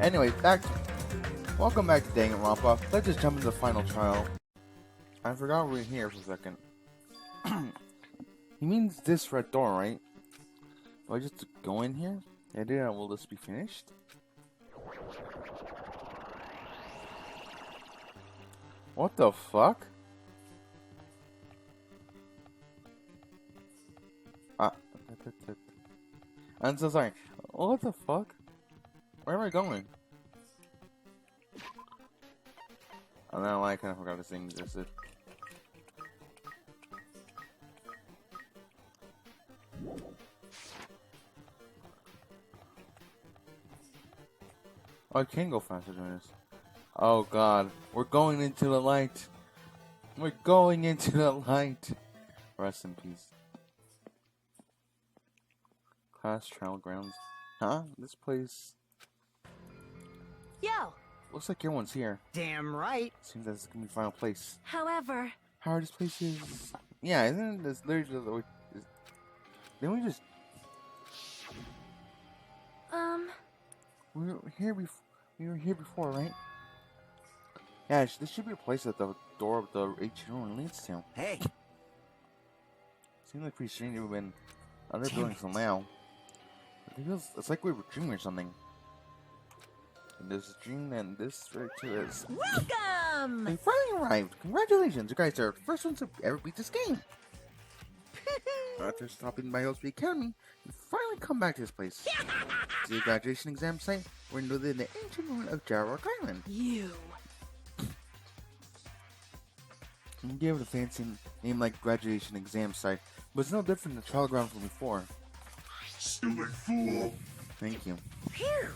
Anyway, welcome back to Danganronpa. Let's just jump into the final trial. I forgot we were here for a second. He means this red door, right? Do I just go in here? And then will this be finished? What the fuck? I'm so sorry. What the fuck? Where am I going? I don't know why I kind of forgot this thing existed. Oh, I can go faster than this. Oh god, we're going into the light. We're going into the light. Rest in peace. Class trial grounds. Huh? This place... Yo! Looks like everyone's here. Damn right. Seems that this is gonna be the final place. However... How this place is... Yeah, isn't this literally... Didn't we just... We were here before, right? Yeah, this should be a place that the door of the ancient ruin leads to. Hey! Seems like pretty strange we've been other buildings till now. It's like we were dreaming or something. And there's a dream and this right too is. Welcome! They finally arrived! Congratulations! You guys are the first ones to ever beat this game! After stopping by the Academy, you finally come back to this place. To the graduation exam site, we're in the ancient ruin of Jarrock Island. You! You gave it a fancy name like graduation exam site, but it's no different than the trial ground from before. Silly fool! Thank you. Phew!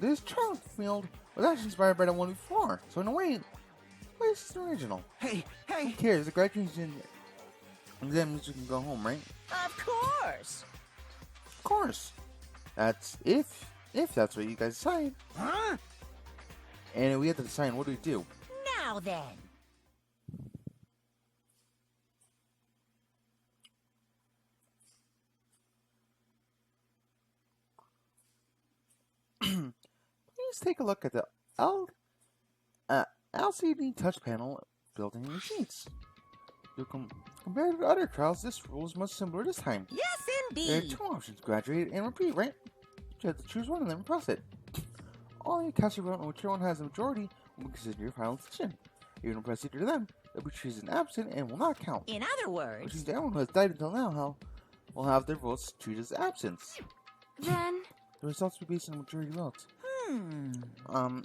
This trial field was actually inspired by the one before, so in a way, this is the original. Hey! Who Hey! cares? The graduation exam means you can go home, right? Of course! Of course. That's if that's what you guys decide. Huh? And we have to decide what do we do. Now then! Please take a look at the LCD touch panel built in your sheets. Compared to other trials, this rule is much simpler this time. Yes, There are indeed! two options, graduate and repeat, right? You have to choose one of them and press it. All you cast a vote on whichever one has a majority will be considered your final decision. If you don't press either of them, they'll be treated as absent and will not count. In other Which words... means everyone who has died until now will have their votes treated as absence. Then... The results will be based on majority votes. Hmm...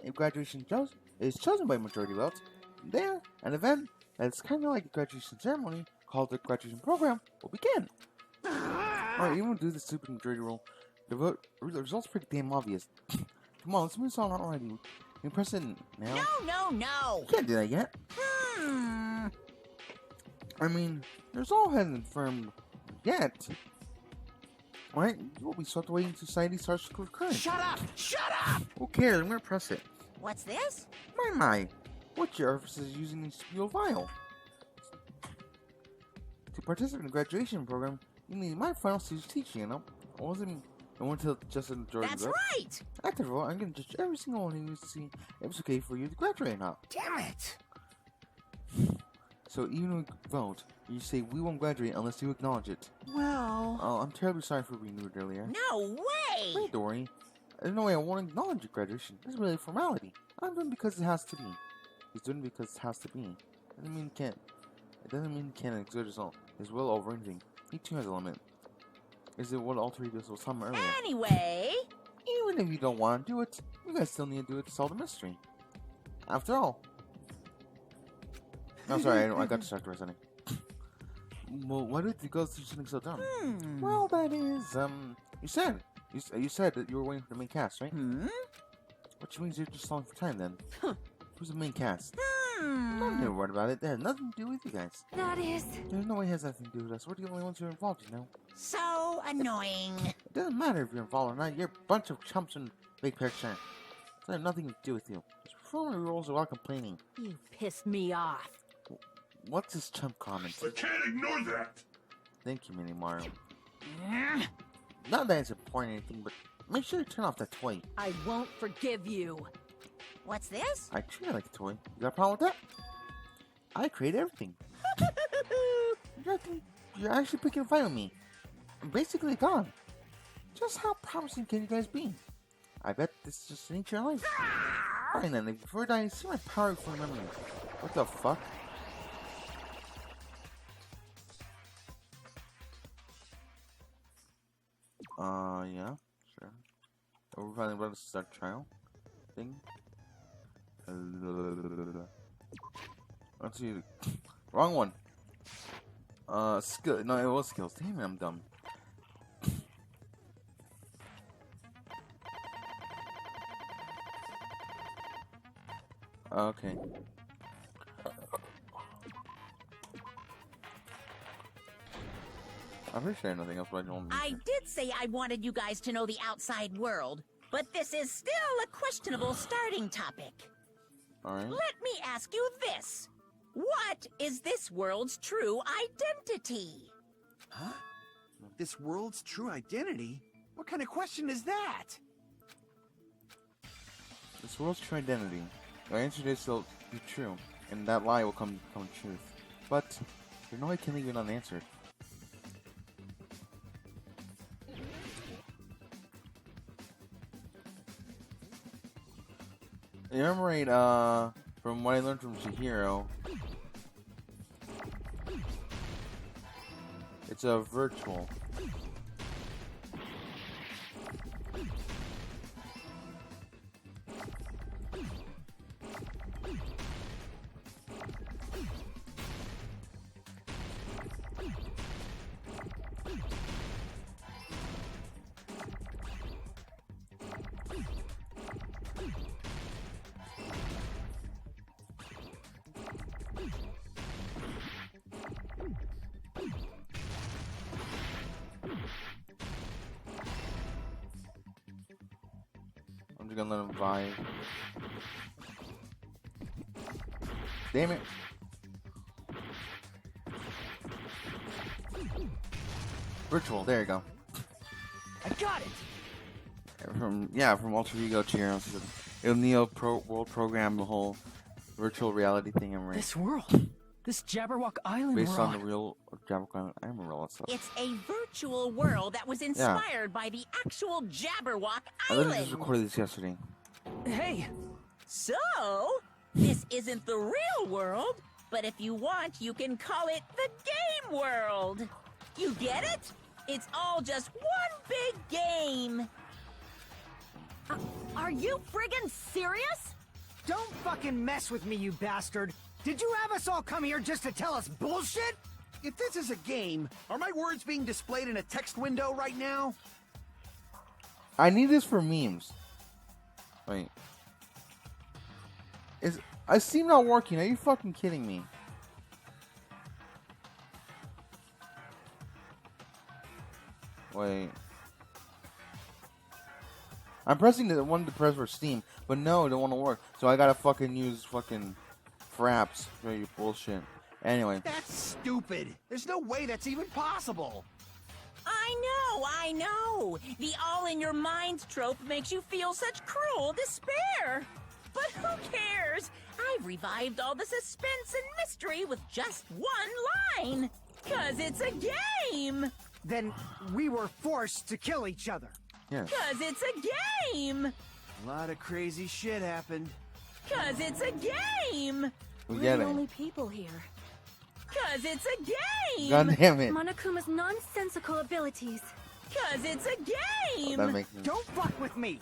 If graduation is chosen by majority votes, there, an event that's kind of like a graduation ceremony called the graduation program will begin. Alright, even do the stupid majority rule. The results are pretty damn obvious. Come on, let's move on already. You can press it now. No! You can't do that yet. Hmm... I mean, the result hasn't confirmed yet. Right? You will be swept away into society starts to occur. Shut up! Shut up! Who cares? I'm gonna press it. What's this? My. What your office is using this steel vial? To participate in the graduation program, you need my final stage teaching, you know? I went to just a majority That's vote. right! After the vote, I'm gonna judge every single one of you to see if it's okay for you to graduate or not. Damn it! So even when you vote, you say we won't graduate unless you acknowledge it. Well... Oh, I'm terribly sorry for being rude earlier. No way! Don't worry. There's no way I won't acknowledge your graduation. It's really a formality. I'm doing it because it has to be. He's doing it because it has to be. It doesn't mean he can't exert his will over anything. He too has a limit. Is it what Alter Ego was talking about earlier? Anyway... Even if you don't want to do it, you guys still need to do it to solve the mystery. After all. I'm sorry, I got distracted for a second. Well, why did you go through something so dumb? Well, that is, you said that you were waiting for the main cast, right? Which means you're just stalling for time then. Who's the main cast? Don't even worry about it. That has nothing to do with you guys. That is... There's no way it has nothing to do with us. We're the only ones who are involved, you know? so annoying. It doesn't matter if you're involved or not. You're a bunch of chumps in big picture. It has nothing to do with you. Just Follow the rules without complaining. You pissed me off. What's this chump comment? I can't ignore that. Thank you, Mini Mario. Not that it's important or anything, but make sure you turn off that toy. I won't forgive you. What's this? I treat it like a toy. You got a problem with that? I create everything. You're actually picking a fight with me. I'm basically gone. Just how promising can you guys be? I bet this is just the nature of life. Fine then, before I die, see my power for memory. What the fuck? Yeah, sure. We're finally about to start trial thing. Let's see. Wrong one. Skill. No, it was skills. Damn it, I'm dumb. Okay. I'm pretty sure nothing else, but I don't. I did say I wanted you guys to know the outside world, but this is still a questionable starting topic. Alright. Let me ask you this. What is this world's true identity? Huh? This world's true identity? What kind of question is that? This world's true identity. Your answer to this will be true, and that lie will become truth. But there's no way I can leave it unanswered. You remember right, from what I learned from Chihiro, it's a virtual. I'm just gonna let him vibe. Damn it. Virtual, there you go. I got it! From Alter Ego Chihiro. It'll Neo World Program, the whole virtual reality thing I'm This world. This Jabberwock Island based world. on the real Jabberwock Island. I remember all that stuff. It's a virtual world that was inspired by the actual Jabberwock I literally Island. just recorded this yesterday. Hey, So, this isn't the real world, but if you want, you can call it the game world. You get it? It's all just one big game. Are you friggin' serious? Don't fucking mess with me, you bastard! Did you have us all come here just to tell us bullshit? If this is a game, are my words being displayed in a text window right now? I need this for memes. Wait. I Steam not working? Are you fucking kidding me? Wait. I'm pressing the one to press for Steam, but no, it don't want to work. So I gotta fucking use fucking Fraps for your bullshit. Anyway. That's stupid. There's no way that's even possible. I know. The all-in-your-mind trope makes you feel such cruel despair. But who cares? I've revived all the suspense and mystery with just one line. 'Cause it's a game. Then we were forced to kill each other. Yes. 'Cause it's a game. A lot of crazy shit happened. 'Cause it's a game. We We're get the it. only people here. 'Cause it's a game. God damn it. Monokuma's nonsensical abilities. 'Cause it's a game. That makes sense. Don't fuck with me!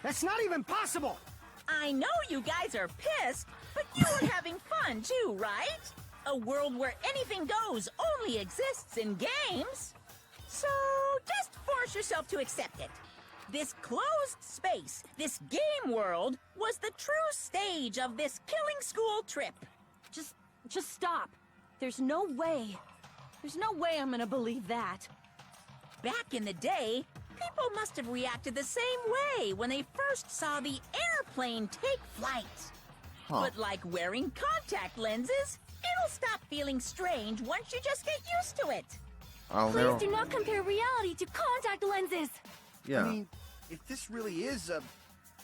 That's not even possible! I know you guys are pissed, but you were having fun too, right? A world where anything goes only exists in games. So just force yourself to accept it. This closed space, this game world, was the true stage of this killing school trip. Just stop. There's no way I'm gonna believe that. Back in the day, people must have reacted the same way when they first saw the airplane take flight. Huh. But like wearing contact lenses, it'll stop feeling strange once you just get used to it. I'll Please never... do not compare reality to contact lenses. Yeah. I mean, if this really is a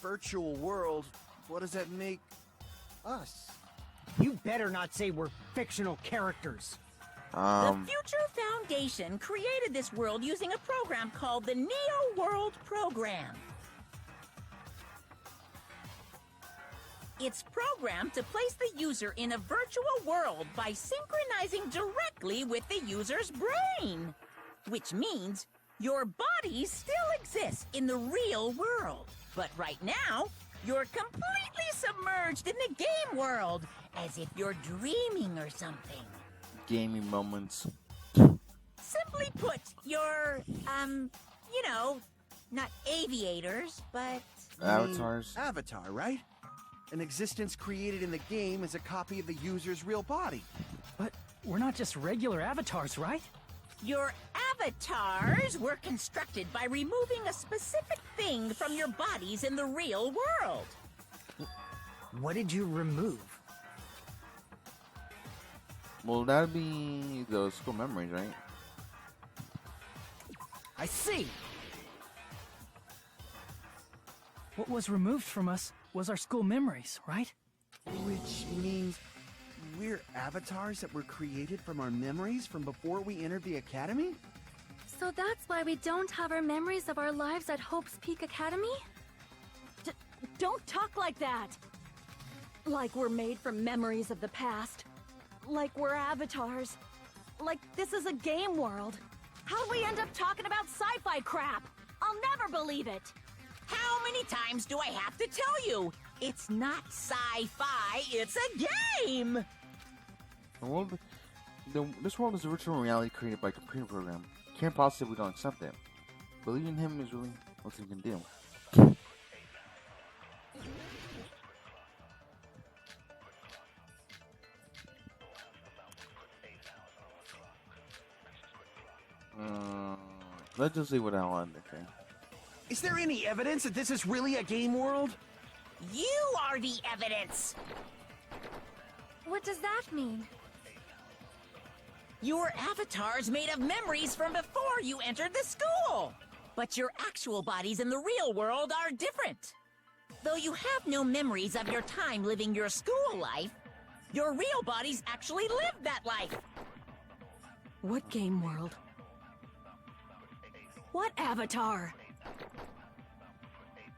virtual world, what does that make us? You better not say we're fictional characters. The Future Foundation created this world using a program called the Neo World Program. It's programmed to place the user in a virtual world by synchronizing directly with the user's brain. Which means your body still exists in the real world. But right now, you're completely submerged in the game world, as if you're dreaming or something. Gaming moments. Simply put, you're, not aviators, but... Avatars. Avatar, right? An existence created in the game is a copy of the user's real body. But we're not just regular avatars, right? Your avatars were constructed by removing a specific thing from your bodies in the real world. What did you remove? Well, that'd be the school memories, right? I see. What was removed from us was our school memories, right? Which means we're avatars that were created from our memories from before we entered the academy? So that's why we don't have our memories of our lives at Hope's Peak Academy? Don't talk like that! Like we're made from memories of the past. Like we're avatars. Like this is a game world. How'd we end up talking about sci-fi crap? I'll never believe it! How many times do I have to tell you? It's not sci-fi, it's a game! This world is a virtual reality created by a computer program. Can't possibly don't accept it. Believing in him is really what you can do. Let's just see what I want to say. Is there any evidence that this is really a game world? You are the evidence! What does that mean? Your avatar's made of memories from before you entered the school! But your actual bodies in the real world are different. Though you have no memories of your time living your school life, your real bodies actually lived that life. What game world? What avatar?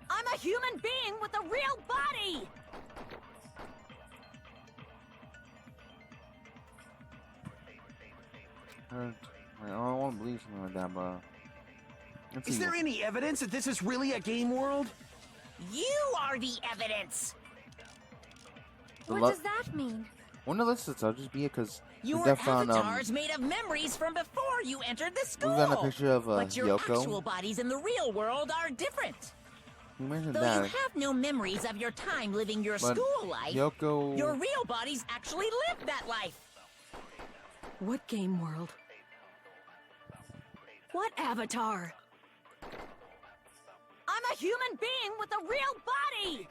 I'm a human being with a real body! I don't want to believe something like that, but... Is there any evidence that this is really a game world? You are the evidence! What does that mean? Well, no, let's just be it, because Your avatar's made of memories from before you entered the school. we got a picture of but your Yoko. actual bodies in the real world are different. You mentioned Though that. you have no memories of your time living your But school life, Yoko... your real bodies actually lived that life. What game world? What avatar? I'm a human being with a real body!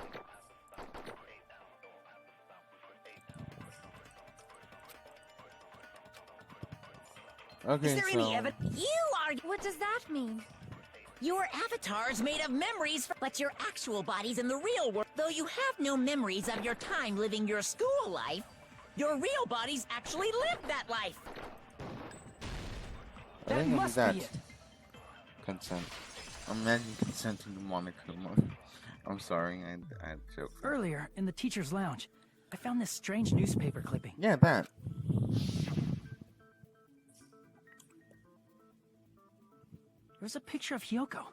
Okay, Is there so... any evidence? You are... What does that mean? Your avatar's made of memories, but your actual bodies in the real world. Though you have no memories of your time living your school life, your real bodies actually lived that life. I That think it'll be must that. be it. Consent. Imagine consenting to Monokuma. I'm sorry, I joked. Earlier, in the teacher's lounge, I found this strange newspaper clipping. Yeah, that. There was a picture of Hyoko,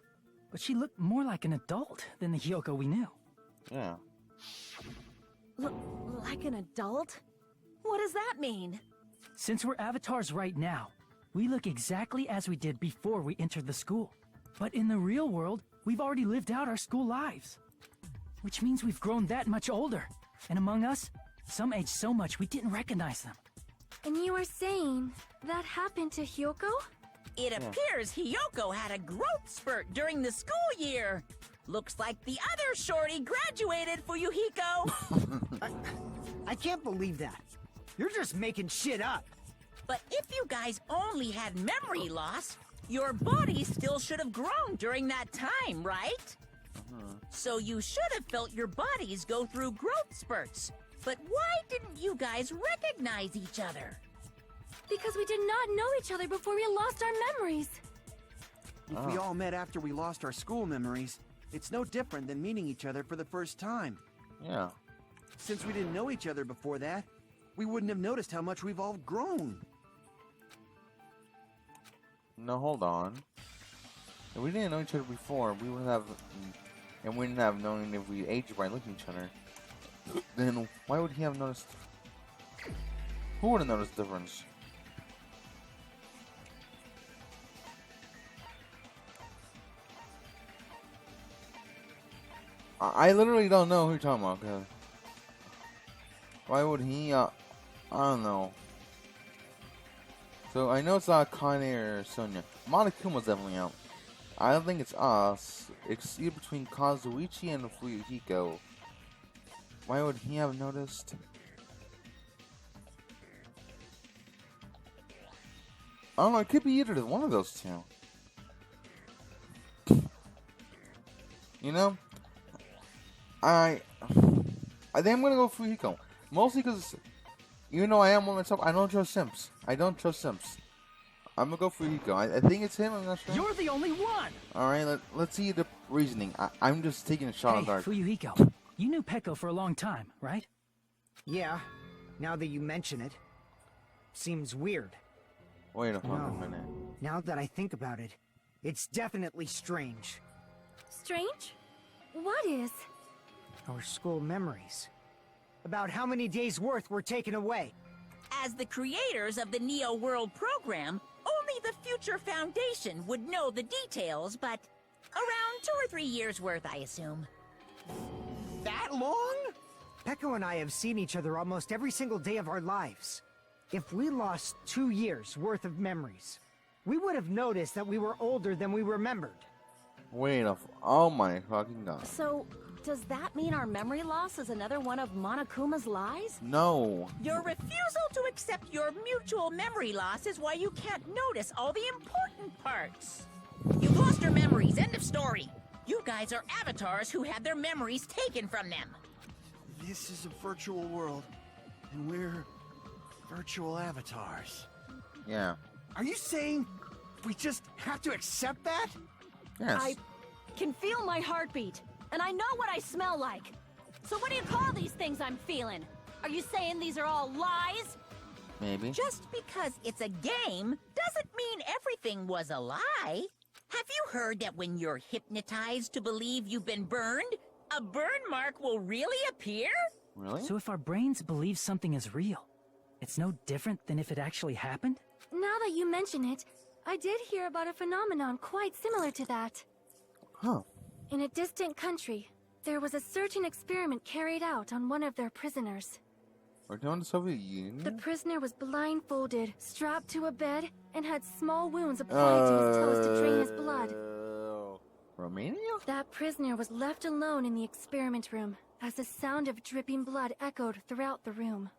but she looked more like an adult than the Hyoko we knew. Yeah. Like an adult? What does that mean? Since we're avatars right now, we look exactly as we did before we entered the school. But in the real world, we've already lived out our school lives. Which means we've grown that much older. And among us, some aged so much we didn't recognize them. And you are saying that happened to Hyoko? It appears Hiyoko had a growth spurt during the school year. Looks like the other shorty graduated, Fuyuhiko. I can't believe that. You're just making shit up. But if you guys only had memory loss, your body still should have grown during that time, right? So you should have felt your bodies go through growth spurts. But why didn't you guys recognize each other? Because we did not know each other before we lost our memories. If we all met after we lost our school memories, it's no different than meeting each other for the first time. Yeah. Since we didn't know each other before that, we wouldn't have noticed how much we've all grown. No, hold on. If we didn't know each other before, we wouldn't have, and we wouldn't have known if we aged by looking at each other. Then why would he have noticed? Who would have noticed the difference? I literally don't know who you're talking about. Cause why would he? I don't know. So I know it's not Kane or Sonia. Monokuma's definitely out. I don't think it's us. It's either between Kazuichi and Fuyuhiko. Why would he have noticed? I don't know. It could be either one of those two. You know, I think I'm gonna go Fuyuhiko. Mostly because, even though I am one myself, I don't trust Simps. I'm gonna go Fuyuhiko. I think it's him. I'm not sure. You're the only one! Alright, let's see the reasoning. I'm just taking a shot Hey, on dark. Fuyuhiko, you knew Peko for a long time, right? Yeah, now that you mention it. Seems weird. Wait a fucking No. minute. Now that I think about it, it's definitely strange. Strange? What is? Our school memories. About how many days' worth were taken away. As the creators of the Neo World program, only the Future Foundation would know the details, but around 2 or 3 years worth, I assume. That long? Peko and I have seen each other almost every single day of our lives. If we lost 2 years worth of memories, we would have noticed that we were older than we remembered. Wait a oh my fucking god. So, does that mean our memory loss is another one of Monokuma's lies? No. Your refusal to accept your mutual memory loss is why you can't notice all the important parts. You've lost your memories, end of story. You guys are avatars who had their memories taken from them. This is a virtual world, and we're virtual avatars. Yeah. Are you saying we just have to accept that? Yes. I can feel my heartbeat, and I know what I smell like. So what do you call these things I'm feeling? Are you saying these are all lies? Maybe. Just because it's a game doesn't mean everything was a lie. Have you heard that when you're hypnotized to believe you've been burned, a burn mark will really appear? Really? So if our brains believe something is real, it's no different than if it actually happened? Now that you mention it, I did hear about a phenomenon quite similar to that. Huh. In a distant country, there was a certain experiment carried out on one of their prisoners. We're doing the Soviet Union? The prisoner was blindfolded, strapped to a bed, and had small wounds applied to his toes to drain his blood. Romania? That prisoner was left alone in the experiment room, as the sound of dripping blood echoed throughout the room.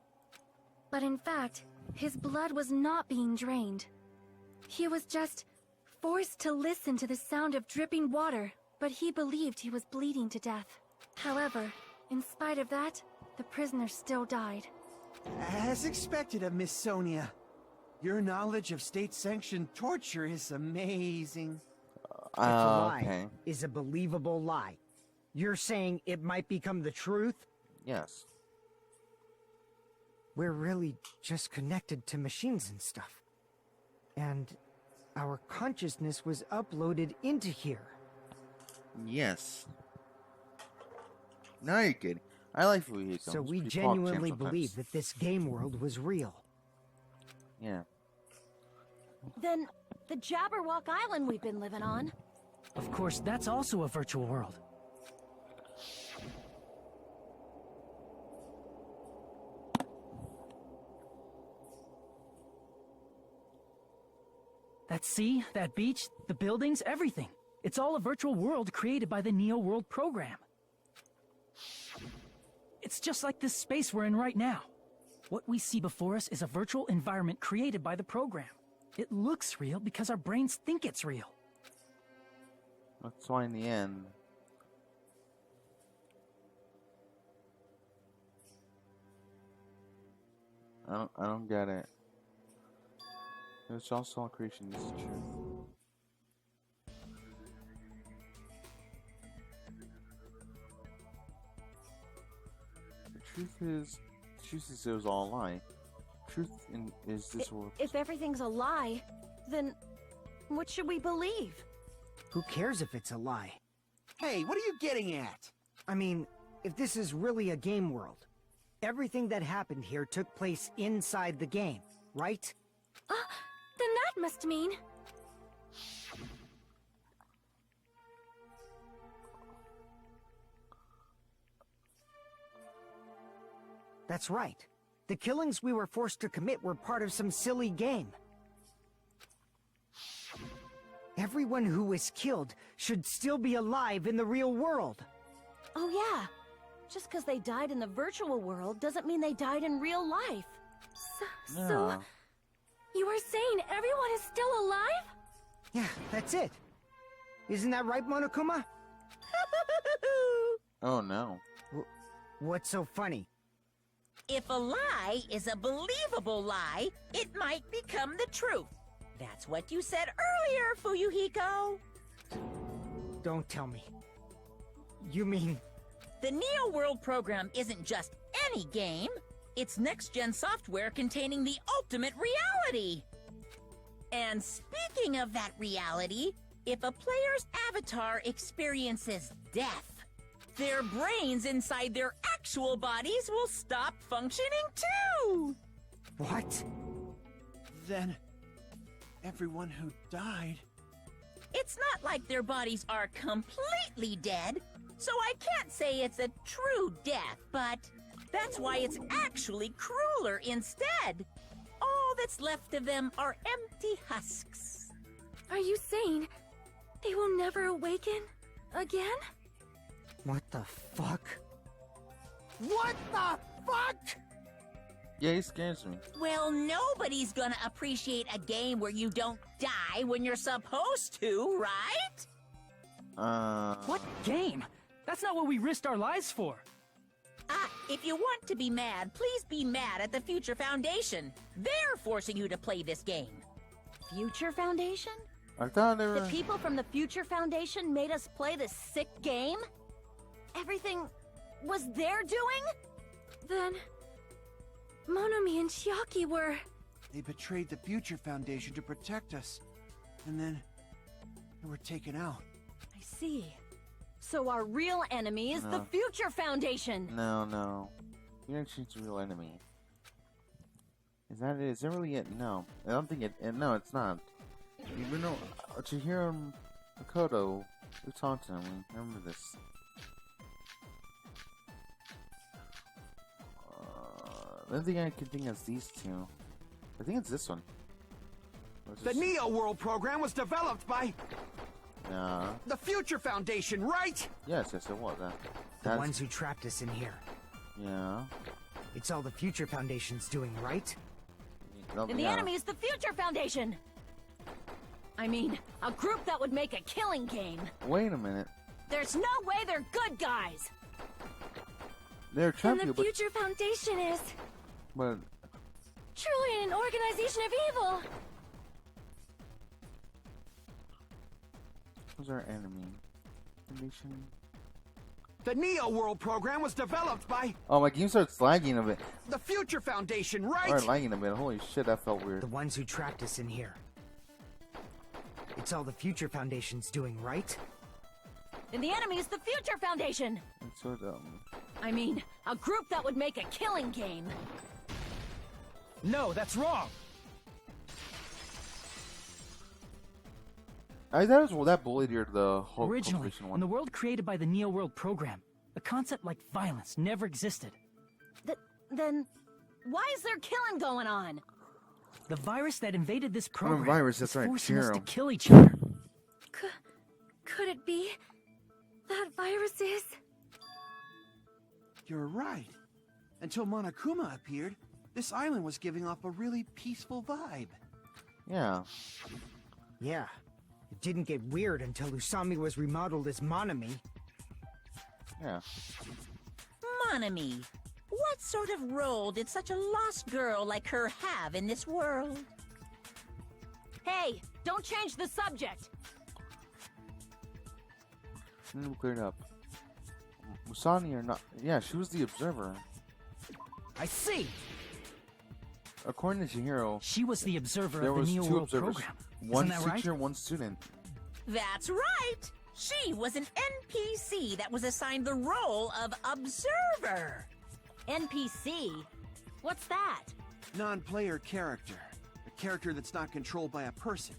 But in fact, his blood was not being drained. He was just forced to listen to the sound of dripping water, but he believed he was bleeding to death. However, in spite of that, the prisoner still died. As expected of Miss Sonia. Your knowledge of state-sanctioned torture is amazing. If a lie Okay. is a believable lie, you're saying it might become the truth? Yes. We're really just connected to machines and stuff. And our consciousness was uploaded into here. Yes. Now you're good. I like Fuyuhiko. So It's we pretty genuinely pop-champ believe sometimes. that this game world was real. Yeah. Then, the Jabberwock Island we've been living on. Of course, that's also a virtual world. That sea, that beach, the buildings, everything. It's all a virtual world created by the Neo World program. It's just like this space we're in right now. What we see before us is a virtual environment created by the program. It looks real because our brains think it's real. That's why in the end... I don't get it. It's also all creation is true. The truth is it was all a lie. Truth is this world. If everything's a lie, then what should we believe? Who cares if it's a lie? Hey, what are you getting at? I mean, if this is really a game world, everything that happened here took place inside the game, right? Then that must mean... That's right. The killings we were forced to commit were part of some silly game. Everyone who was killed should still be alive in the real world. Oh yeah. Just because they died in the virtual world doesn't mean they died in real life. So, you are saying everyone is still alive? Yeah, that's it. Isn't that right, Monokuma? Oh no. What's so funny? If a lie is a believable lie, it might become the truth. That's what you said earlier, Fuyuhiko. Don't tell me. You mean... The Neo World program isn't just any game. It's next-gen software containing the ultimate reality. And speaking of that reality, if a player's avatar experiences death, their brains inside their actual bodies will stop functioning too! What? Then, everyone who died... It's not like their bodies are completely dead, so I can't say it's a true death, but that's why it's actually crueler instead. All that's left of them are empty husks. Are you saying they will never awaken again? What the fuck? What the fuck? Yeah, he scares me. Well, nobody's gonna appreciate a game where you don't die when you're supposed to, right? What game? That's not what we risked our lives for. If you want to be mad, please be mad at the Future Foundation. They're forcing you to play this game. Future Foundation? I thought they were... The people from the Future Foundation made us play this sick game? Everything was their doing? Then... Monomi and Chiaki were... They betrayed the Future Foundation to protect us. And then... they were taken out. I see. So our real enemy is the No. Future Foundation! No. You didn't choose the real enemy. Is that it? Is that really it? No. I don't think it... No, it's not. You know, Chihiro and Makoto, we talked to them. We remember this. The only thing I can think is these two. I think it's this one. The Neo World program was developed by Nah. the Future Foundation, right? Yes, it was. The That's... ones who trapped us in here. Yeah. It's all the Future Foundation's doing, right? No, And the enemy is the Future Foundation! I mean, a group that would make a killing game. Wait a minute. There's no way they're good guys! They're And trapping the you, but... Future Foundation is But... truly an organization of evil! Who's our enemy? Foundation... The Neo World program was developed by Oh, my game starts lagging a bit. the Future Foundation, right? Or lagging a bit. Holy shit, that felt weird. The ones who trapped us in here. It's all the Future Foundation's doing, right? And the enemy is the Future Foundation! It's so dumb. I mean, a group that would make a killing game. No, that's wrong. That was that bullied here, the whole Originally, competition in one. the world created by the Neo World program, a concept like violence never existed. Then, why is there killing going on? The virus that invaded this Oh, program virus, that's is right, forcing us to Shiro. kill each other. Could it be that virus is? You're right. Until Monokuma appeared, this island was giving off a really peaceful vibe. Yeah. Yeah. It didn't get weird until Usami was remodeled as Monami. Yeah. Monami, what sort of role did such a lost girl like her have in this world? Hey, don't change the subject. Cleared up. Musani or not? Yeah, she was the observer. I see. According to Chihiro, She was the observer there of the was Neo two World observers. program. One Isn't that right? teacher, one student. That's right! She was an NPC that was assigned the role of observer. NPC? What's that? Non-player character. A character that's not controlled by a person.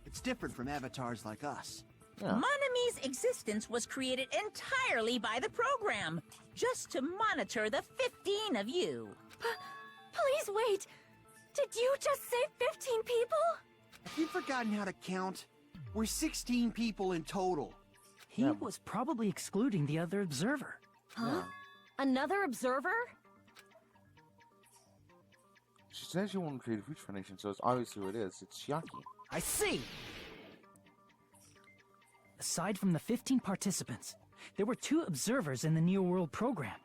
It's different from avatars like us. Yeah. Monami's existence was created entirely by the program, just to monitor the 15 of you. Please wait. Did you just say 15 people? Have you forgotten how to count? We're 16 people in total. He Yeah. was probably excluding the other observer. Huh? Another observer? She says she wanted to create a future foundation, so it's obviously what it is. It's Chiaki. I see. Aside from the 15 participants, there were 2 observers in the Neo World program.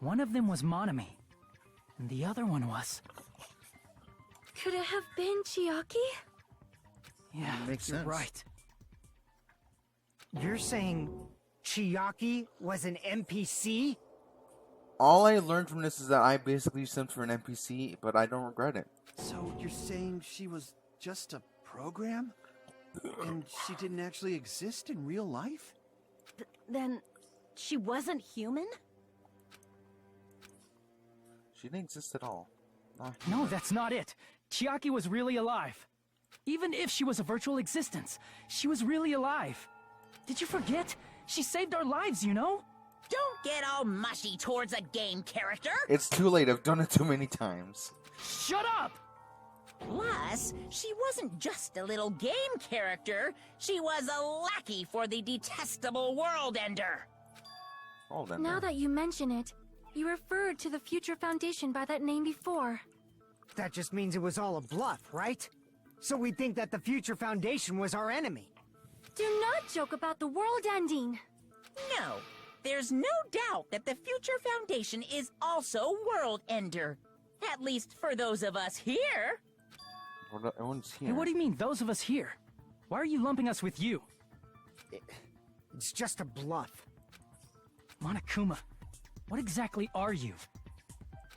One of them was Monami, and the other one was... Could it have been Chiaki? Yeah, Makes you're sense. right. You're saying Chiaki was an NPC? All I learned from this is that I basically simped for an NPC, but I don't regret it. So you're saying she was just a program? And she didn't actually exist in real life? Then she wasn't human? She didn't exist at all. No, that's not it. Chiaki was really alive. Even if she was a virtual existence, she was really alive. Did you forget? She saved our lives, you know? Don't get all mushy towards a game character. It's too late. I've done it too many times. Shut up! Plus, she wasn't just a little game character. She was a lackey for the detestable World Ender. Hold on. Now that you mention it, you referred to the Future Foundation by that name before. That just means it was all a bluff, right? So we think that the Future Foundation was our enemy. Do not joke about the world ending. No, there's no doubt that the Future Foundation is also World Ender. At least for those of us here. Everyone's here. Hey, what do you mean, those of us here? Why are you lumping us with you? It's just a bluff. Monokuma, what exactly are you?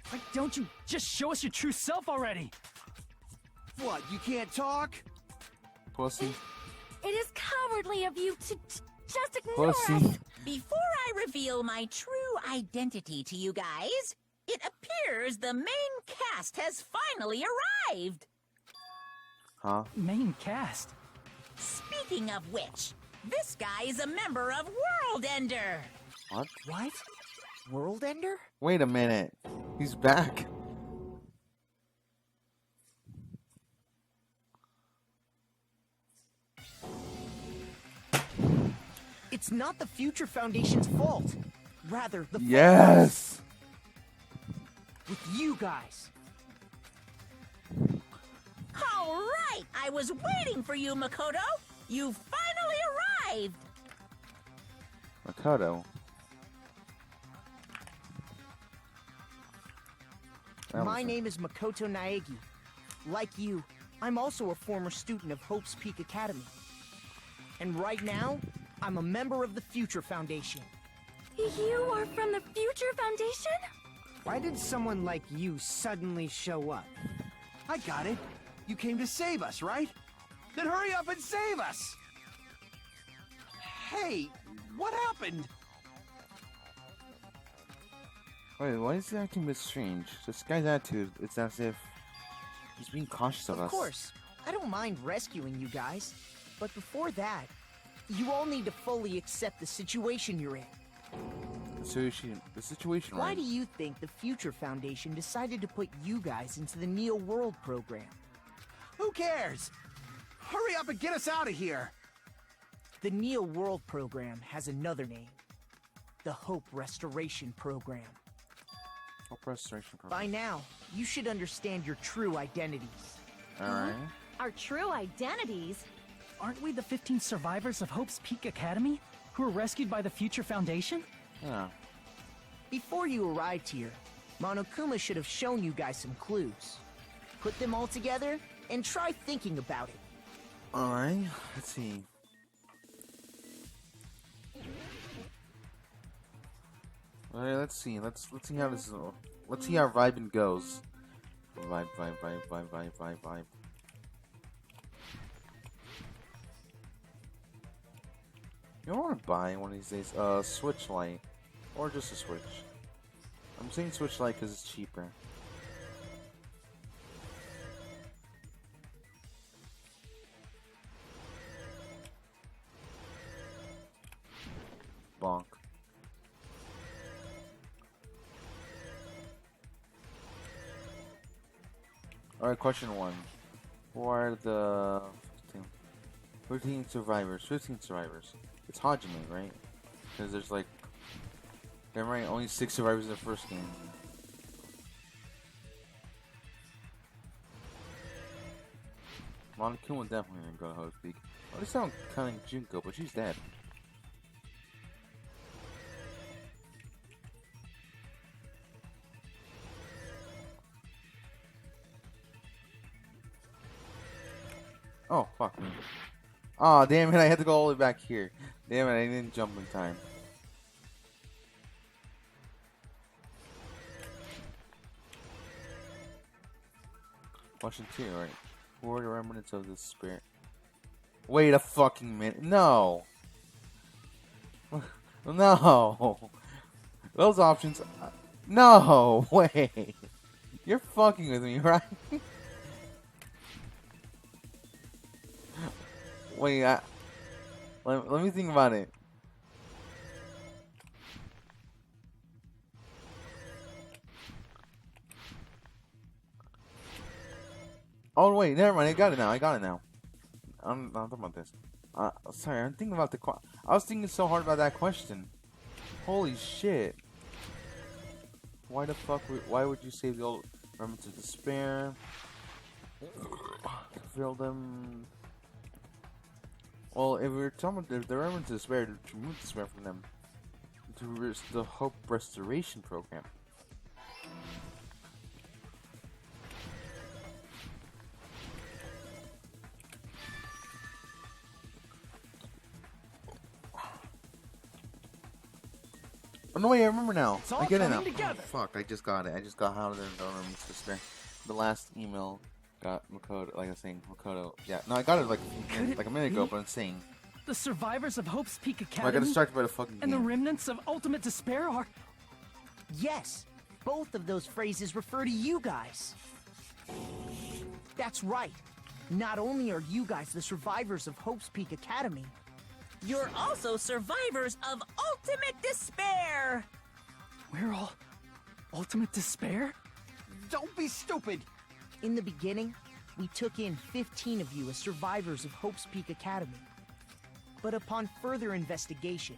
Why don't you just show us your true self already? What, you can't talk? Pussy. It is cowardly of you to just ignore Pussy. us. Before I reveal my true identity to you guys, it appears the main cast has finally arrived. Huh? Main cast. Speaking of which, this guy is a member of World Ender. What? What? World Ender? Wait a minute. He's back. It's not the Future Foundation's fault. Rather, the fault Yes. with you guys. All right, I was waiting for you, Makoto. You finally arrived. Makoto. My name is Makoto Naegi. Like you, I'm also a former student of Hope's Peak Academy. And right now, I'm a member of the Future Foundation. You are from the Future Foundation? Why did someone like you suddenly show up? I got it. You came to save us, right? Then hurry up and save us! Hey, what happened? Wait, why is he acting a bit strange? This guy's attitude, it's as if he's being cautious of us. Of course, I don't mind rescuing you guys. But before that, you all need to fully accept the situation you're in. The situation, Why right? do you think the Future Foundation decided to put you guys into the Neo World program? Who cares? Hurry up and get us out of here! The Neo World Program has another name. The Hope Restoration Program. Hope Restoration Program. By now, you should understand your true identities. Alright. Our true identities? Aren't we the 15 survivors of Hope's Peak Academy who were rescued by the Future Foundation? Yeah. Before you arrived here, Monokuma should have shown you guys some clues. Put them all together and try thinking about it. Alright, let's see. Alright, let's see. Let's see how this. Let's see how vibing goes. Vibe. You don't want to buy one of these days Switch Lite, or just a Switch. I'm saying Switch Lite because it's cheaper. Bonk. Alright, question 1. Who are the 15 survivors? 15 survivors. It's Hajime, right? Because there's like... Right, only 6 survivors in the first game. Monokuma definitely gonna go to Hope's Peak. At least I don't counting Junko, but she's dead. Oh, fuck me. Aw, oh, damn it, I had to go all the way back here. Damn it, I didn't jump in time. Question 2, right? Who are the remnants of the spirit? Wait a fucking minute. No! No! Those options... No! Wait! You're fucking with me, right? Wait, let me think about it. Oh wait, never mind. I got it now. I'm talking about this. Sorry, I'm thinking about I was thinking so hard about that question. Holy shit! Why the fuck? Why would you save the old remnants of despair? Fill them. Well, if we're talking about the remnants of despair, to remove despair from them, to the Hope Restoration Program. Oh no, wait, I remember now. I get it now. Oh, fuck, I just got it. I just got how the remnants of despair. The last email got Makoto, like I was saying, Makoto. Yeah, no, I got it like a minute ago, but I'm saying. The survivors of Hope's Peak Academy I got distracted by the fucking game. And the remnants of Ultimate Despair are... Yes, both of those phrases refer to you guys. That's right. Not only are you guys the survivors of Hope's Peak Academy, You're also survivors of Ultimate Despair! We're all Ultimate Despair? Don't be stupid! in the beginning, we took in 15 of you as survivors of Hope's Peak Academy. But upon further investigation,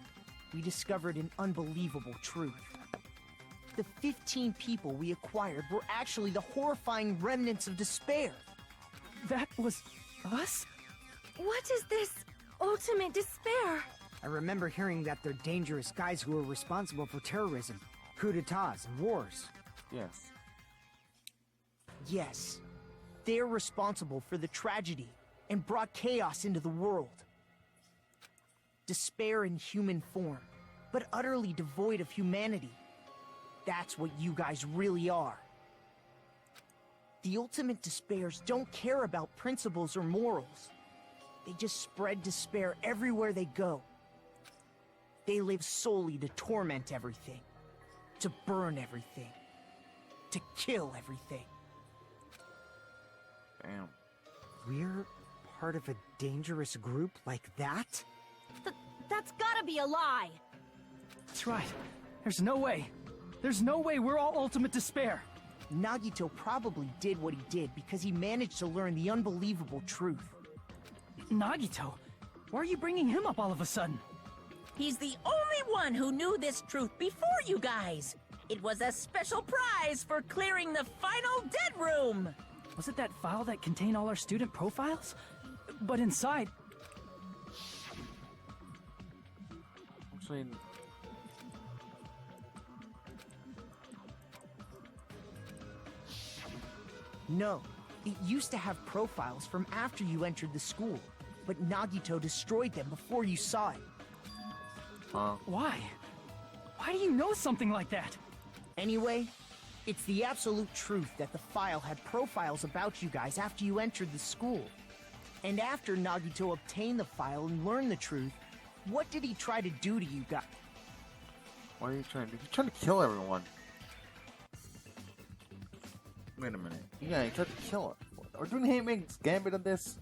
we discovered an unbelievable truth. The 15 people we acquired were actually the horrifying remnants of despair. That was us? What is this ultimate despair? I remember hearing that they're dangerous guys who are responsible for terrorism, coups d'etats, and wars. Yes. Yes, they're responsible for the tragedy and brought chaos into the world. Despair in human form, but utterly devoid of humanity. That's what you guys really are. The Ultimate Despairs don't care about principles or morals. They just spread despair everywhere they go. They live solely to torment everything, to burn everything, to kill everything. Damn. We're part of a dangerous group like that? That's gotta be a lie! That's right. There's no way. There's no way we're all Ultimate Despair. Nagito probably did what he did because he managed to learn the unbelievable truth. Nagito? Why are you bringing him up all of a sudden? He's the only one who knew this truth before you guys. It was a special prize for clearing the final dead room. Was it that file that contained all our student profiles? But inside... Actually... No, it used to have profiles from after you entered the school, but Nagito destroyed them before you saw it. Why? Why do you know something like that? Anyway, it's the absolute truth that the file had profiles about you guys after you entered the school. And after Nagito obtained the file and learned the truth, what did he try to do to you guys? What are you trying to do? He's trying to kill everyone. Wait a minute. Yeah, he tried to kill her. Are doing Hitman's Gambit on this?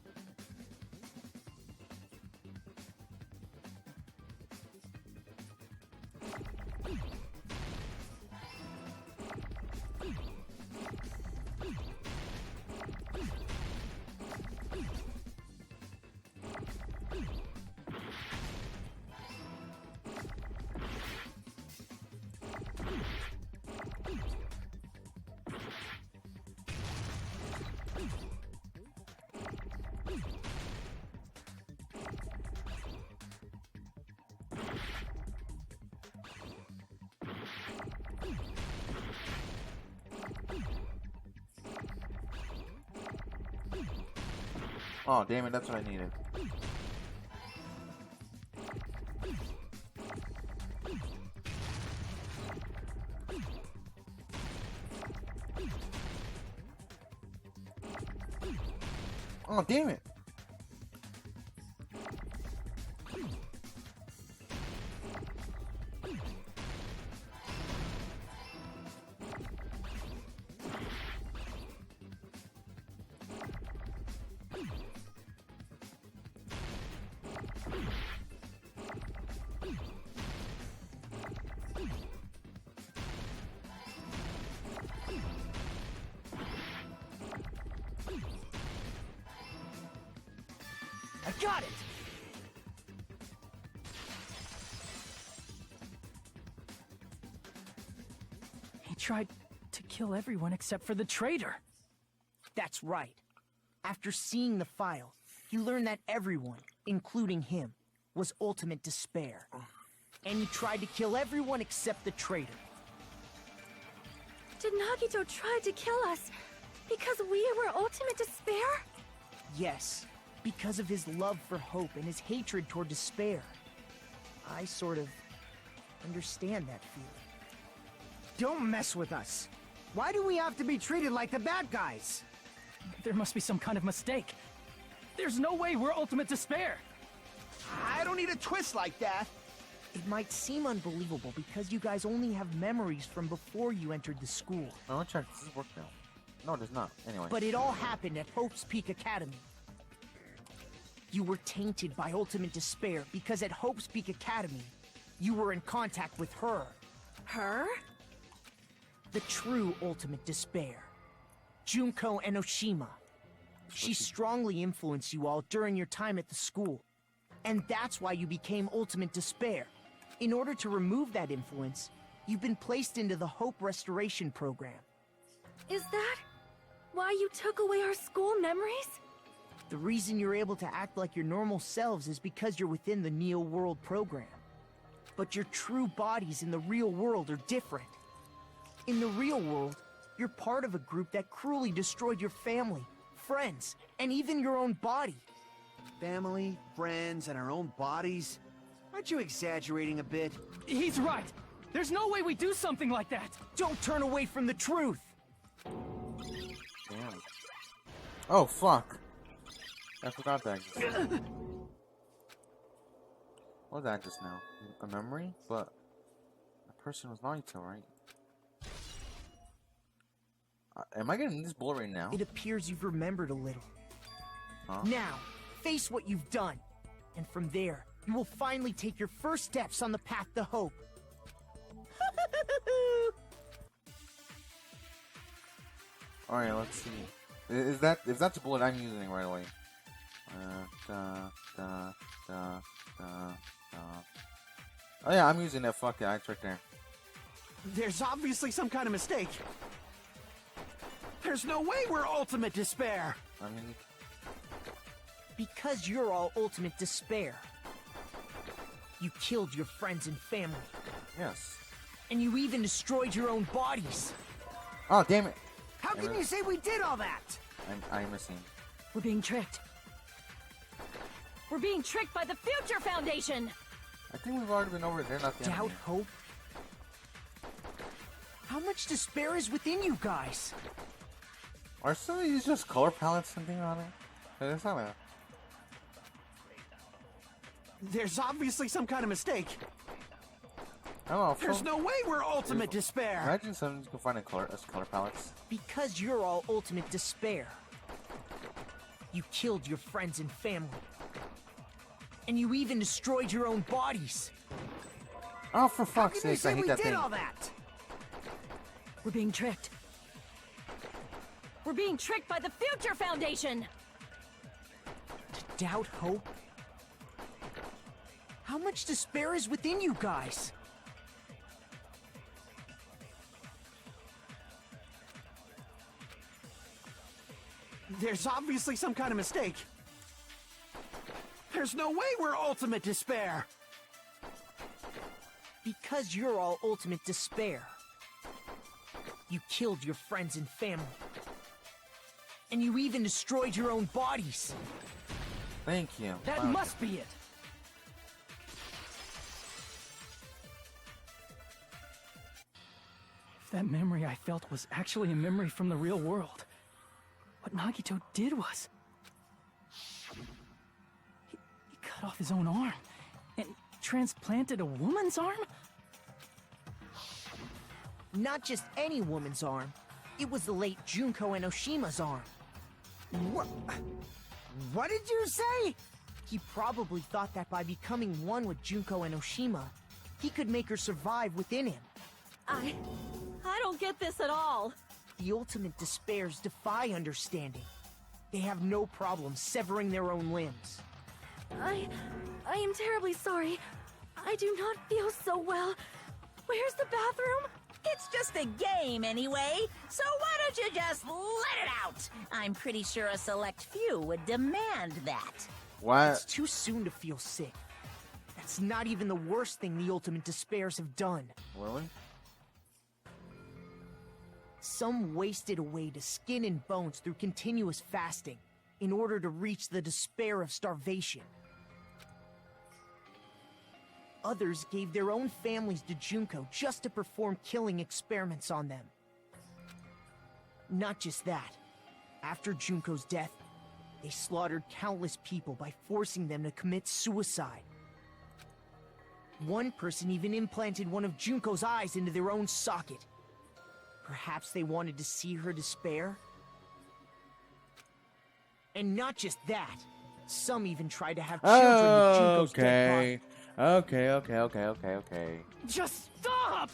Oh, damn it, that's what I needed. Oh, damn it. I got it! He tried to kill everyone except for the traitor. That's right. After seeing the file, he learned that everyone, including him, was ultimate despair. And he tried to kill everyone except the traitor. Did Nagito try to kill us because we were ultimate despair? Yes, because of his love for hope and his hatred toward despair. I sort of understand that feeling. Don't mess with us. Why do we have to be treated like the bad guys? There must be some kind of mistake. There's no way we're ultimate despair. I don't need a twist like that. It might seem unbelievable because you guys only have memories from before you entered the school. I want to check. Does this work now? No, it does not. Anyway. But it all happened at Hope's Peak Academy. You were tainted by ultimate despair because at Hope's Peak Academy, you were in contact with her. Her? The true ultimate despair. Junko Enoshima. She strongly influenced you all during your time at the school. And that's why you became ultimate despair. In order to remove that influence, you've been placed into the Hope Restoration Program. Is that why you took away our school memories? The reason you're able to act like your normal selves is because you're within the Neo World program. But your true bodies in the real world are different. In the real world, you're part of a group that cruelly destroyed your family, friends, and even your own body. Family, friends, and our own bodies? Aren't you exaggerating a bit? He's right. There's no way we do something like that. Don't turn away from the truth. Damn. Oh, fuck. I forgot that. What was that just now? A memory? But the person was Naruto, right? Am I getting this blurry now? It appears you've remembered a little. Huh? Now, face what you've done. And from there, you will finally take your first steps on the path to hope. Alright, let's see. Is that if that's a bullet I'm using right away? Oh yeah, I'm using that. Fuck it, it's right there. There's obviously some kind of mistake. There's no way we're ultimate despair. I mean, Because you're all ultimate despair. You killed your friends and family. yes. And you even destroyed your own bodies. Oh damn it! How can you say we did all that? I'm missing. We're being tricked. We're being tricked by the Future Foundation! I think we've already been over there. Not the Doubt, enemy. hope. How much despair is within you guys? Are some of these just color palettes and things on it? It's not a. There's obviously some kind of mistake. I don't know. There's no way we're ultimate despair. Imagine some you can find in color palettes. Because you're all ultimate despair. You killed your friends and family. And you even destroyed your own bodies. Oh, for How fuck's can you sake! say I hate we that did thing. all that? We're being tricked. We're being tricked by the Future Foundation! Doubt, hope. How much despair is within you guys? There's obviously some kind of mistake. There's no way we're ultimate despair. Because you're all ultimate despair. You killed your friends and family. And you even destroyed your own bodies. Thank you. That Wow. must be it. If that memory I felt was actually a memory from the real world, what Nagito did was... He cut off his own arm and transplanted a woman's arm? Not just any woman's arm. It was the late Junko Enoshima's arm. What did you say? He probably thought that by becoming one with Junko Enoshima, he could make her survive within him. I don't get this at all. The ultimate despairs defy understanding. They have no problem severing their own limbs. I am terribly sorry. I do not feel so well. Where's the bathroom? It's just a game anyway, so why don't you just let it out? I'm pretty sure a select few would demand that. What? It's too soon to feel sick. That's not even the worst thing the ultimate despairs have done. Really? Some wasted away to skin and bones through continuous fasting in order to reach the despair of starvation. Others gave their own families to Junko just to perform killing experiments on them. Not just that. After Junko's death, they slaughtered countless people by forcing them to commit suicide. One person even implanted one of Junko's eyes into their own socket. Perhaps they wanted to see her despair? And not just that. Some even tried to have children with Junko's dead body. Okay. Just stop!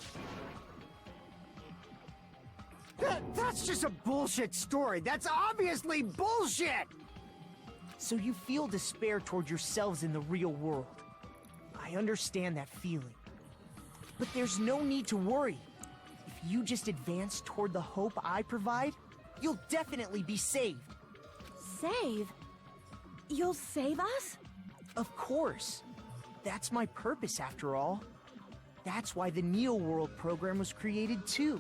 That's just a bullshit story. That's obviously bullshit! So you feel despair toward yourselves in the real world. I understand that feeling. But there's no need to worry. If you just advance toward the hope I provide, you'll definitely be saved. Save? You'll save us? Of course. That's my purpose, after all. That's why the Neo World program was created, too.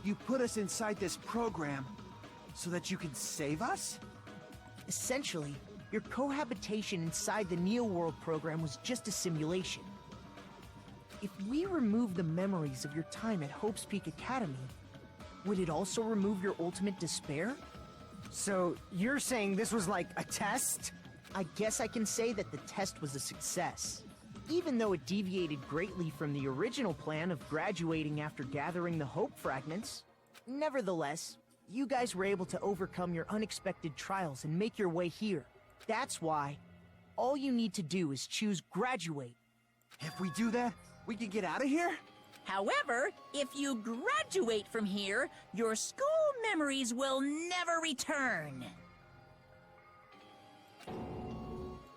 You put us inside this program so that you can save us? Essentially, your cohabitation inside the Neo World program was just a simulation. If we remove the memories of your time at Hope's Peak Academy, would it also remove your ultimate despair? So, you're saying this was like a test? I guess I can say that the test was a success. Even though it deviated greatly from the original plan of graduating after gathering the Hope fragments. Nevertheless, you guys were able to overcome your unexpected trials and make your way here. That's why all you need to do is choose graduate. If we do that, we can get out of here? However, if you graduate from here, your school memories will never return.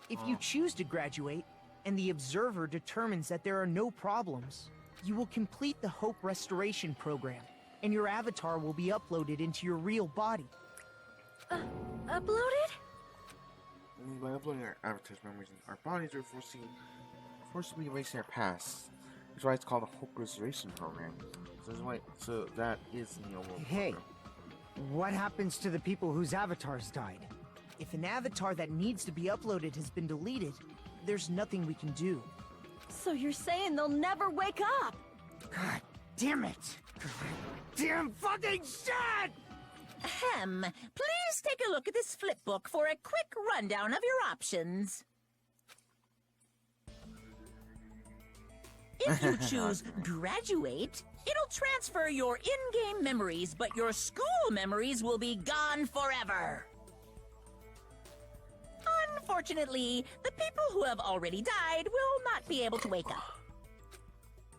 If you choose to graduate, and the observer determines that there are no problems, you will complete the Hope Restoration Program, and your avatar will be uploaded into your real body. Uploaded? By uploading our avatar's memories, our bodies are forcibly erasing our past. That's why it's called a Hope Restoration Program. So that is in the overall Hey, program. what happens to the people whose avatars died? If an avatar that needs to be uploaded has been deleted, there's nothing we can do. So you're saying they'll never wake up? God damn it! Damn fucking shit! Ahem. Please take a look at this flipbook for a quick rundown of your options. If you choose graduate, it'll transfer your in-game memories, but your school memories will be gone forever. Unfortunately, the people who have already died will not be able to wake up.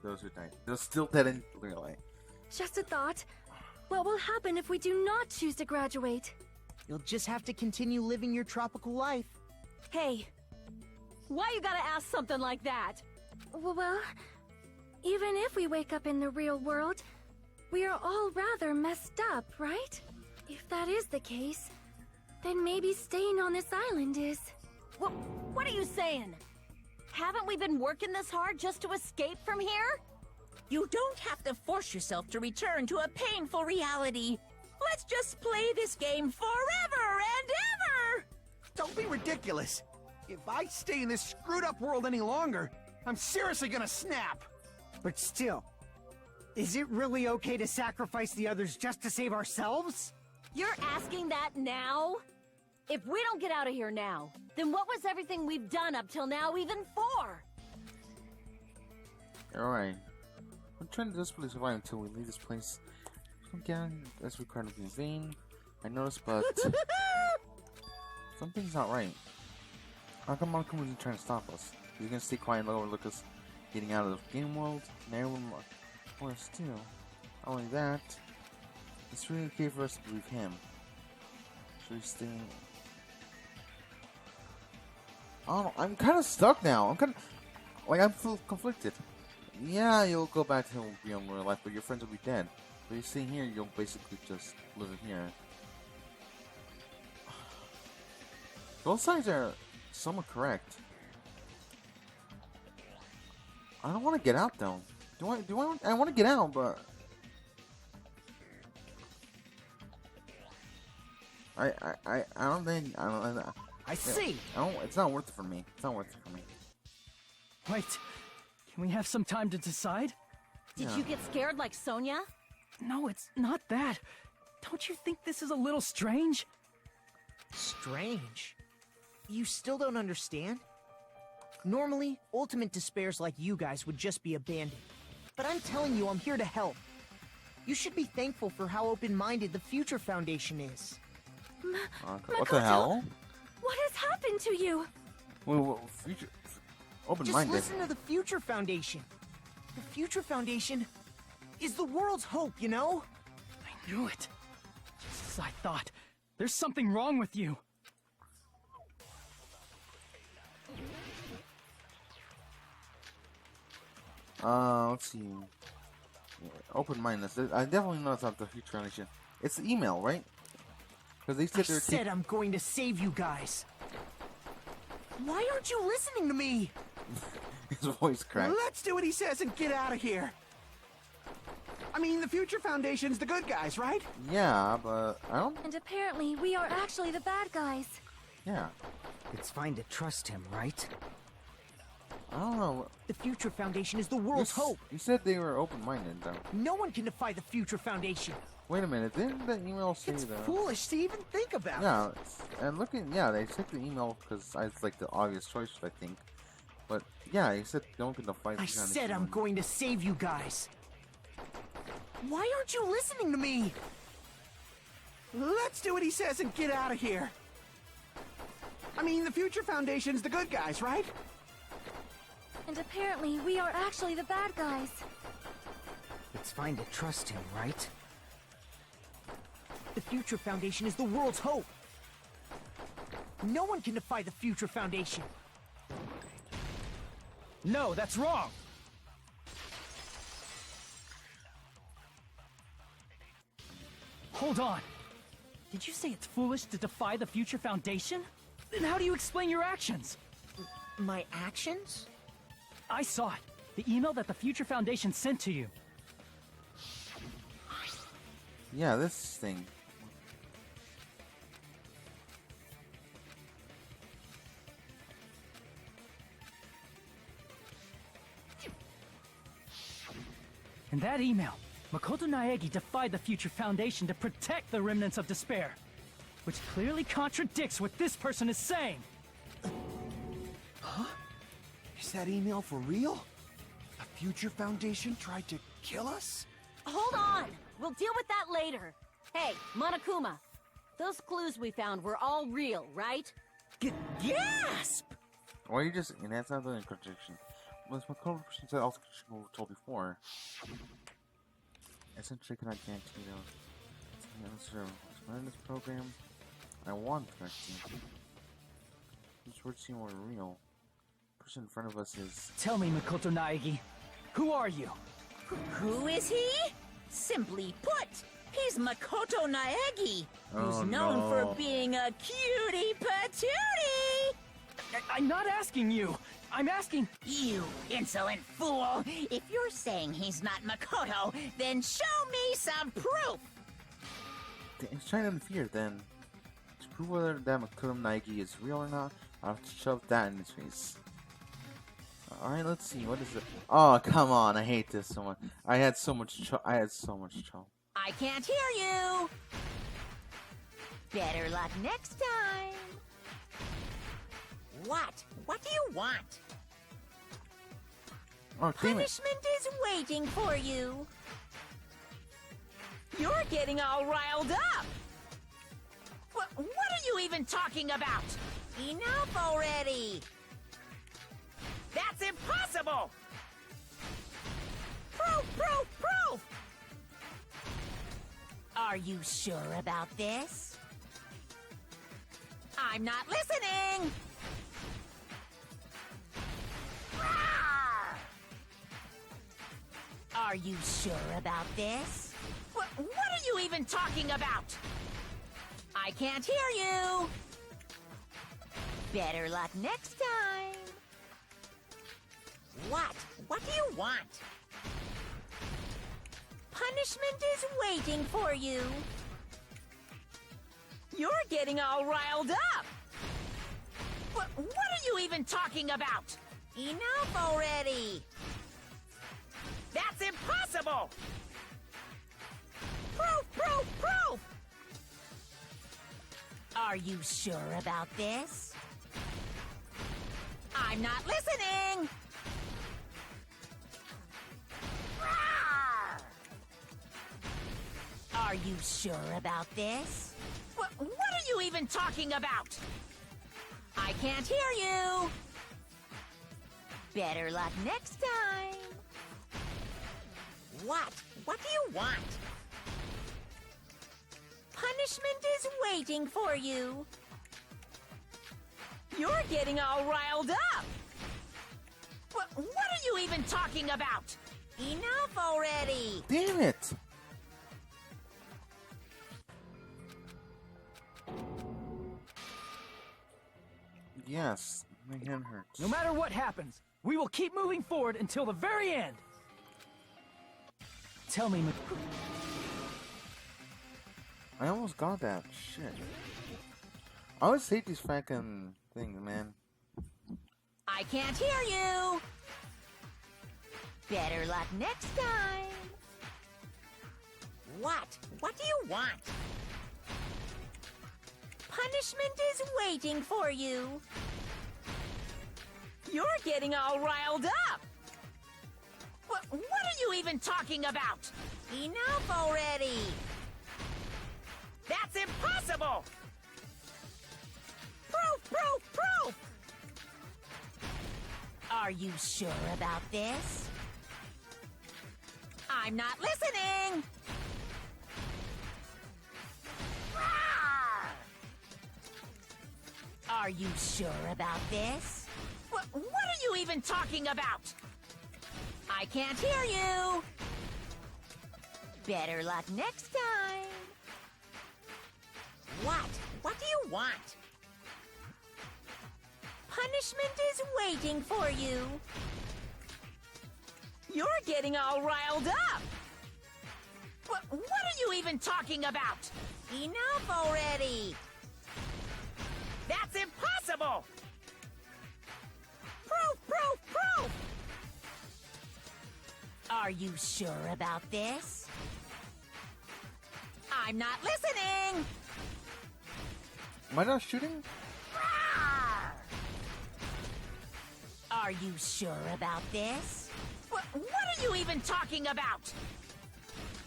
Those who died. They're still dead in real life. Just a thought. What will happen if we do not choose to graduate? You'll just have to continue living your tropical life. Hey, why you gotta ask something like that? Well, even if we wake up in the real world, we are all rather messed up, right? If that is the case, then maybe staying on this island is... What are you saying? Haven't we been working this hard just to escape from here? You don't have to force yourself to return to a painful reality. Let's just play this game forever and ever! Don't be ridiculous. If I stay in this screwed up world any longer, I'm seriously gonna snap. But still, is it really okay to sacrifice the others just to save ourselves? You're asking that now? If we don't get out of here now, then what was everything we've done up till now even for? Alright. I'm trying to desperately survive until we leave this place. Again, that's required of me in vain. I noticed, but something's not right. How come Monica isn't trying to stop us? He's gonna stay quiet and overlook us getting out of the game world? Never more still. Not only that, it's really okay for us to believe him. Should we stay? I don't know. I'm kind of stuck now. I'm still conflicted. Yeah, you'll go back to real life, but your friends will be dead. But you stay here, you'll basically just live in here. Both sides are somewhat correct. I don't want to get out though. I want to get out, but I don't think I see. It's not worth it for me. It's not worth it for me. Wait, can we have some time to decide? Did you get scared like Sonia? No, it's not that. Don't you think this is a little strange? Strange? You still don't understand? Normally, ultimate despairs like you guys would just be abandoned. But I'm telling you, I'm here to help. You should be thankful for how open-minded the Future Foundation is. What the hell? What has happened to you? Well, future Just open-minded. listen to the Future Foundation. The Future Foundation is the world's hope, you know? I knew it. Just as I thought. There's something wrong with you. Let's see. Open-mindedness. I definitely know it's not the Future Foundation. It's the email, right? Because they I said said I'm going to save you guys. Why aren't you listening to me? his voice cracked. Let's do what he says and get out of here. I mean, the Future Foundation's the good guys, right? Yeah, but I don't. And apparently we are actually the bad guys. Yeah, It's fine to trust him, right? I don't know. The Future Foundation is the world's hope. You said they were open-minded, though. No one can defy the Future Foundation. Wait a minute. Didn't the email say It's that? foolish to even think about. Yeah, and looking, yeah, they took the email because it's like the obvious choice, I think. But yeah, he said don't get the fight. I said I'm going to save you guys. Why aren't you listening to me? Let's do what he says and get out of here. I mean, the Future Foundation's the good guys, right? And apparently we are actually the bad guys. It's fine to trust him, right? The Future Foundation is the world's hope. No one can defy the Future Foundation. No, that's wrong! Hold on. Did you say it's foolish to defy the Future Foundation? Then how do you explain your actions? My actions? I saw it. The email that the Future Foundation sent to you. Yeah, this thing. In that email, Makoto Naegi defied the Future Foundation to protect the remnants of despair, which clearly contradicts what this person is saying. Is that email for real? The Future Foundation tried to kill us? Hold on! We'll deal with that later. Hey, Monokuma, those clues we found were all real, right? Gasp! Or you just, and that's not the contradiction. Well, as Makoto said also told before. Essentially cannot guarantee though. In this program, I want to connect you. These words seem more real. The person in front of us is. Tell me, Makoto Naegi, who are you? Who is he? Simply put, he's Makoto Naegi, who's Oh, known no. for being a cutie patootie! I'm not asking you. I'm asking... You insolent fool! If you're saying he's not Makoto, then show me some proof! He's trying to interfere then. To prove whether that Makoto Naegi is real or not, I'll have to shove that in his face. Alright, let's see. What is it? Oh, come on. I hate this so much. I had so much trouble. I can't hear you! Better luck next time! What? What do you want? Oh, damn it. Punishment is waiting for you! You're getting all riled up! What are you even talking about? Enough already! That's impossible! Proof! Are you sure about this? I'm not listening! Rawr! Are you sure about this? What are you even talking about? I can't hear you! Better luck next time! What do you want? Punishment is waiting for you! You're getting all riled up! What are you even talking about? Enough already! That's impossible! Proof! Are you sure about this? I'm not listening! Rawr! Are you sure about this? What are you even talking about? I can't hear you! Better luck next time! What do you want? Punishment is waiting for you! You're getting all riled up! What are you even talking about? Enough already! Damn it! Yes, my hand hurts. No matter what happens, we will keep moving forward until the very end. Tell me, I almost got that. Shit. I always hate these fucking things, man. I can't hear you! Better luck next time! What do you want? Punishment is waiting for you! You're getting all riled up! What are you even talking about? Enough already! That's impossible! Proof! Are you sure about this? I'm not listening! Are you sure about this? What are you even talking about? I can't hear you. Better luck next time. What? What do you want? Punishment is waiting for you. You're getting all riled up. What are you even talking about? Enough already. That's impossible. Proof! Are you sure about this? I'm not listening. Am I not shooting? Are you sure about this? What are you even talking about?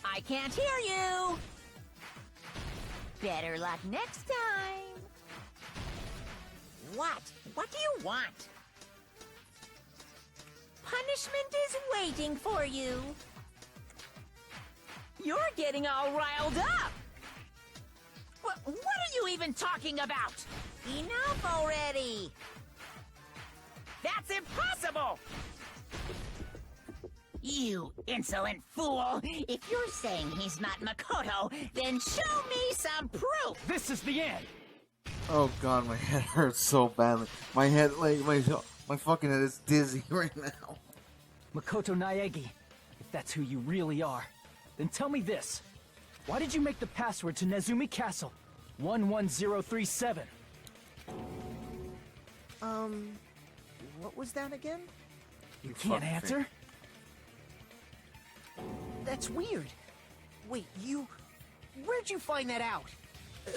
I can't hear you. Better luck next time. What do you want? Punishment is waiting for you. You're getting all riled up. What are you even talking about? Enough already. That's impossible! You insolent fool! If you're saying he's not Makoto, then show me some proof! This is the end! Oh god, my head hurts so badly. My head, like, my fucking head is dizzy right now. Makoto Naegi, if that's who you really are, then tell me this. Why did you make the password to Nezumi Castle 11037? What was that again? You can't answer? That's weird. Wait, where'd you find that out?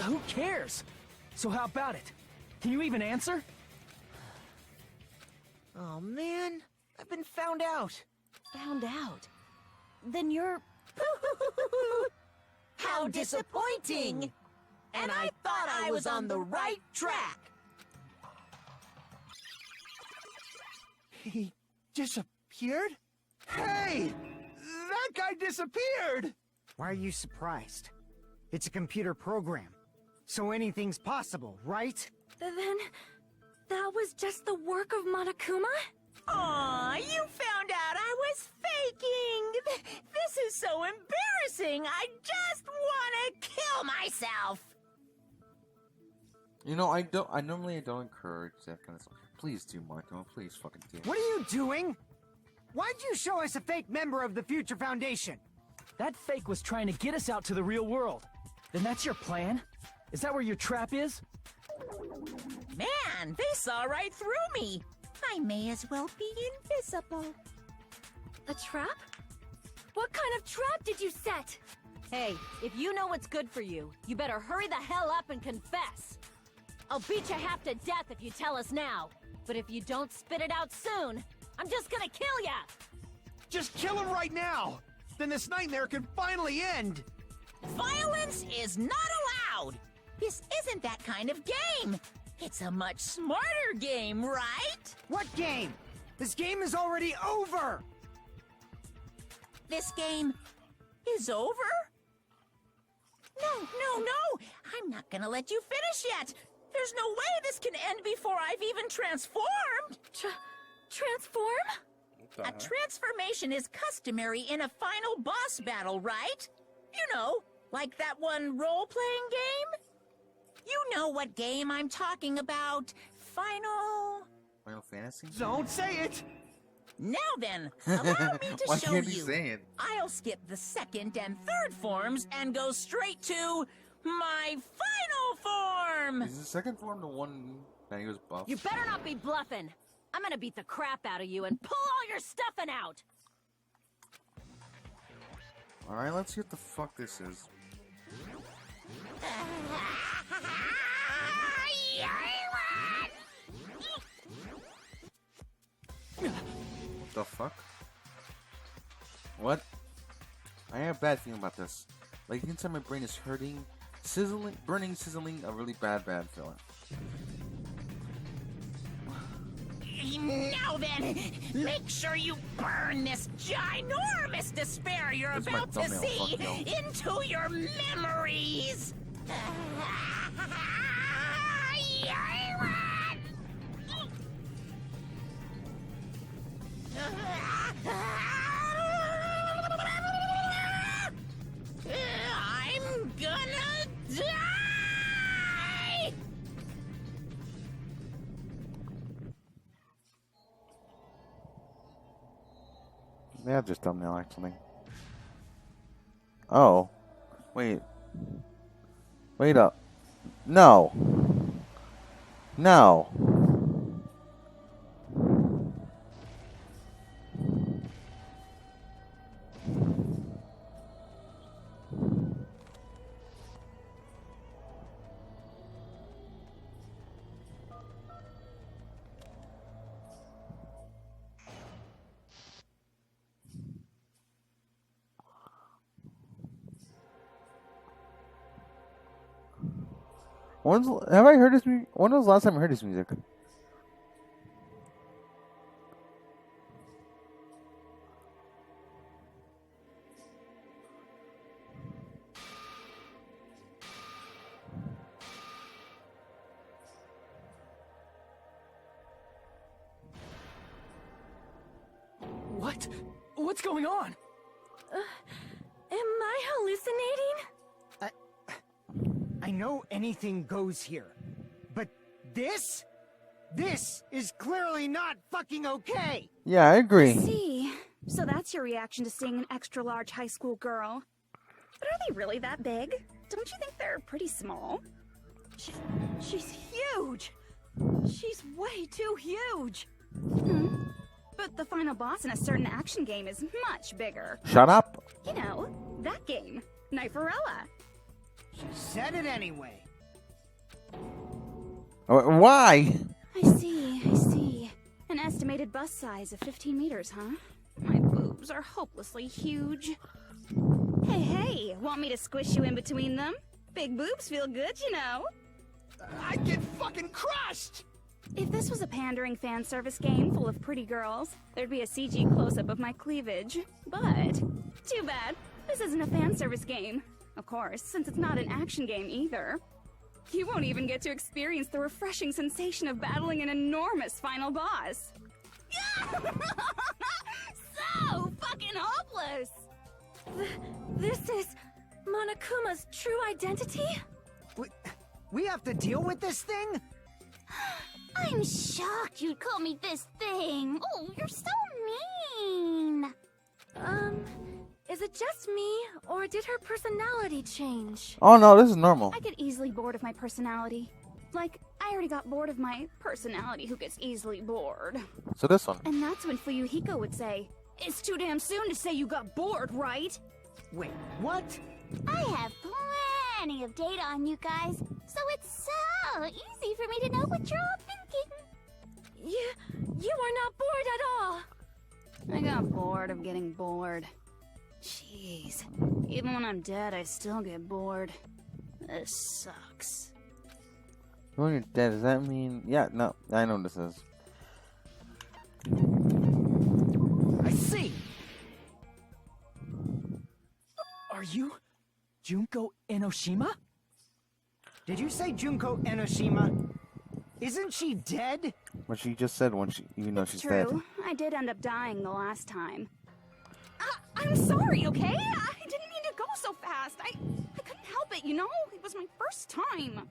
Who cares? So how about it? Can you even answer? Oh man, I've been found out. Found out? Then you're... How disappointing! And I thought I was on the right track! He disappeared? Hey! That guy disappeared! Why are you surprised? It's a computer program, so anything's possible, right? Then... that was just the work of Monokuma? Aw, you found out I was faking! This is so embarrassing! I just want to kill myself! You know, I normally don't encourage that kind of stuff. Please do, Marco. Please fucking do. What are you doing? Why'd you show us a fake member of the Future Foundation? That fake was trying to get us out to the real world. Then that's your plan? Is that where your trap is? Man, they saw right through me! I may as well be invisible. A trap? What kind of trap did you set? Hey, if you know what's good for you, you better hurry the hell up and confess. I'll beat you half to death if you tell us now. But if you don't spit it out soon, I'm just gonna kill ya! Just kill him right now! Then this nightmare can finally end! Violence is not allowed! This isn't that kind of game! It's a much smarter game, right? What game? This game is already over! This game is over? No! I'm not gonna let you finish yet! There's no way this can end before I've even transformed! Transform? A transformation is customary in a final boss battle, right? You know, like that one role-playing game? You know what game I'm talking about. Final Fantasy? Don't say it! Now then, allow me to Why show can't he you. say it? I'll skip the second and third forms and go straight to my final form! Is the second form the one that he was buff? You better not be bluffing. I'm gonna beat the crap out of you and pull all your stuffing out. Alright, let's see what the fuck this is. What the fuck? What? I have a bad feeling about this. Like inside my brain is hurting, sizzling, burning, sizzling, a really bad feeling. Now then, make sure you burn this ginormous despair you're That's my about to thumbnail, see fuck no. into your memories! Yeah, just thumbnail actually. Oh. Wait. Wait up. No. No. Have I heard his music? When was the last time I heard his music? What? What's going on? Am I hallucinating? I know anything goes here, but this is clearly not fucking okay! Yeah, I agree. See, so that's your reaction to seeing an extra-large high school girl. But are they really that big? Don't you think they're pretty small? She's huge! She's way too huge! But the final boss in a certain action game is much bigger. Shut up. You know, that game, Kniferella. She said it anyway. Why? I see. An estimated bust size of 15 meters, huh? My boobs are hopelessly huge. Hey, want me to squish you in between them? Big boobs feel good, you know. I'd get fucking crushed! If this was a pandering fan service game full of pretty girls, there'd be a CG close-up of my cleavage. But, too bad, this isn't a fan service game. Of course, since it's not an action game either. You won't even get to experience the refreshing sensation of battling an enormous final boss. So fucking hopeless! This is Monokuma's true identity? We have to deal with this thing? I'm shocked you'd call me this thing. Oh, you're so mean. Is it just me, or did her personality change? Oh no, this is normal. I get easily bored of my personality. Like, I already got bored of my personality who gets easily bored. So this one. And that's when Fuyuhiko would say, "It's too damn soon to say you got bored, right?" Wait, what? I have plenty of data on you guys, so it's so easy for me to know what you're all thinking. You are not bored at all. I got bored of getting bored. Jeez. Even when I'm dead, I still get bored. This sucks. When you're dead, does that mean... Yeah, no, I know what this is. I see! Are you Junko Enoshima? Did you say Junko Enoshima? Isn't she dead? What she just said when she... Even though she's dead. True. I did end up dying the last time. I'm sorry, okay? I didn't mean to go so fast. I couldn't help it, you know? It was my first time.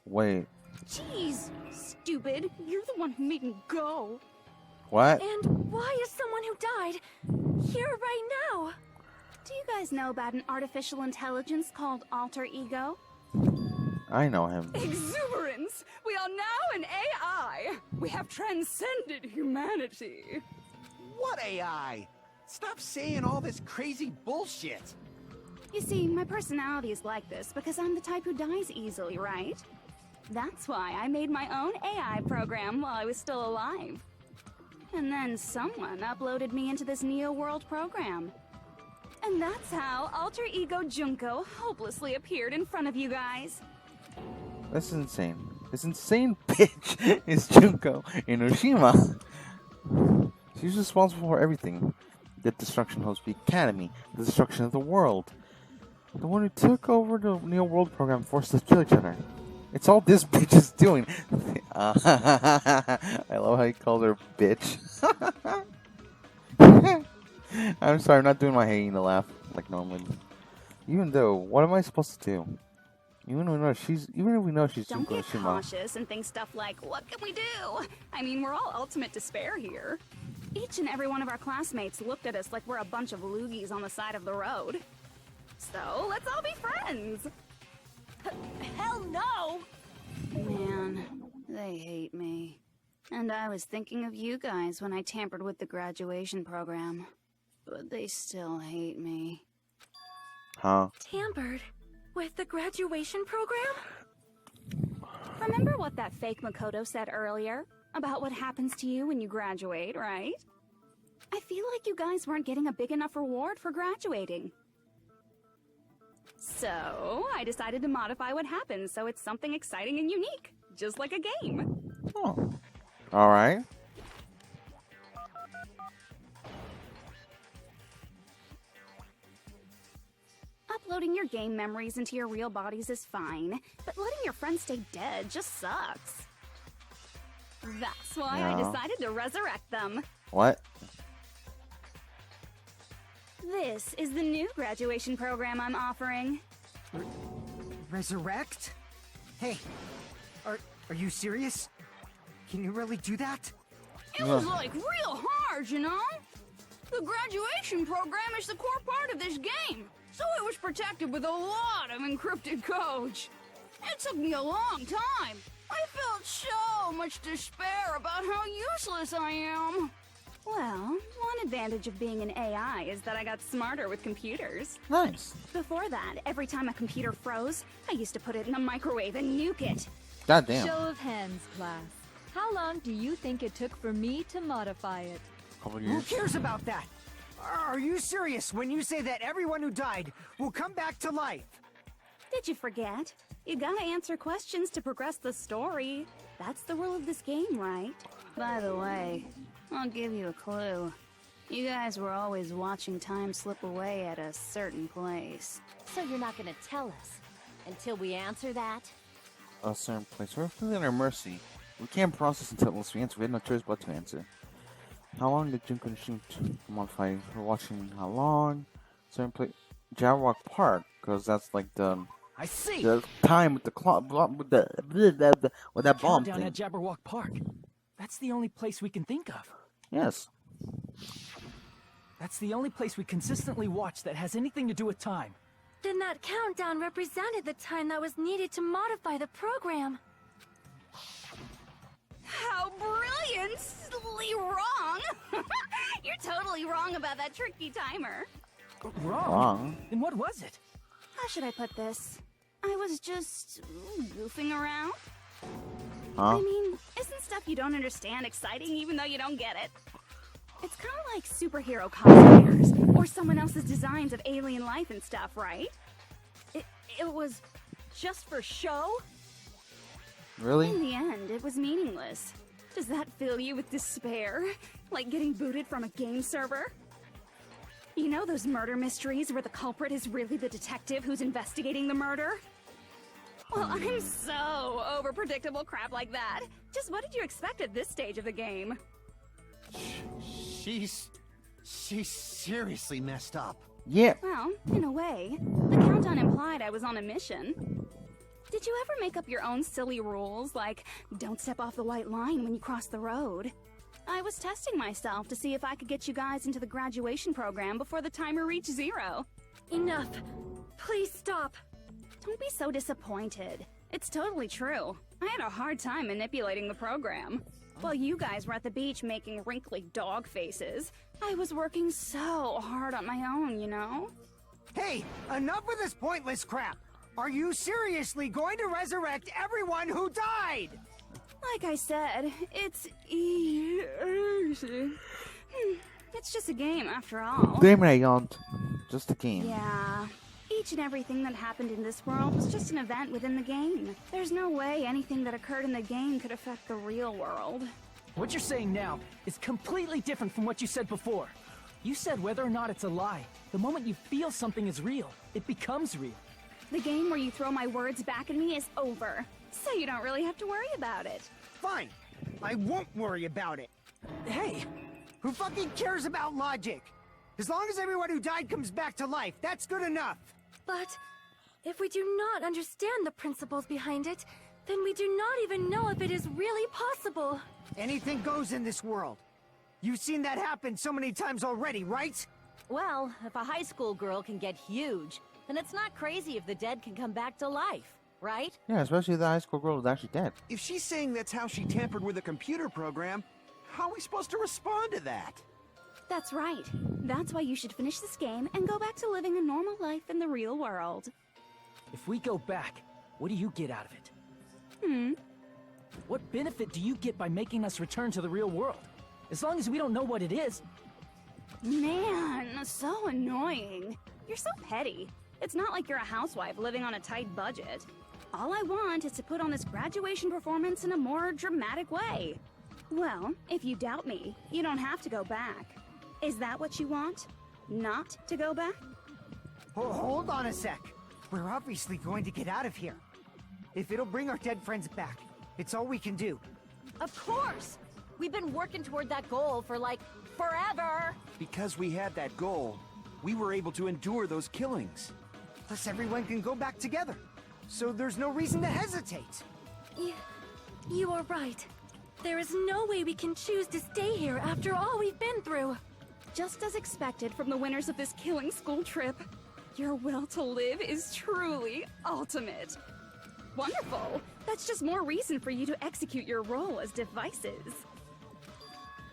Wait. Jeez, stupid. You're the one who made me go. What? And why is someone who died here right now? Do you guys know about an artificial intelligence called alter ego? I know him. Exuberance! We are now an AI! We have transcended humanity. What AI? Stop saying all this crazy bullshit. You see, my personality is like this because I'm the type who dies easily, right? That's why I made my own AI program while I was still alive. And then someone uploaded me into this Neo World program. And that's how Alter Ego Junko hopelessly appeared in front of you guys. This is insane. This insane bitch is Junko Enoshima. She's responsible for everything. The destruction of Hope's Peak Academy, the destruction of the world. The one who took over the Neo World program forced us to kill each other. It's all this bitch is doing. I love how he calls her bitch. I'm sorry, I'm not doing my hyena laugh like normally. Even though, what am I supposed to do? Even if we know she's Don't Junko get Enoshima. cautious and think stuff like, what can we do? I mean, we're all ultimate despair here. Each and every one of our classmates looked at us like we're a bunch of loogies on the side of the road. So, let's all be friends! Hell no! Man, they hate me. And I was thinking of you guys when I tampered with the graduation program. But they still hate me. Huh? Tampered? With the graduation program? Remember what that fake Makoto said earlier? About what happens to you when you graduate, right? I feel like you guys weren't getting a big enough reward for graduating. So, I decided to modify what happens so it's something exciting and unique. Just like a game. Oh. Alright. Uploading your game memories into your real bodies is fine, but letting your friends stay dead just sucks. That's why I decided to resurrect them. What? This is the new graduation program I'm offering. Resurrect? Hey, are you serious? Can you really do that? It was like real hard, you know? The graduation program is the core part of this game, so it was protected with a lot of encrypted codes. It took me a long time. I felt so much despair about how useless I am. Well, one advantage of being an AI is that I got smarter with computers. Nice. Before that, every time a computer froze, I used to put it in a microwave and nuke it. Goddamn. Show of hands, class. How long do you think it took for me to modify it? Couple Who years. cares about that? Are you serious when you say that everyone who died will come back to life? Did you forget? You gotta answer questions to progress the story. That's the rule of this game, right? By the way, I'll give you a clue. You guys were always watching time slip away at a certain place. So you're not gonna tell us until we answer that? A certain place. We're feeling at our mercy. We can't process until we answer. We had no choice but to answer. How long did Junko shoot? Modify. We're watching how long? Certain place. Jabberwock Park, because that's like the. I see. The time with the clock, with that bomb Down thing. at Jabberwock Park. That's the only place we can think of. Yes. That's the only place we consistently watch that has anything to do with time. Then that countdown represented the time that was needed to modify the program. How brilliantly wrong! You're totally wrong about that tricky timer. Wrong? Then what was it? How should I put this? I was just goofing around. Huh? I mean, isn't stuff you don't understand exciting even though you don't get it? It's kind of like superhero cosplayers or someone else's designs of alien life and stuff, right? It was just for show? Really? In the end, it was meaningless. Does that fill you with despair? Like getting booted from a game server? You know those murder mysteries where the culprit is really the detective who's investigating the murder? Well, I'm so over predictable crap like that. Just what did you expect at this stage of the game? She's seriously messed up. Yeah. Well, in a way. The countdown implied I was on a mission. Did you ever make up your own silly rules, like don't step off the white line when you cross the road? I was testing myself to see if I could get you guys into the graduation program before the timer reached 0. Enough. Please stop. Don't be so disappointed. It's totally true. I had a hard time manipulating the program. While you guys were at the beach making wrinkly dog faces, I was working so hard on my own, you know? Hey, enough with this pointless crap! Are you seriously going to resurrect everyone who died? Like I said, it's easy. It's just a game after all. Damn it, I yawned. Just a game. Yeah. Each and everything that happened in this world was just an event within the game. There's no way anything that occurred in the game could affect the real world. What you're saying now is completely different from what you said before. You said whether or not it's a lie. The moment you feel something is real, it becomes real. The game where you throw my words back at me is over, so you don't really have to worry about it. Fine. I won't worry about it. Hey! Who fucking cares about logic? As long as everyone who died comes back to life, that's good enough. But if we do not understand the principles behind it, then we do not even know if it is really possible. Anything goes in this world. You've seen that happen so many times already, right? Well, if a high school girl can get huge, then it's not crazy if the dead can come back to life, right? Yeah, especially if the high school girl was actually dead. If she's saying that's how she tampered with a computer program, how are we supposed to respond to that? That's right. That's why you should finish this game and go back to living a normal life in the real world. If we go back, what do you get out of it? What benefit do you get by making us return to the real world? As long as we don't know what it is. Man, so annoying. You're so petty. It's not like you're a housewife living on a tight budget. All I want is to put on this graduation performance in a more dramatic way. Well, if you doubt me, you don't have to go back. Is that what you want? Not to go back? Hold on a sec. We're obviously going to get out of here. If it'll bring our dead friends back, it's all we can do. Of course! We've been working toward that goal for, like, forever! Because we had that goal, we were able to endure those killings. Plus everyone can go back together. So there's no reason to hesitate. You are right. There is no way we can choose to stay here after all we've been through. Just as expected from the winners of this killing school trip, your will to live is truly ultimate. Wonderful! That's just more reason for you to execute your role as devices.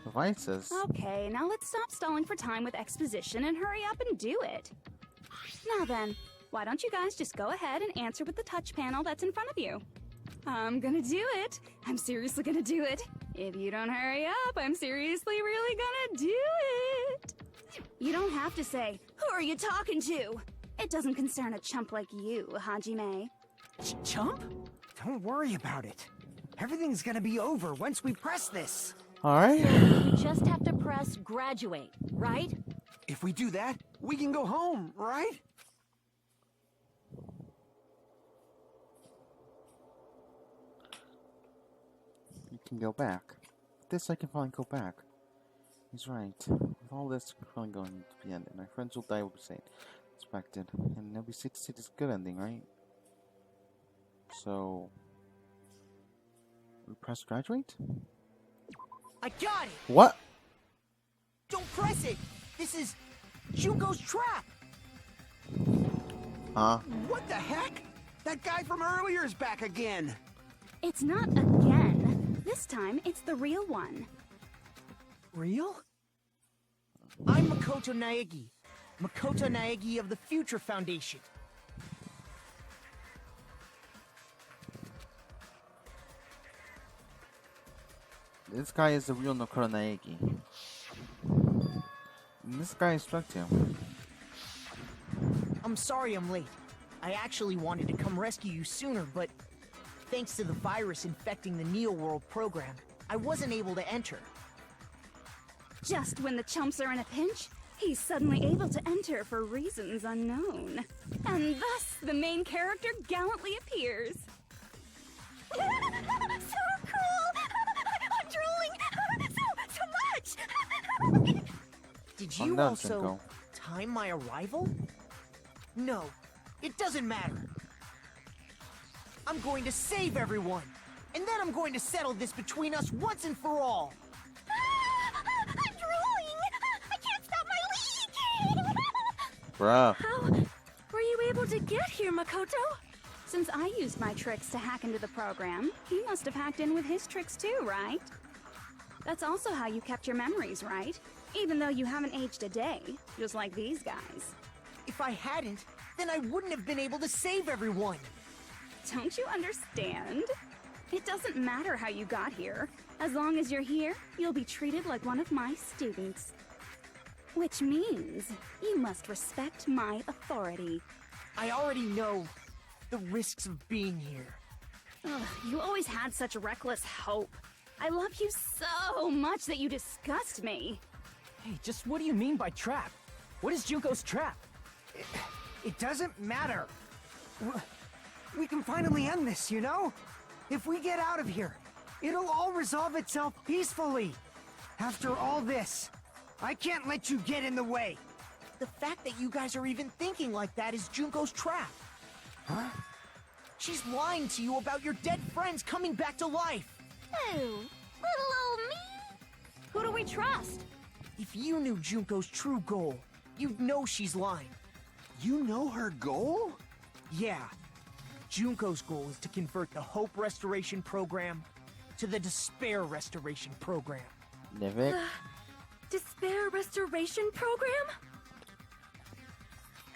Devices? Okay, now let's stop stalling for time with exposition and hurry up and do it. Now then, why don't you guys just go ahead and answer with the touch panel that's in front of you? I'm gonna do it. I'm seriously gonna do it. If you don't hurry up, I'm seriously really gonna do it. You don't have to say, who are you talking to? It doesn't concern a chump like you, Hajime. Chump? Don't worry about it. Everything's gonna be over once we press this. Alright. You just have to press graduate, right? If we do that, we can go home, right? You can go back. With this I can finally go back. He's right. With all this, we're finally going to be ended. My friends will die with the same expected. And then we see this good ending, right? So we press graduate? I got it! What? Don't press it! This is Junko's trap! Huh? What the heck? That guy from earlier is back again! It's not again. This time, it's the real one. Real? I'm Makoto Naegi. Makoto Naegi of the Future Foundation. This guy is the real Makoto Naegi. And this guy expects him. I'm sorry I'm late. I actually wanted to come rescue you sooner, but thanks to the virus infecting the Neo World program, I wasn't able to enter. Just when the chumps are in a pinch, he's suddenly able to enter for reasons unknown. And thus, the main character gallantly appears. So cool! I'm drooling! So much! Did you also time my arrival? No, it doesn't matter. I'm going to save everyone, and then I'm going to settle this between us once and for all. I'm drooling! I can't stop my leaking! Bruh. How were you able to get here, Makoto? Since I used my tricks to hack into the program, he must have hacked in with his tricks too, right? That's also how you kept your memories, right? Even though you haven't aged a day, just like these guys. If I hadn't, then I wouldn't have been able to save everyone. Don't you understand? It doesn't matter how you got here. As long as you're here, you'll be treated like one of my students. Which means you must respect my authority. I already know the risks of being here. Ugh, you always had such reckless hope. I love you so much that you disgust me. Hey, just what do you mean by trap? What is Junko's trap? It doesn't matter. We can finally end this, you know? If we get out of here, it'll all resolve itself peacefully. After all this, I can't let you get in the way. The fact that you guys are even thinking like that is Junko's trap. Huh? She's lying to you about your dead friends coming back to life. Oh, little old me? Who do we trust? If you knew Junko's true goal, you'd know she's lying. You know her goal? Yeah. Junko's goal is to convert the Hope Restoration Program to the Despair Restoration Program. Nivik? Despair Restoration Program?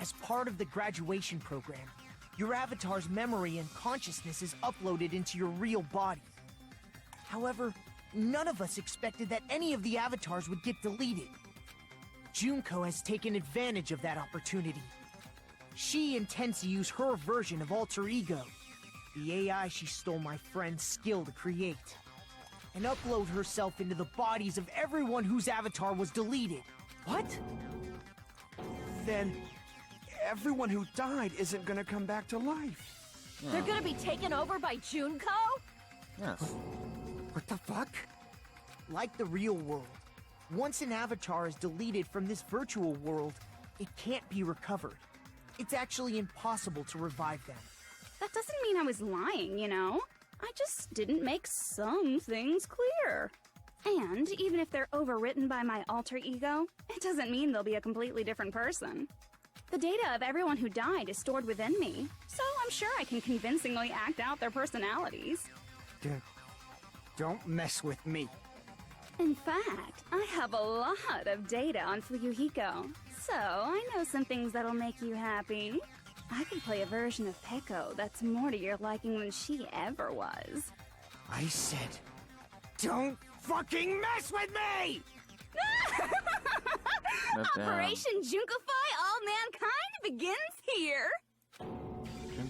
As part of the graduation program, your avatar's memory and consciousness is uploaded into your real body. However, none of us expected that any of the avatars would get deleted. Junko has taken advantage of that opportunity. She intends to use her version of Alter Ego, the AI she stole my friend's skill to create, and upload herself into the bodies of everyone whose avatar was deleted. What? Then everyone who died isn't gonna come back to life. Yeah. They're gonna be taken over by Junko? Yes. What the fuck? Like the real world, once an avatar is deleted from this virtual world, it can't be recovered. It's actually impossible to revive them. That doesn't mean I was lying, you know? I just didn't make some things clear. And even if they're overwritten by my alter ego, it doesn't mean they'll be a completely different person. The data of everyone who died is stored within me, so I'm sure I can convincingly act out their personalities. Don't mess with me. In fact, I have a lot of data on Fuyuhiko, so I know some things that'll make you happy. I could play a version of Peko that's more to your liking than she ever was. I said, don't fucking mess with me! Operation Junkify All Mankind begins here!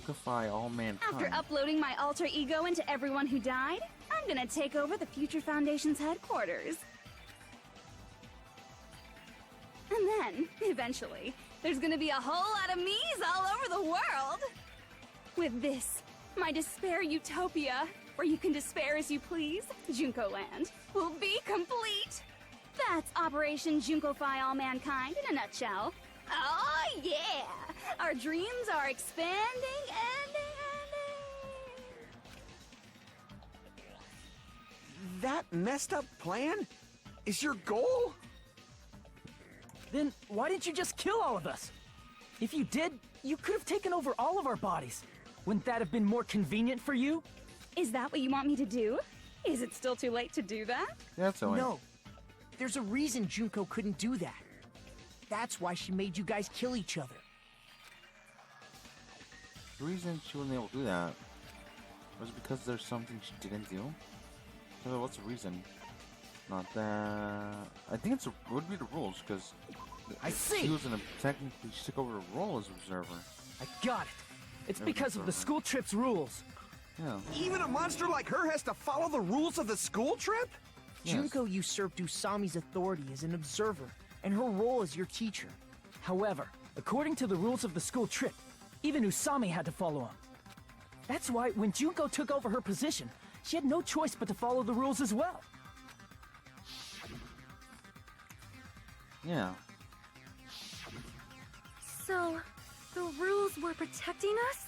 Junkify all mankind. After uploading my alter ego into everyone who died, I'm gonna take over the Future Foundation's headquarters. And then, eventually, there's gonna be a whole lot of me's all over the world! With this, my despair utopia, where you can despair as you please, Junko Land, will be complete! That's Operation Junkify All Mankind in a nutshell. Oh yeah! Our dreams are expanding and... That messed up plan is your goal? Then why didn't you just kill all of us? If you did, you could have taken over all of our bodies. Wouldn't that have been more convenient for you? Is that what you want me to do? Is it still too late to do that? That's all. No. There's a reason Junko couldn't do that. That's why she made you guys kill each other. The reason she wasn't able to do that was because there's something she didn't do. So what's the reason? Not that. I think it would be the rules because I see. She was in a technically she took over a role as observer. I got it. It's because of the school trip's rules. Yeah. Even a monster like her has to follow the rules of the school trip? Yes. Junko usurped Usami's authority as an observer, and her role as your teacher. However, according to the rules of the school trip, even Usami had to follow them. That's why when Junko took over her position, she had no choice but to follow the rules as well. Yeah. So, the rules were protecting us?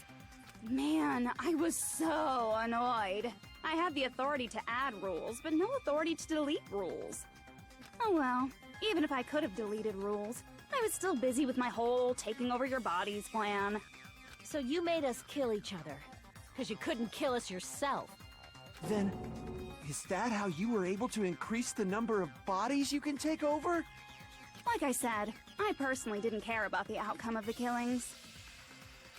Man, I was so annoyed. I had the authority to add rules, but no authority to delete rules. Oh well, even if I could have deleted rules, I was still busy with my whole taking over your bodies plan. So you made us kill each other, because you couldn't kill us yourself. Then, is that how you were able to increase the number of bodies you can take over? Like I said, I personally didn't care about the outcome of the killings.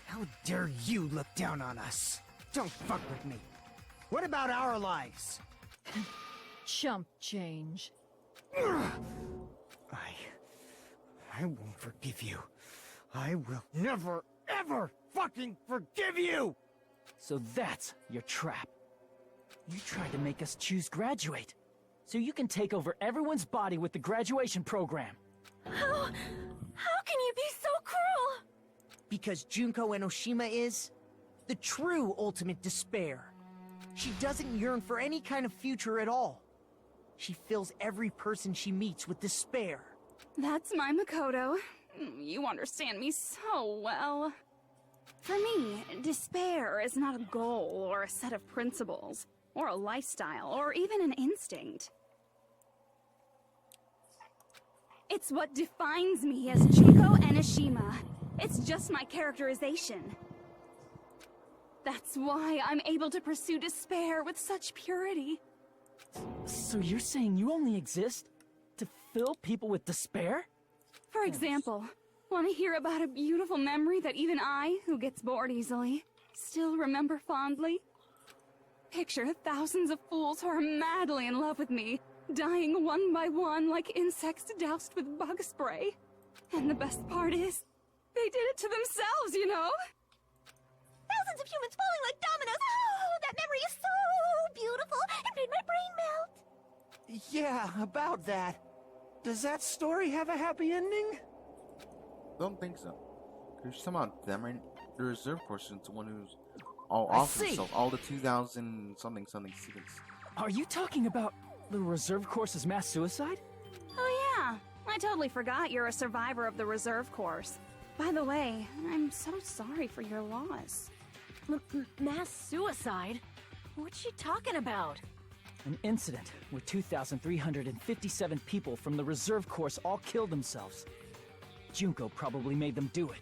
How dare you look down on us? Don't fuck with me. What about our lives? Chump change. I won't forgive you. I will never, ever fucking forgive you! So that's your trap. You tried to make us choose graduate, so you can take over everyone's body with the graduation program. How can you be so cruel? Because Junko Enoshima is the true ultimate despair. She doesn't yearn for any kind of future at all. She fills every person she meets with despair. That's my Makoto. You understand me so well. For me, despair is not a goal or a set of principles, or a lifestyle, or even an instinct. It's what defines me as Junko Enoshima. It's just my characterization. That's why I'm able to pursue despair with such purity. So you're saying you only exist to fill people with despair? For example, want to hear about a beautiful memory that even I, who gets bored easily, still remember fondly? Picture thousands of fools who are madly in love with me, dying one by one like insects doused with bug spray. And the best part is, they did it to themselves, you know? Thousands of humans falling like dominoes. Oh, that memory is so beautiful. It made my brain melt. Yeah, about that. Does that story have a happy ending? Don't think so. There's some out them, right? The reserve person is the one who's all off himself. All the 2000 something sequence. Are you talking about the reserve course's mass suicide? Oh yeah, I totally forgot you're a survivor of the reserve course. By the way, I'm so sorry for your loss. Mass suicide? What's she talking about? An incident where 2,357 people from the reserve course all killed themselves. Junko probably made them do it.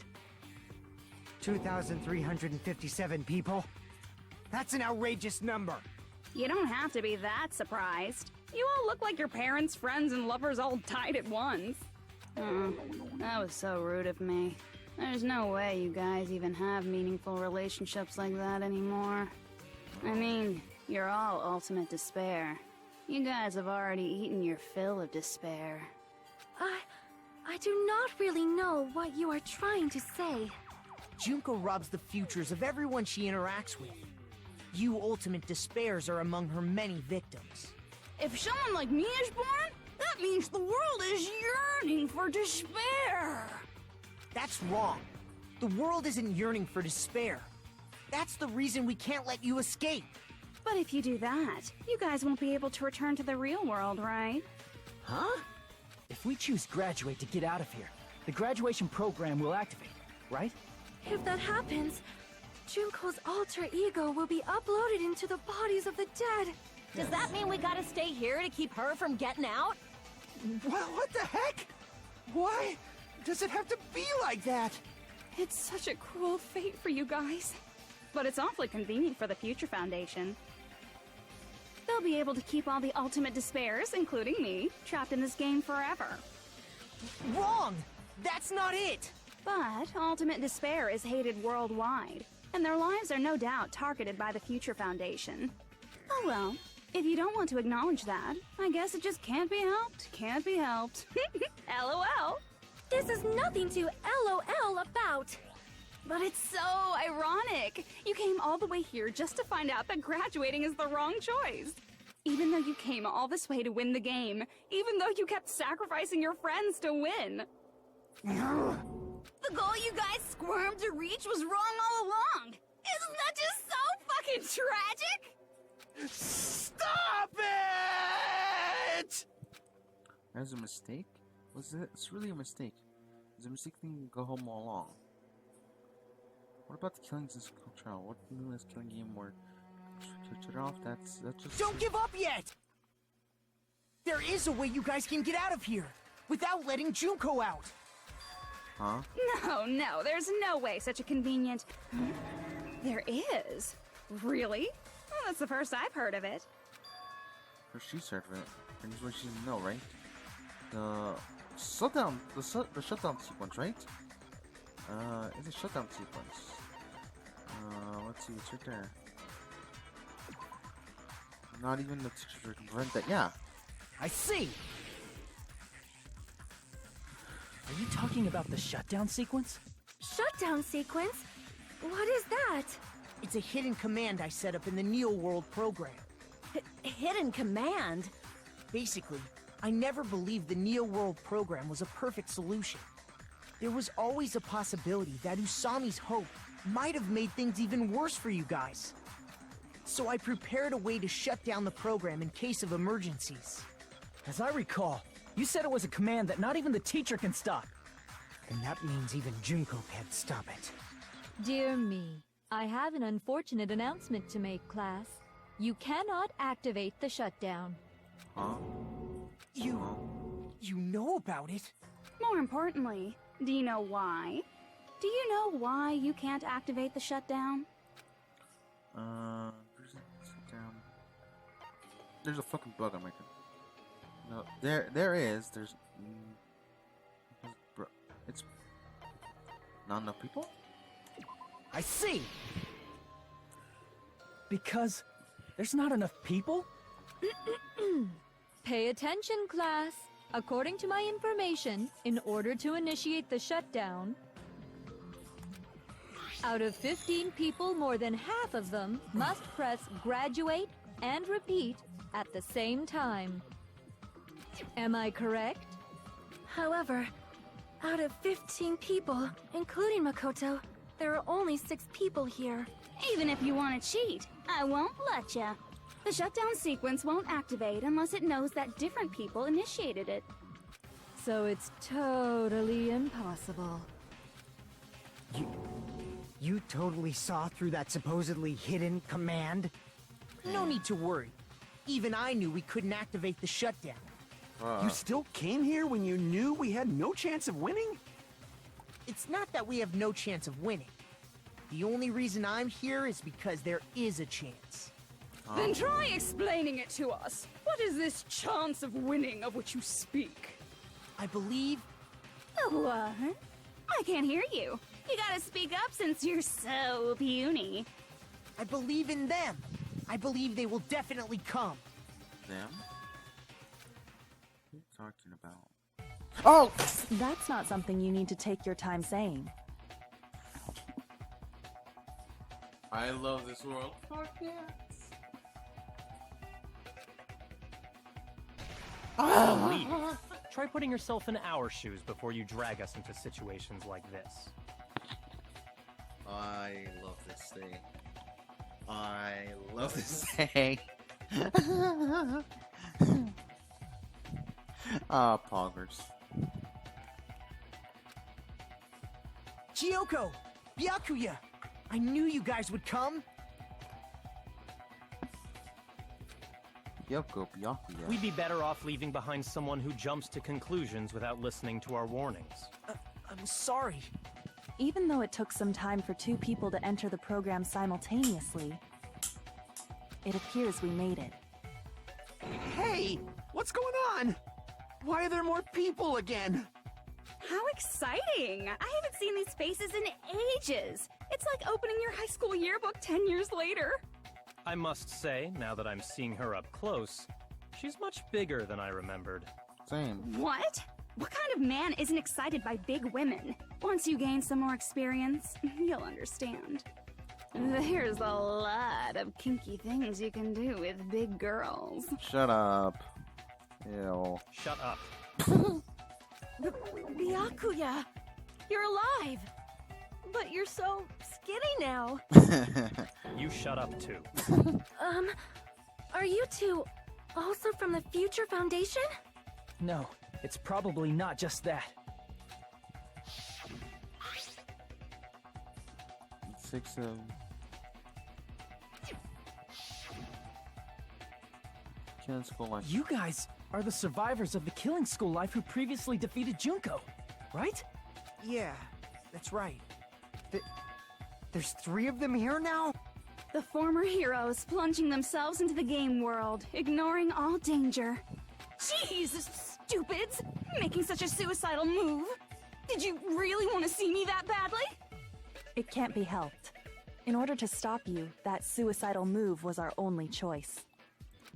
2,357 people? That's an outrageous number. You don't have to be that surprised. You all look like your parents, friends, and lovers all died at once. That was so rude of me. There's no way you guys even have meaningful relationships like that anymore. I mean, you're all ultimate despair. You guys have already eaten your fill of despair. I do not really know what you are trying to say. Junko robs the futures of everyone she interacts with. You ultimate despairs are among her many victims. If someone like me is born, that means the world is yearning for despair. That's wrong. The world isn't yearning for despair. That's the reason we can't let you escape. But if you do that, you guys won't be able to return to the real world, right? Huh? If we choose graduate to get out of here, the graduation program will activate, right? If that happens, Junko's alter ego will be uploaded into the bodies of the dead. Does that mean we gotta stay here to keep her from getting out? Well, what the heck? Why does it have to be like that? It's such a cruel fate for you guys. But it's awfully convenient for the Future Foundation. They'll be able to keep all the ultimate despairs, including me, trapped in this game forever. Wrong! That's not it! But ultimate despair is hated worldwide, and their lives are no doubt targeted by the Future Foundation. Oh well, if you don't want to acknowledge that, I guess it just can't be helped. Can't be helped. LOL. This is nothing to LOL about. But it's so ironic. You came all the way here just to find out that graduating is the wrong choice. Even though you came all this way to win the game, even though you kept sacrificing your friends to win. The goal you guys squirmed to reach was wrong all along. Isn't that just so fucking tragic? Stop it! That was a mistake? Was it? It's really a mistake. It's a mistake thing to go home all along. What about the killings in school trial? What new is killing game where to turn off? That's just. Don't give up yet! There is a way you guys can get out of here without letting Junko out. Huh? No, there's no way such a convenient. There is. Really? Well, that's the first I've heard of it. First she's heard of it. And this is what she didn't know, right? The shutdown sequence, right? It's a shutdown sequence. Let's see, it's right there. Not even the teacher can prevent that. Yeah. I see. Are you talking about the shutdown sequence? Shutdown sequence? What is that? It's a hidden command I set up in the Neo World program. Hidden command? Basically, I never believed the Neo World program was a perfect solution. There was always a possibility that Usami's hope might have made things even worse for you guys. So I prepared a way to shut down the program in case of emergencies. As I recall, you said it was a command that not even the teacher can stop. And that means even Junko can't stop it. Dear me, I have an unfortunate announcement to make, class. You cannot activate the shutdown. Huh? You know about it? More importantly, do you know why? Do you know why you can't activate the shutdown? There's a fucking bug on my computer. No, there is. There's. It's not enough people. I see. Because there's not enough people? Pay attention, class. According to my information, in order to initiate the shutdown, out of 15 people, more than half of them must press graduate and repeat at the same time. Am I correct? However, out of 15 people, including Makoto, there are only 6 people here. Even if you want to cheat, I won't let ya. The shutdown sequence won't activate unless it knows that different people initiated it. So it's totally impossible. You totally saw through that supposedly hidden command? No need to worry. Even I knew we couldn't activate the shutdown. You still came here when you knew we had no chance of winning? It's not that we have no chance of winning. The only reason I'm here is because there is a chance. Then try explaining it to us. What is this chance of winning of which you speak? I believe... What? I can't hear you. You gotta speak up since you're so puny. I believe in them. I believe they will definitely come. Them? What are you talking about? Oh! That's not something you need to take your time saying. I love this world. Fuck yes. Please, try putting yourself in our shoes before you drag us into situations like this. I love this thing. I love this thing. Poggers. Chiyoko! Byakuya! I knew you guys would come! Yoko, Byakuya. We'd be better off leaving behind someone who jumps to conclusions without listening to our warnings. I'm sorry. Even though it took some time for 2 people to enter the program simultaneously, it appears we made it. Hey! What's going on? Why are there more people again? How exciting! I haven't seen these faces in ages. It's like opening your high school yearbook 10 years later. I must say, now that I'm seeing her up close, she's much bigger than I remembered. Same. What? What kind of man isn't excited by big women? Once you gain some more experience, you'll understand. There's a lot of kinky things you can do with big girls. Shut up. Ew. Shut up. Byakuya! You're alive! But you're so skinny now. You shut up too. Are you 2 also from the Future Foundation? No, it's probably not just that. 6 of... Killing School Life. You guys are the survivors of the Killing School Life who previously defeated Junko, right? Yeah, that's right. There's 3 of them here now? The former heroes plunging themselves into the game world, ignoring all danger. Jeez, stupids! Making such a suicidal move. Did you really want to see me that badly? It can't be helped. In order to stop you, that suicidal move was our only choice.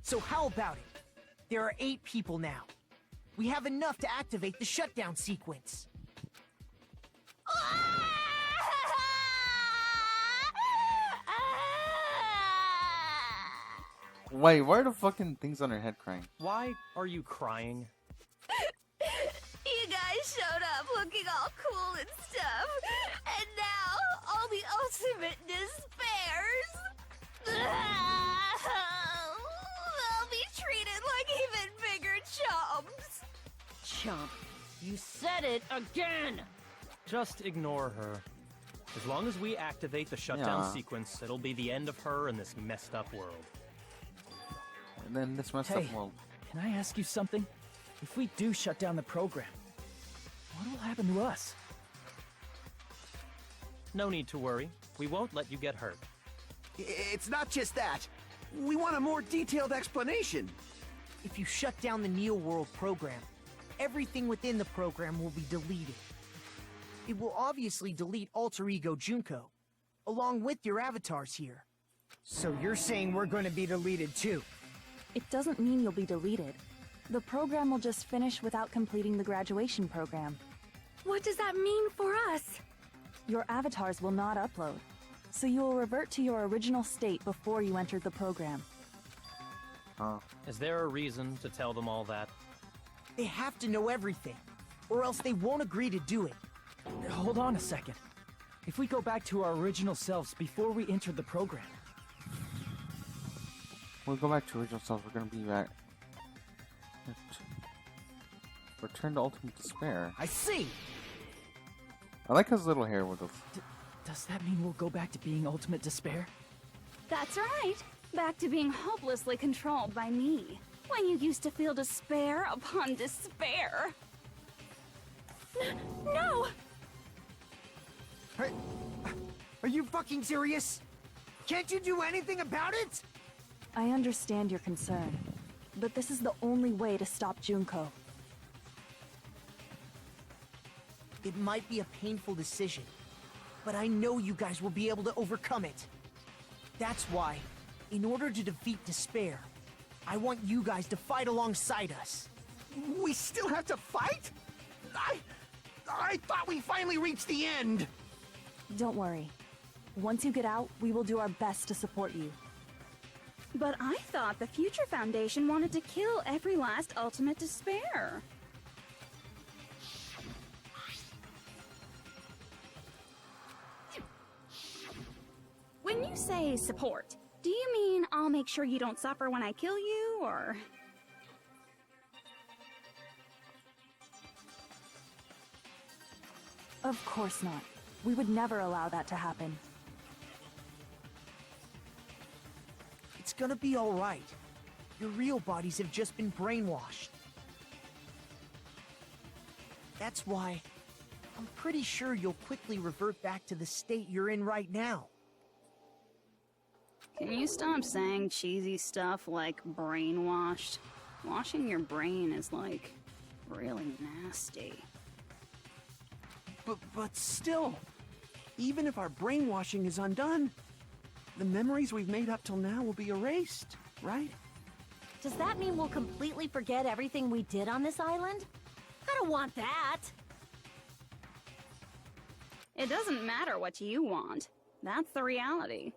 So how about it? There are 8 people now. We have enough to activate the shutdown sequence. Wait, why are the fucking things on her head crying? Why are you crying? You guys showed up looking all cool and stuff, and now all the ultimate despairs. They'll be treated like even bigger chumps. Chump, you said it again! Just ignore her. As long as we activate the shutdown Yeah. sequence, it'll be the end of her in this messed up world. And then this messed Hey. up world. Can I ask you something? If we do shut down the program, what will happen to us? No need to worry. We won't let you get hurt. It's not just that. We want a more detailed explanation. If you shut down the Neo World program, everything within the program will be deleted. It will obviously delete Alter Ego Junko, along with your avatars here. So you're saying we're going to be deleted too? It doesn't mean you'll be deleted. The program will just finish without completing the graduation program. What does that mean for us? Your avatars will not upload, so you will revert to your original state before you entered the program. Is there a reason to tell them all that? They have to know everything, or else they won't agree to do it. Hold on a second. If we go back to our original selves before we entered the program... When we go back to original selves, we're gonna be back. Return to ultimate despair. I see! I like his little hair with us. Does that mean we'll go back to being ultimate despair? That's right. Back to being hopelessly controlled by me. When you used to feel despair upon despair. No! Are you fucking serious? Can't you do anything about it? I understand your concern, but this is the only way to stop Junko. It might be a painful decision, but I know you guys will be able to overcome it. That's why, in order to defeat despair, I want you guys to fight alongside us. We still have to fight? I thought we finally reached the end! Don't worry. Once you get out, we will do our best to support you. But I thought the Future Foundation wanted to kill every last ultimate despair. When you say support, do you mean I'll make sure you don't suffer when I kill you, or...? Of course not. We would never allow that to happen. It's gonna be alright. Your real bodies have just been brainwashed. That's why I'm pretty sure you'll quickly revert back to the state you're in right now. Can you stop saying cheesy stuff like brainwashed? Washing your brain is like really nasty. But still, even if our brainwashing is undone, the memories we've made up till now will be erased, right? Does that mean we'll completely forget everything we did on this island? I don't want that! It doesn't matter what you want. That's the reality.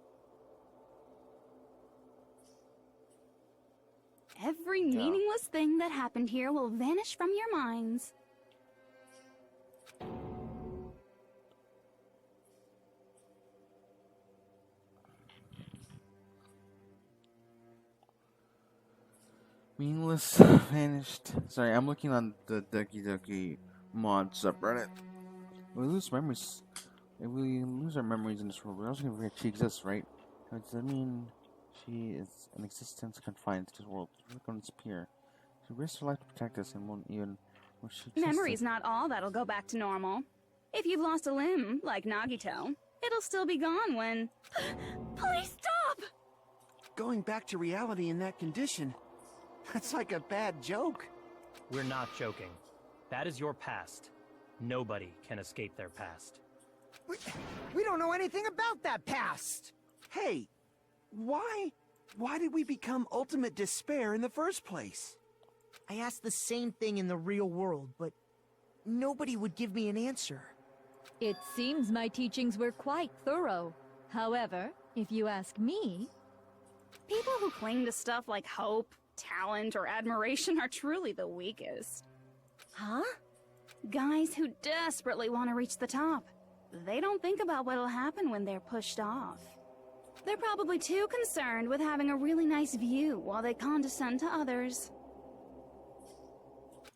Every meaningless thing that happened here will vanish from your minds. Meaningless vanished. Sorry, I'm looking on the Doki Doki mod subreddit. We lose memories. If we lose our memories in this world, we're also gonna forget she exists, right? Does that mean she is an existence confined to this world? She's gonna disappear. She risks her life to protect us and won't even. Memory's not all that'll go back to normal. If you've lost a limb, like Nagito, it'll still be gone when... Please stop! Going back to reality in that condition, that's like a bad joke. We're not joking. That is your past. Nobody can escape their past. We don't know anything about that past! Hey, why did we become ultimate despair in the first place? I asked the same thing in the real world, but nobody would give me an answer. It seems my teachings were quite thorough. However, if you ask me... People who cling to stuff like hope, talent, or admiration are truly the weakest. Huh? Guys who desperately want to reach the top. They don't think about what'll happen when they're pushed off. They're probably too concerned with having a really nice view while they condescend to others.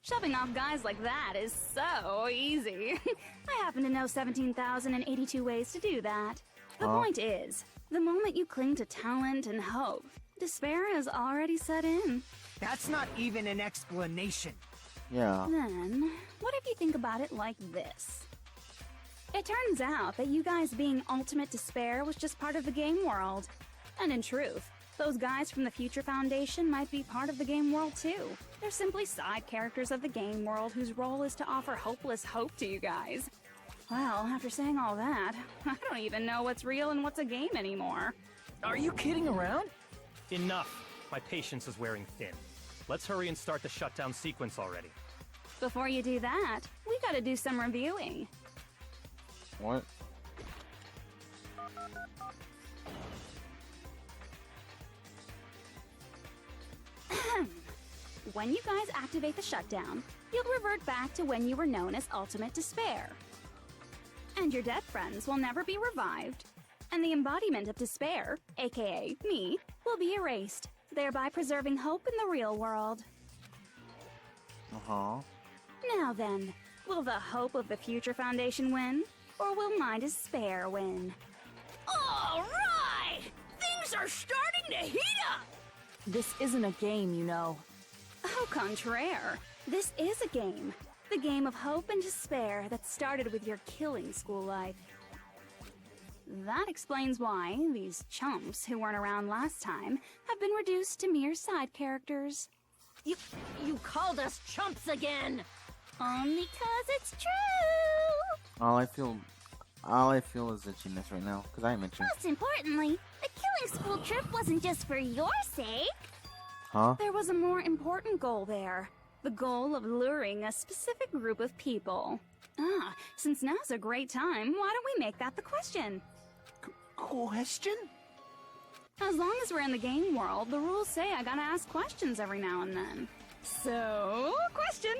Shoving off guys like that is so easy. I happen to know 17,082 ways to do that. The point is, the moment you cling to talent and hope, despair has already set in. That's not even an explanation. Yeah. Then, what if you think about it like this? It turns out that you guys being Ultimate Despair was just part of the game world. And in truth, those guys from the Future Foundation might be part of the game world too. They're simply side characters of the game world whose role is to offer hopeless hope to you guys. Well, after saying all that, I don't even know what's real and what's a game anymore. Are you kidding around? Enough. My patience is wearing thin. Let's hurry and start the shutdown sequence already. Before you do that, we gotta do some reviewing. What? When you guys activate the shutdown, you'll revert back to when you were known as Ultimate Despair. And your dead friends will never be revived, and the embodiment of despair, aka me, will be erased, thereby preserving hope in the real world. Uh-huh. Now then, will the hope of the Future Foundation win, or will my despair win? All right! Things are starting to heat up! This isn't a game, you know. Au contraire, this is a game. The game of hope and despair that started with your killing school life. That explains why these chumps who weren't around last time have been reduced to mere side characters. You called us chumps again! Only 'cause it's true! All I feel is itchiness right now, because I'm itching. Most importantly, the killing school trip wasn't just for your sake. Huh? There was a more important goal there. The goal of luring a specific group of people. Since now's a great time, why don't we make that the question? Question? As long as we're in the game world, the rules say I gotta ask questions every now and then. So, question.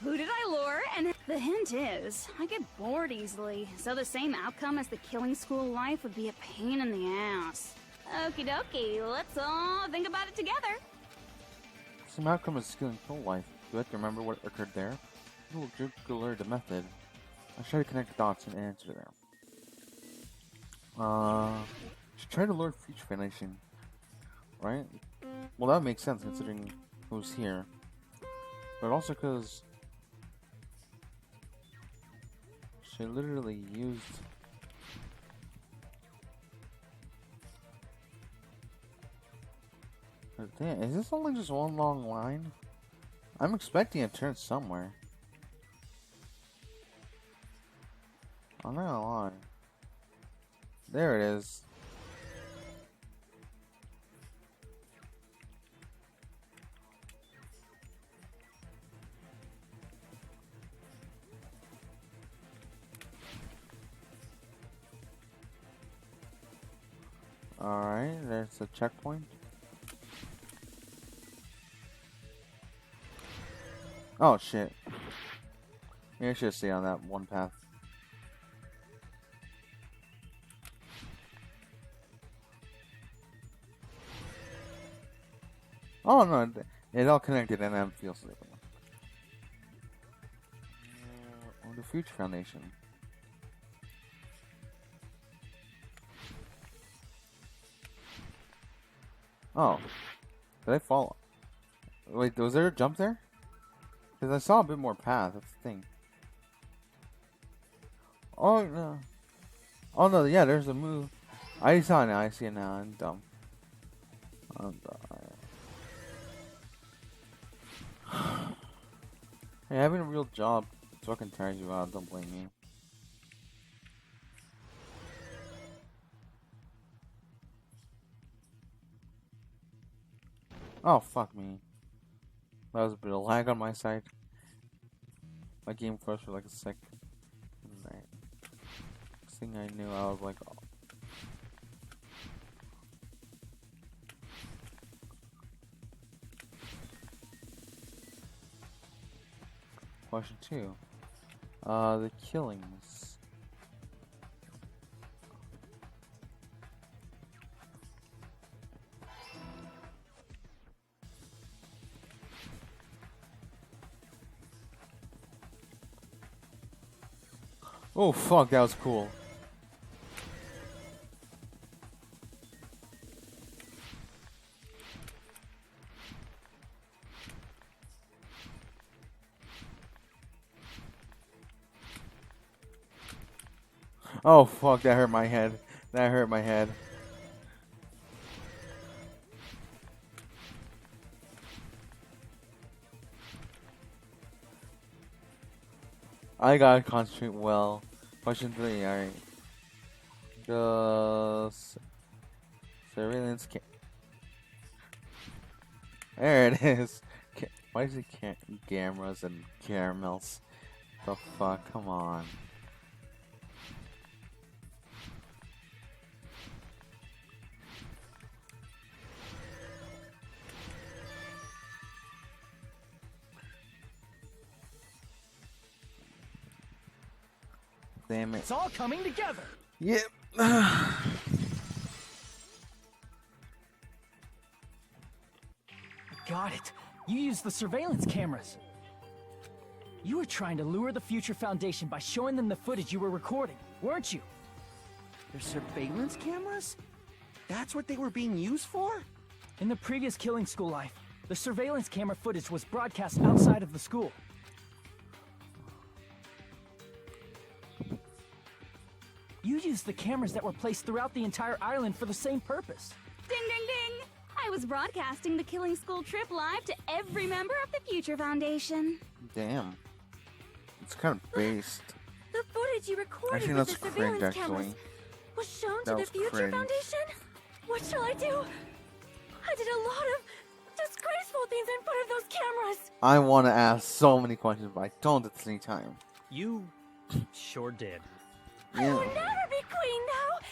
Who did I lure? And the hint is, I get bored easily, so the same outcome as the killing school life would be a pain in the ass. Okie dokie, let's all think about it together. Some outcome is killing full life. Do I have to remember what occurred there? A little jugular the method. I'll try to connect the dots and answer there. Should try to lure Future Foundation. Right? Well, that makes sense considering who's here. But also because she literally used damn, is this only just one long line? I'm expecting a turn somewhere. I'm not gonna lie. There it is. Alright, there's a checkpoint. Oh shit. Maybe I should stay on that one path. Oh no, it all connected and that feels like the Future Foundation. Oh. Did I fall? Wait, was there a jump there? Because I saw a bit more path, that's the thing. Oh no. Oh no, yeah, there's a move. I saw it now, I see it now, I'm dumb. I'm dumb. Hey, having a real job fucking tires you out, don't blame me. Oh, fuck me. That was a bit of lag on my side. My game froze for like a sec. Right. Next thing I knew, I was like, oh. Question 2. The killings. Oh fuck, that was cool. Oh fuck, that hurt my head. That hurt my head. I gotta concentrate well. Question 3, alright. The surveillance there it is. Why is it cameras and caramels? The fuck? Come on. Damn it. It's all coming together. Yep. Got it. You used the surveillance cameras. You were trying to lure the Future Foundation by showing them the footage you were recording, weren't you? They're surveillance cameras? That's what they were being used for? In the previous Killing School life, the surveillance camera footage was broadcast outside of the school. You used the cameras that were placed throughout the entire island for the same purpose. Ding, ding, ding! I was broadcasting the Killing School trip live to every member of the Future Foundation. Damn. It's kind of based. The footage you recorded Actually, with that's the cringe, surveillance cameras actually. was shown That to was the Future cringe. Foundation? What shall I do? I did a lot of disgraceful things in front of those cameras. I want to ask so many questions, but I don't at the same time. You sure did. I will never be queen now.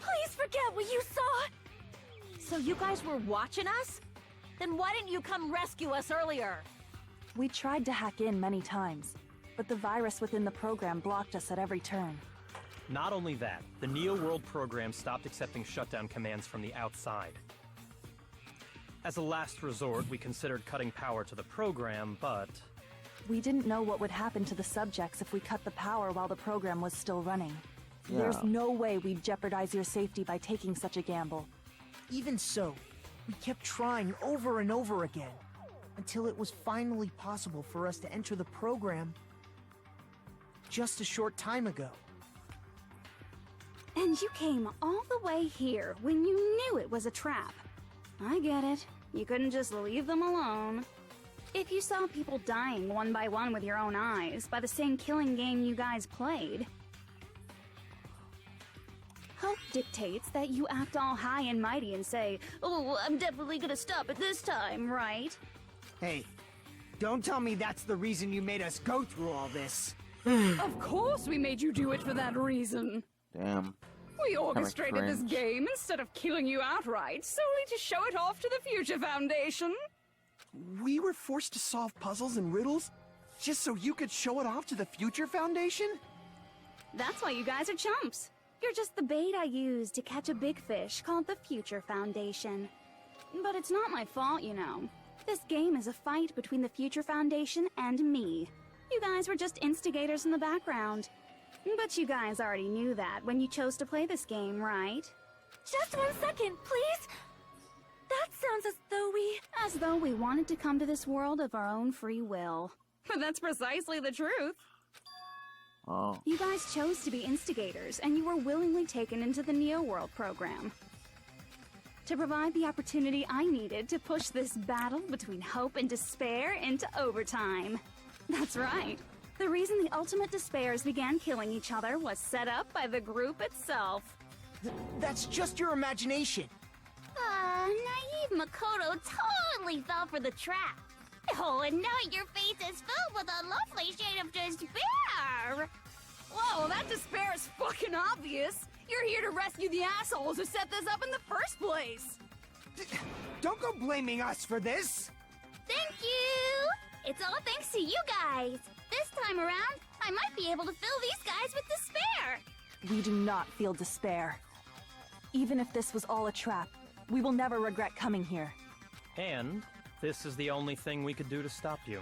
Please forget what you saw. So you guys were watching us? Then why didn't you come rescue us earlier? We tried to hack in many times, but the virus within the program blocked us at every turn. Not only that, the Neo World program stopped accepting shutdown commands from the outside. As a last resort, we considered cutting power to the program, but... We didn't know what would happen to the subjects if we cut the power while the program was still running. Yeah. There's no way we'd jeopardize your safety by taking such a gamble. Even so, we kept trying over and over again, until it was finally possible for us to enter the program just a short time ago. And you came all the way here when you knew it was a trap. I get it. You couldn't just leave them alone. If you saw people dying one by one with your own eyes by the same killing game you guys played, hope dictates that you act all high and mighty and say, "Oh, I'm definitely gonna stop it this time, right?" Hey, don't tell me that's the reason you made us go through all this. Of course we made you do it for that reason. Damn. We orchestrated this cringe. game instead of killing you outright, solely to show it off to the Future Foundation. We were forced to solve puzzles and riddles just so you could show it off to the Future Foundation? That's why you guys are chumps. You're just the bait I used to catch a big fish called the Future Foundation. But it's not my fault, you know. This game is a fight between the Future Foundation and me. You guys were just instigators in the background. But you guys already knew that when you chose to play this game, right? Just 1 second, please. That sounds As though we wanted to come to this world of our own free will. But that's precisely the truth. Oh. You guys chose to be instigators, and you were willingly taken into the Neo World program. To provide the opportunity I needed to push this battle between hope and despair into overtime. That's right. The reason the ultimate despairs began killing each other was set up by the group itself. That's just your imagination. Naive Makoto totally fell for the trap. Oh, and now your face is filled with a lovely shade of despair. Whoa, that despair is fucking obvious. You're here to rescue the assholes who set this up in the first place. Don't go blaming us for this. Thank you. It's all thanks to you guys. This time around, I might be able to fill these guys with despair. We do not feel despair. Even if this was all a trap, we will never regret coming here. And this is the only thing we could do to stop you.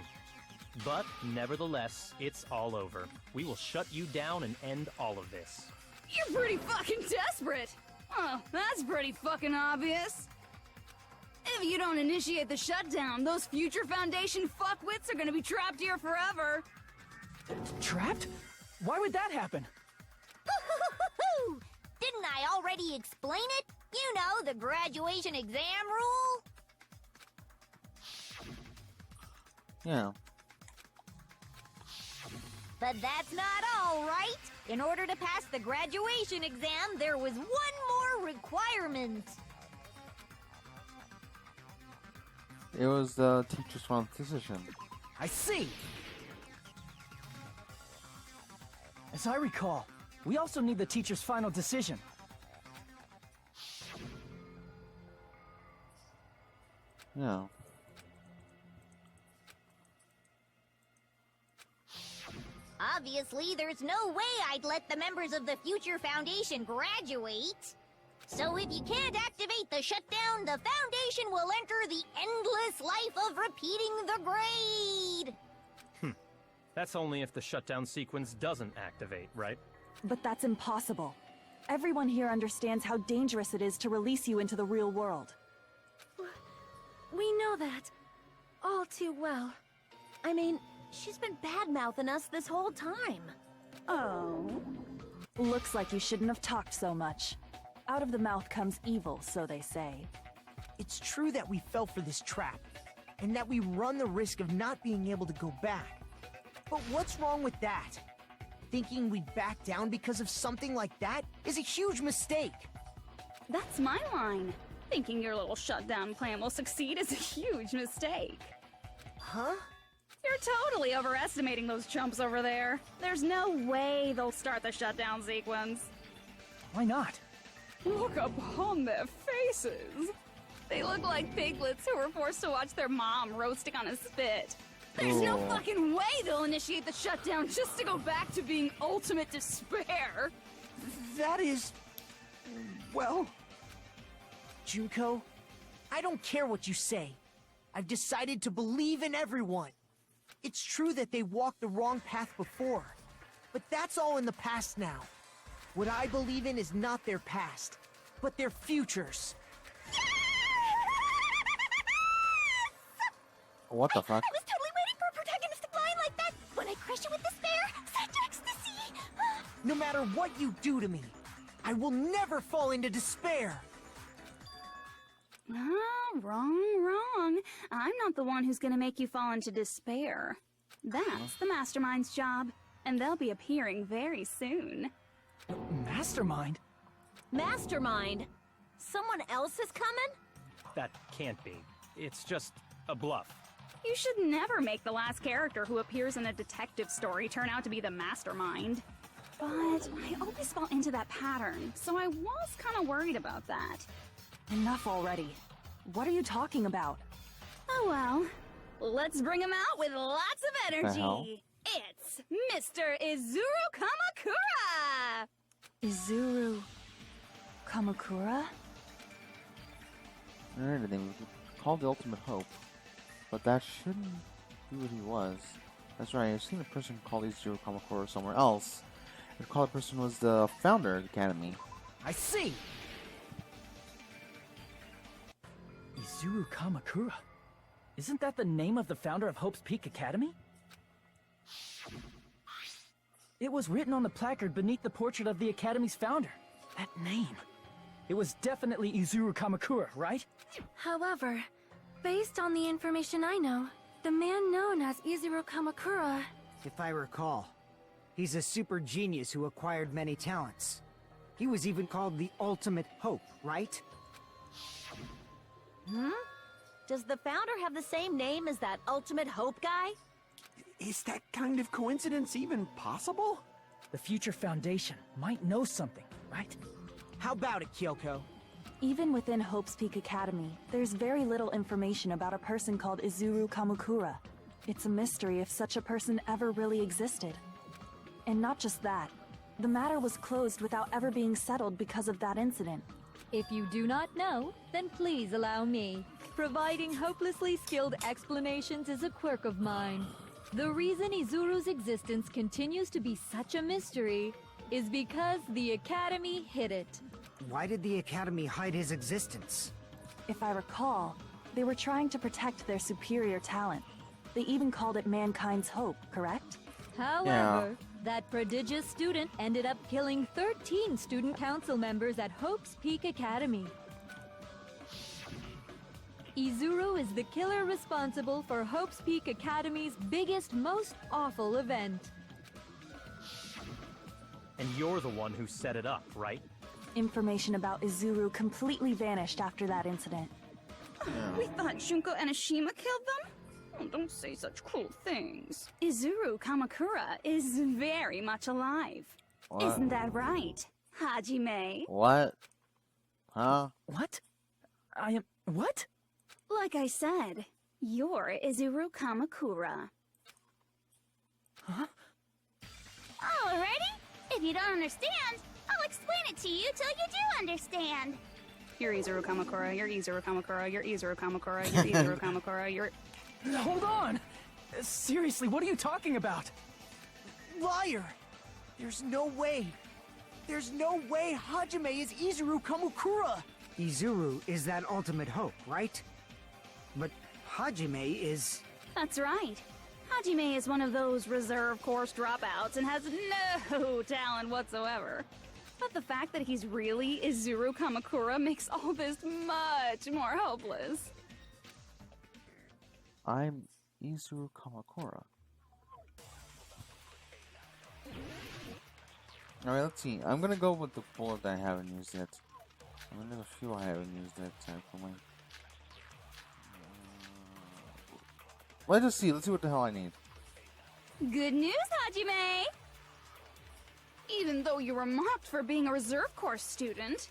But nevertheless, it's all over. We will shut you down and end all of this. You're pretty fucking desperate. Oh, that's pretty fucking obvious. If you don't initiate the shutdown, those Future Foundation fuckwits are gonna be trapped here forever. Trapped? Why would that happen? Didn't I already explain it? You know, the graduation exam rule? Yeah. But that's not all, right? In order to pass the graduation exam, there was one more requirement. It was the teacher's final decision. I see! As I recall, we also need the teacher's final decision. Yeah. Obviously, there's no way I'd let the members of the Future Foundation graduate. So if you can't activate the shutdown, the Foundation will enter the endless life of repeating the grade. That's only if the shutdown sequence doesn't activate, right? But that's impossible. Everyone here understands how dangerous it is to release you into the real world. We know that. All too well. I mean, she's been bad-mouthing us this whole time. Oh. Looks like you shouldn't have talked so much. Out of the mouth comes evil, so they say. It's true that we fell for this trap, and that we run the risk of not being able to go back. But what's wrong with that? Thinking we'd back down because of something like that is a huge mistake. That's my line. Thinking your little shutdown plan will succeed is a huge mistake. Huh? You're totally overestimating those chumps over there. There's no way they'll start the shutdown sequence. Why not? Look upon their faces. They look like piglets who were forced to watch their mom roasting on a spit. There's no fucking way they'll initiate the shutdown just to go back to being ultimate despair. That is... well... Junko, I don't care what you say. I've decided to believe in everyone. It's true that they walked the wrong path before, but that's all in the past now. What I believe in is not their past, but their futures. What the fuck? I was totally waiting for a protagonistic line like that. When I crush you with despair, such ecstasy. No matter what you do to me, I will never fall into despair. Oh, wrong. I'm not the one who's gonna make you fall into despair. That's the Mastermind's job, and they'll be appearing very soon. Mastermind? Mastermind? Someone else is coming? That can't be. It's just a bluff. You should never make the last character who appears in a detective story turn out to be the Mastermind. But I always fall into that pattern, so I was kind of worried about that. Enough already. What are you talking about? Oh well. Let's bring him out with lots of energy. It's Mr. Izuru Kamakura! Izuru... Kamakura? Alright, they called the Ultimate Hope. But that shouldn't be what he was. That's right, I've seen a person called Izuru Kamakura somewhere else. I recall the person was the founder of the Academy. I see! Izuru Kamakura? Isn't that the name of the founder of Hope's Peak Academy? It was written on the placard beneath the portrait of the Academy's founder. That name. It was definitely Izuru Kamakura, right? However, based on the information I know, the man known as Izuru Kamakura... If I recall, he's a super genius who acquired many talents. He was even called the Ultimate Hope, right? Does the founder have the same name as that Ultimate Hope guy? Is that kind of coincidence even possible? The Future Foundation might know something, right? How about it, Kyoko? Even within Hope's Peak Academy, there's very little information about a person called Izuru Kamakura. It's a mystery if such a person ever really existed. And not just that, the matter was closed without ever being settled because of that incident. If you do not know, then please allow me. Providing hopelessly skilled explanations is a quirk of mine. The reason Izuru's existence continues to be such a mystery is because the Academy hid it. Why did the Academy hide his existence? If I recall, they were trying to protect their superior talent. They even called it mankind's hope, correct? However, that prodigious student ended up killing 13 student council members at Hope's Peak Academy. Izuru is the killer responsible for Hope's Peak Academy's biggest, most awful event. And you're the one who set it up, right? Information about Izuru completely vanished after that incident. We thought Junko Enoshima killed them? Oh, don't say such cruel things. Izuru Kamakura is very much alive. What? Isn't that right, Hajime? What? Huh? What? I am... What? Like I said, you're Izuru Kamakura. Huh? Alrighty. If you don't understand, I'll explain it to you till you do understand. You're Izuru Kamakura, you're Izuru Kamakura, you're Izuru Kamakura, you're Izuru Kamakura, you're... Hold on! Seriously, what are you talking about? Liar! There's no way. There's no way Hajime is Izuru Kamukura! Izuru is that ultimate hope, right? But Hajime is... That's right. Hajime is one of those reserve course dropouts and has no talent whatsoever. But the fact that he's really Izuru Kamakura makes all this much more hopeless. I'm Izuru Kamakura. Alright, let's see. I'm gonna go with the bullet that I haven't used yet. I mean, there's a few I haven't used yet, actually. Let's just see. Let's see what the hell I need. Good news, Hajime! Even though you were mocked for being a reserve course student,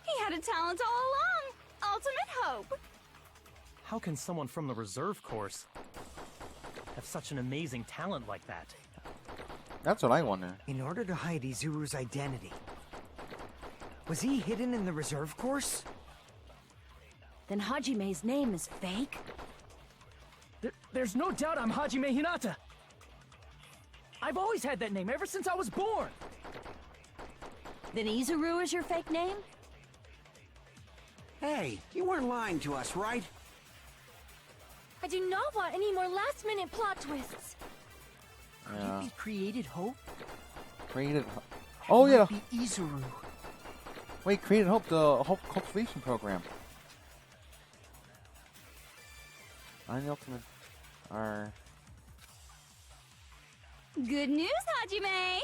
he had a talent all along. Ultimate hope. How can someone from the reserve course have such an amazing talent like that? That's what I wonder. In order to hide Izuru's identity, was he hidden in the reserve course? Then Hajime's name is fake? There's no doubt I'm Hajime Hinata. I've always had that name ever since I was born. Then Izuru is your fake name? Hey, you weren't lying to us, right? I do not want any more last-minute plot twists. Yeah. He created hope? Created. Oh yeah. Be Izuru. Wait, created hope. The hope cultivation program. I'm the ultimate. Good news, Hajime!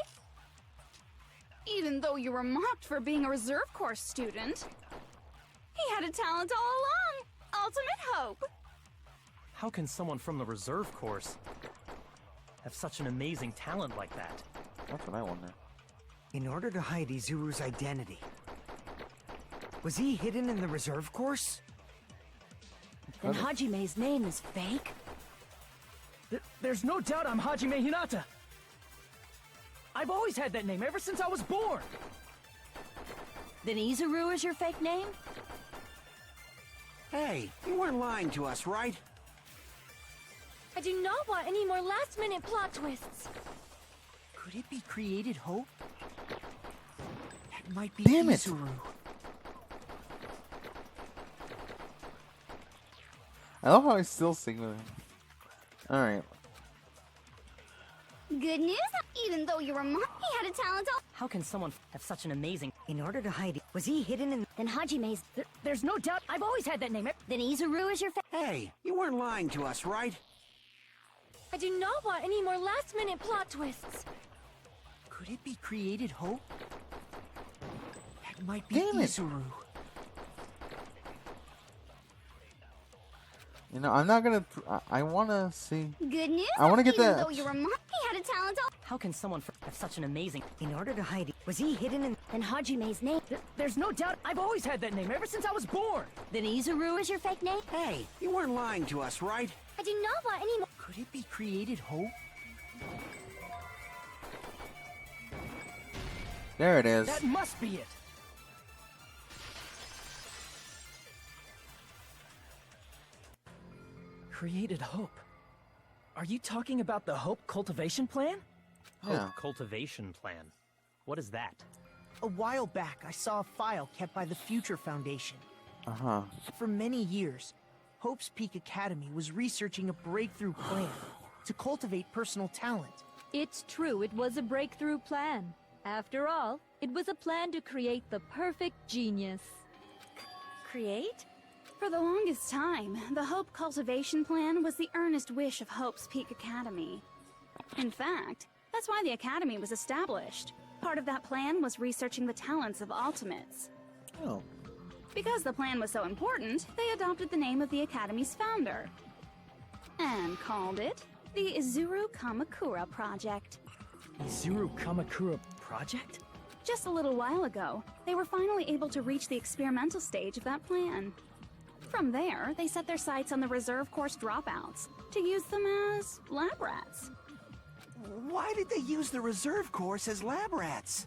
Even though you were mocked for being a reserve course student, he had a talent all along. Ultimate hope. How can someone from the reserve course have such an amazing talent like that? That's what I wonder. In order to hide Izuru's identity, was he hidden in the reserve course? Then Hajime's name is fake? There's no doubt I'm Hajime Hinata. I've always had that name ever since I was born. Then Izuru is your fake name? Hey, you weren't lying to us, right? I do not want any more last-minute plot twists. Could it be created hope? That might be Damn it. Izuru. I love how I still sing with him. Alright. Good news, even though you were mocked, he had a talent all... How can someone have such an amazing... In order to hide it, was he hidden in... Then Hajime's... There's no doubt I've always had that name. Then Izuru is your fake... Hey, you weren't lying to us, right? I do not want any more last-minute plot twists. Could it be created hope? That might be Damn it. Izuru. You know, I'm not gonna. I wanna see. Good news, I wanna get even that. though you were mocked, he had a talent all... How can someone have such an amazing... In order to hide it, was he hidden in... Then Hajime's name... There's no doubt I've always had that name ever since I was born. Then Izuru is your fake name? Hey, you weren't lying to us, right? I do not want any more... Could it be created hope? There it is. That must be it. Created hope. Are you talking about the Hope Cultivation Plan? Hope Yeah. cultivation plan. What is that? A while back, I saw a file kept by the Future Foundation. Uh-huh. For many years, Hope's Peak Academy was researching a breakthrough plan to cultivate personal talent. It's true, it was a breakthrough plan. After all, it was a plan to create the perfect genius. Create? For the longest time, the Hope Cultivation Plan was the earnest wish of Hope's Peak Academy. In fact, that's why the Academy was established. Part of that plan was researching the talents of Ultimates. Oh. Because the plan was so important, they adopted the name of the Academy's founder. And called it the Izuru Kamakura Project. Izuru Kamakura Project? Just a little while ago, they were finally able to reach the experimental stage of that plan. From there, they set their sights on the reserve course dropouts to use them as lab rats. Why did they use the reserve course as lab rats?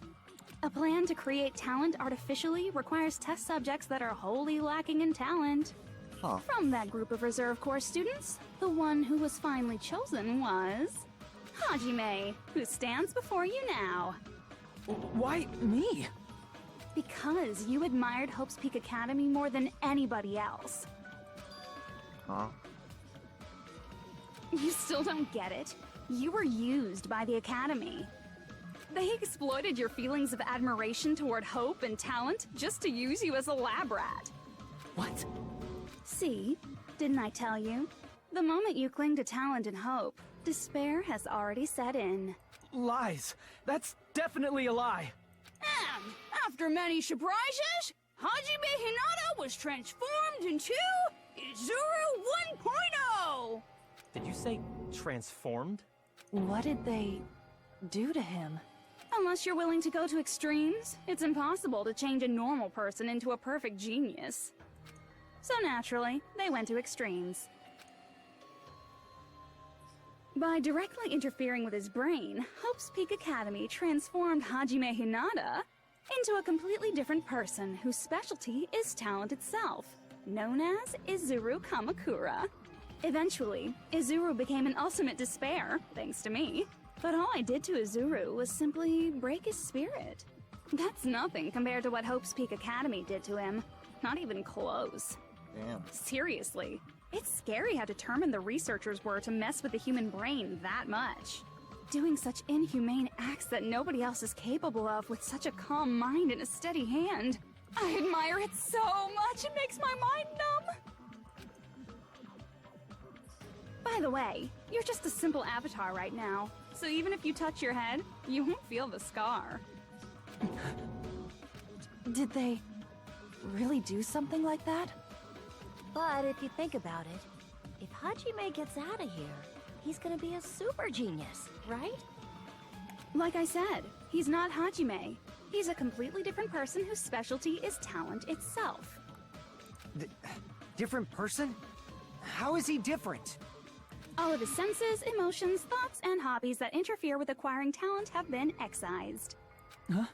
A plan to create talent artificially requires test subjects that are wholly lacking in talent. Huh. From that group of reserve course students, the one who was finally chosen was Hajime, who stands before you now. Why me? Because you admired Hope's Peak Academy more than anybody else. Huh? You still don't get it? You were used by the Academy. They exploited your feelings of admiration toward Hope and talent just to use you as a lab rat. What? See? Didn't I tell you? The moment you cling to talent and hope, despair has already set in. Lies. That's definitely a lie. And after many surprises, Hajime Hinata was transformed into Izuru 1.0! Did you say transformed? What did they do to him? Unless you're willing to go to extremes, it's impossible to change a normal person into a perfect genius. So naturally, they went to extremes. By directly interfering with his brain, Hope's Peak Academy transformed Hajime Hinata into a completely different person whose specialty is talent itself, known as Izuru Kamakura. Eventually, Izuru became an ultimate despair, thanks to me. But all I did to Izuru was simply break his spirit. That's nothing compared to what Hope's Peak Academy did to him. Not even close. Damn. Seriously, it's scary how determined the researchers were to mess with the human brain that much. Doing such inhumane acts that nobody else is capable of with such a calm mind and a steady hand. I admire it so much, it makes my mind numb. By the way, you're just a simple avatar right now, so even if you touch your head, you won't feel the scar. Did they really do something like that? But if you think about it, if Hajime gets out of here, he's gonna be a super genius, right? Like I said, he's not Hajime. He's a completely different person whose specialty is talent itself. Different person? How is he different? All of his senses, emotions, thoughts, and hobbies that interfere with acquiring talent have been excised. Huh?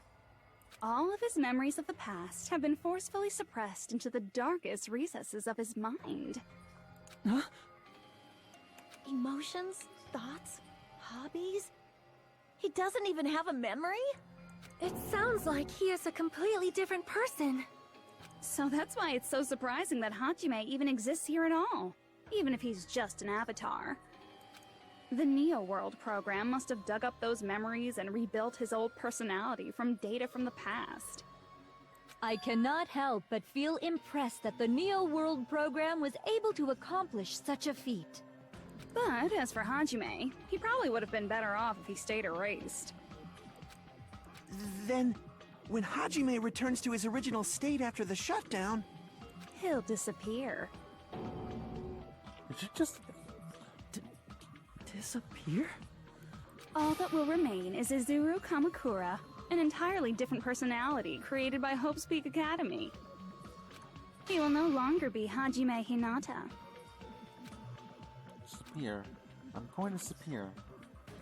All of his memories of the past have been forcefully suppressed into the darkest recesses of his mind. Huh? Emotions, thoughts, hobbies? He doesn't even have a memory? It sounds like he is a completely different person. So that's why it's so surprising that Hajime even exists here at all, even if he's just an avatar. The Neo World program must have dug up those memories and rebuilt his old personality from data from the past. I cannot help but feel impressed that the Neo World program was able to accomplish such a feat. But as for Hajime, he probably would have been better off if he stayed erased. Then, when Hajime returns to his original state after the shutdown... He'll disappear. Did you just... disappear? All that will remain is Izuru Kamakura, an entirely different personality created by Hope's Peak Academy. He will no longer be Hajime Hinata. Disappear. I'm going to disappear.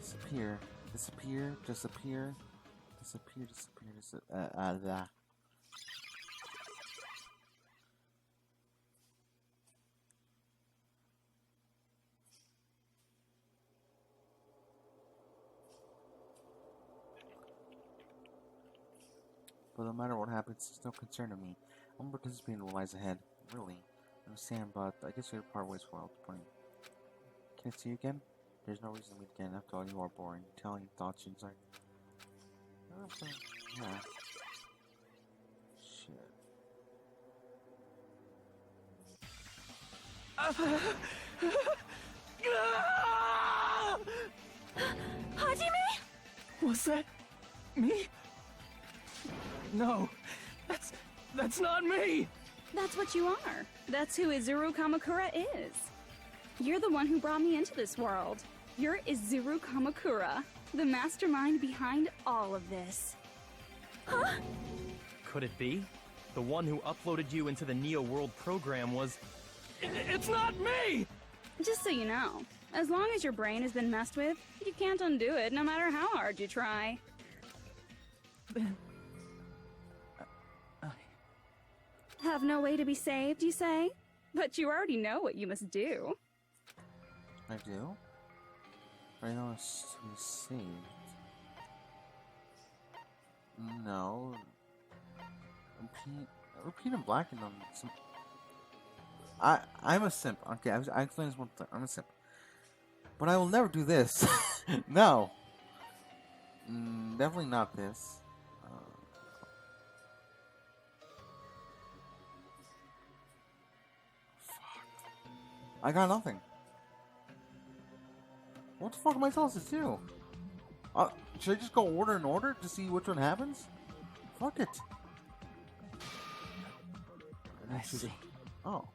Disappear. Disappear. Disappear. Disappear. Disappear. But no matter what happens, it's no concern to me. I'm participating in what lies ahead. Really. I understand, but I guess we're part ways for all the point. Can I see you again? There's no reason to meet again. After all, you are boring. Telling thoughts inside. Yeah. Shit. Hajime? Was that me? No, that's not me! That's what you are. That's who Izuru Kamakura is. You're the one who brought me into this world. You're Izuru Kamakura, the mastermind behind all of this. Huh? Could it be? The one who uploaded you into the Neo World program was... It's not me! Just so you know, as long as your brain has been messed with, you can't undo it no matter how hard you try. Have no way to be saved, you say? But you already know what you must do. I do? I know it's to be saved. No. Repeat in black and on some... I'm a simp. Okay, I explain this one thing. I'm a simp. But I will never do this. No. Definitely not this. I got nothing. What the fuck am I supposed to do? Should I just go order in order to see which one happens? Fuck it. I see. Oh.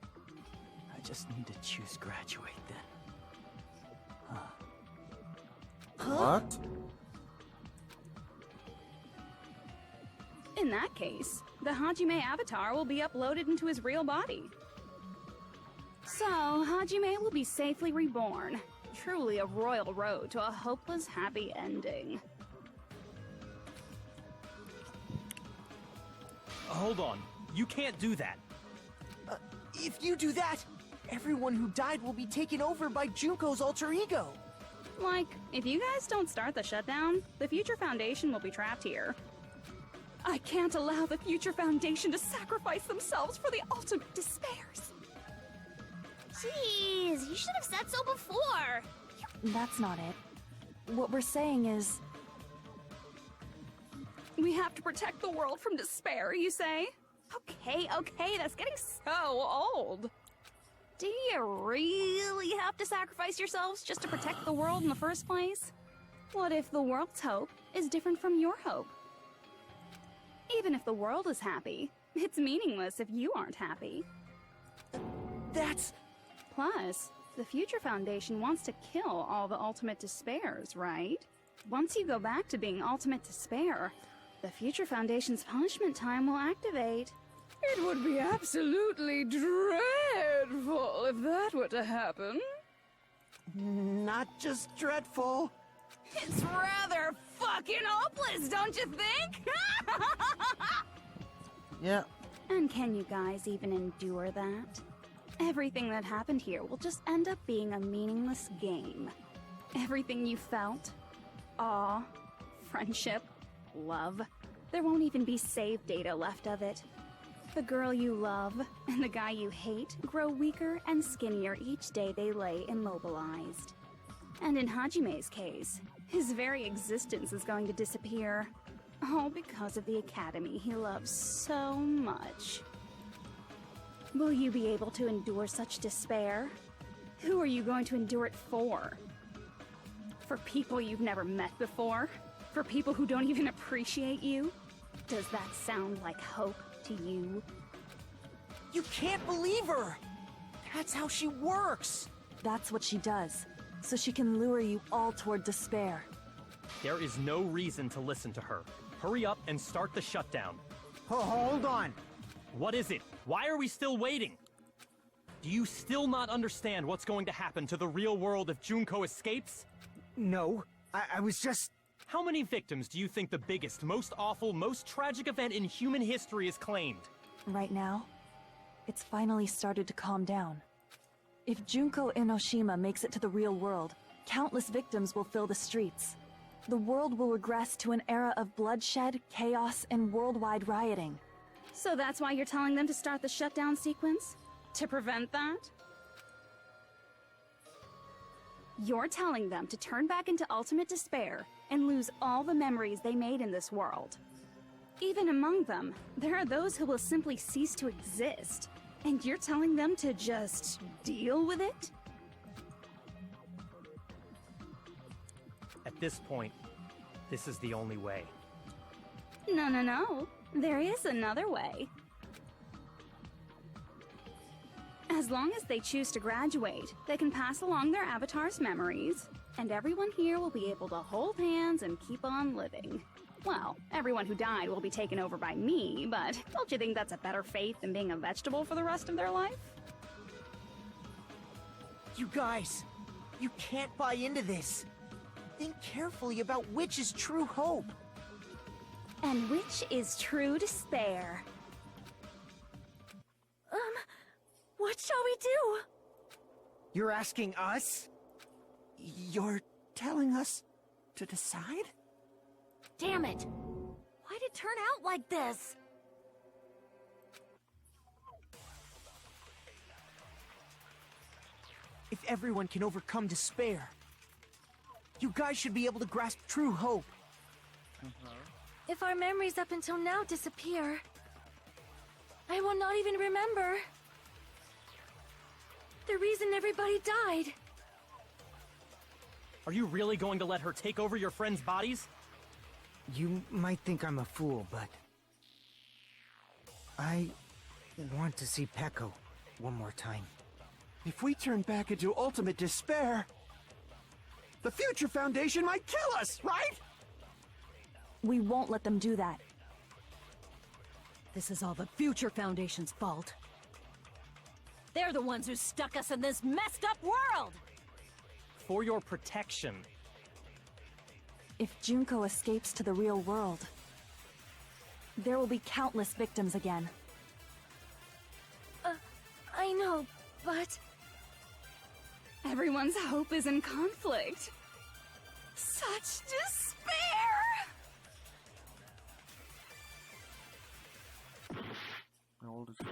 I just need to choose graduate then. What? In that case, the Hajime avatar will be uploaded into his real body. So, Hajime will be safely reborn. Truly a royal road to a hopeless happy ending. Hold on. You can't do that. If you do that, everyone who died will be taken over by Junko's alter ego. Like, if you guys don't start the shutdown, the Future Foundation will be trapped here. I can't allow the Future Foundation to sacrifice themselves for the ultimate despairs. Jeez, you should have said so before. That's not it. What we're saying is... We have to protect the world from despair, you say? Okay, that's getting so old. Do you really have to sacrifice yourselves just to protect the world in the first place? What if the world's hope is different from your hope? Even if the world is happy, it's meaningless if you aren't happy. That's... Plus, the Future Foundation wants to kill all the ultimate despairs, right? Once you go back to being ultimate despair, the Future Foundation's punishment time will activate. It would be absolutely dreadful if that were to happen. Not just dreadful. It's rather fucking hopeless, don't you think? Yeah. And can you guys even endure that? Everything that happened here will just end up being a meaningless game. Everything you felt, awe, friendship, love, there won't even be save data left of it. The girl you love and the guy you hate grow weaker and skinnier each day they lay immobilized. And in Hajime's case, his very existence is going to disappear. All because of the academy he loves so much. Will you be able to endure such despair? Who are you going to endure it for? For people you've never met before? For people who don't even appreciate you? Does that sound like hope to you? You can't believe her! That's how she works! That's what she does, so she can lure you all toward despair. There is no reason to listen to her. Hurry up and start the shutdown. Hold on. What is it? Why are we still waiting? Do you still not understand what's going to happen to the real world if Junko escapes? No, I was just... How many victims do you think the biggest, most awful, most tragic event in human history has claimed? Right now, it's finally started to calm down. If Junko Enoshima makes it to the real world, countless victims will fill the streets. The world will regress to an era of bloodshed, chaos, and worldwide rioting. So that's why you're telling them to start the shutdown sequence? To prevent that? You're telling them to turn back into ultimate despair and lose all the memories they made in this world. Even among them, there are those who will simply cease to exist. And you're telling them to just deal with it? At this point, this is the only way. No, no, no. There is another way. As long as they choose to graduate, they can pass along their avatar's memories, and everyone here will be able to hold hands and keep on living. Well, everyone who died will be taken over by me, but don't you think that's a better fate than being a vegetable for the rest of their life? You guys, you can't buy into this. Think carefully about which is true hope. And which is true despair. What shall we do? You're asking us? You're telling us to decide? Damn it! Why'd it turn out like this? If everyone can overcome despair, you guys should be able to grasp true hope. If our memories up until now disappear, I will not even remember the reason everybody died. Are you really going to let her take over your friends' bodies? You might think I'm a fool, but I want to see Peko one more time. If we turn back into ultimate despair, the Future Foundation might kill us, right? We won't let them do that. This is all the Future Foundation's fault. They're the ones who stuck us in this messed up world! For your protection. If Junko escapes to the real world, there will be countless victims again. I know, but... Everyone's hope is in conflict. Such despair! How old is he?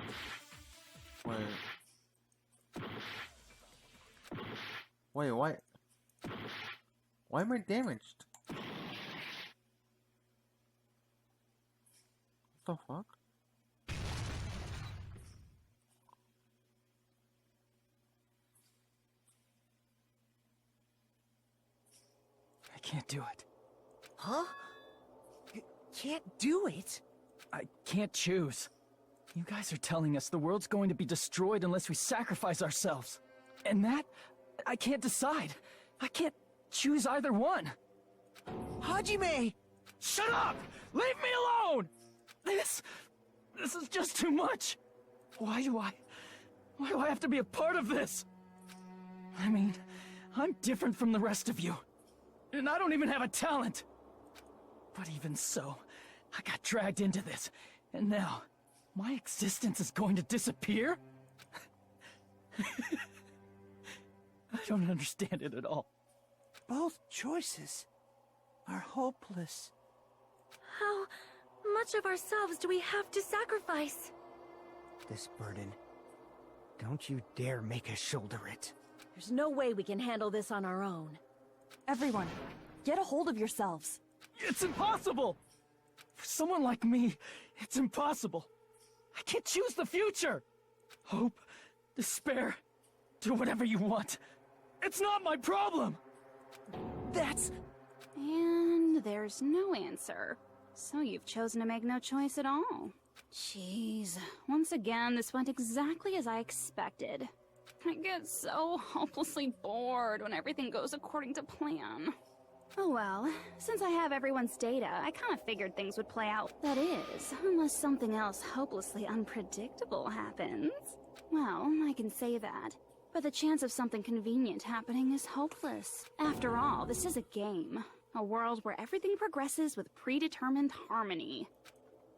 Wait, why? Why am I damaged? What the fuck? I can't do it. Huh? You can't do it? I can't choose. You guys are telling us the world's going to be destroyed unless we sacrifice ourselves. And that, I can't decide. I can't choose either one. Hajime! Shut up! Leave me alone! This is just too much. Why do I have to be a part of this? I mean, I'm different from the rest of you. And I don't even have a talent. But even so, I got dragged into this. And now, my existence is going to disappear? I don't understand it at all. Both choices are hopeless. How much of ourselves do we have to sacrifice? This burden, don't you dare make us shoulder it. There's no way we can handle this on our own. Everyone, get a hold of yourselves. It's impossible! For someone like me, it's impossible. I can't choose the future! Hope, despair, do whatever you want. It's not my problem! That's... And there's no answer. So you've chosen to make no choice at all. Jeez. Once again, this went exactly as I expected. I get so hopelessly bored when everything goes according to plan. Oh well, since I have everyone's data, I kind of figured things would play out. That is, unless something else hopelessly unpredictable happens. Well, I can say that. But the chance of something convenient happening is hopeless. After all, this is a game. A world where everything progresses with predetermined harmony.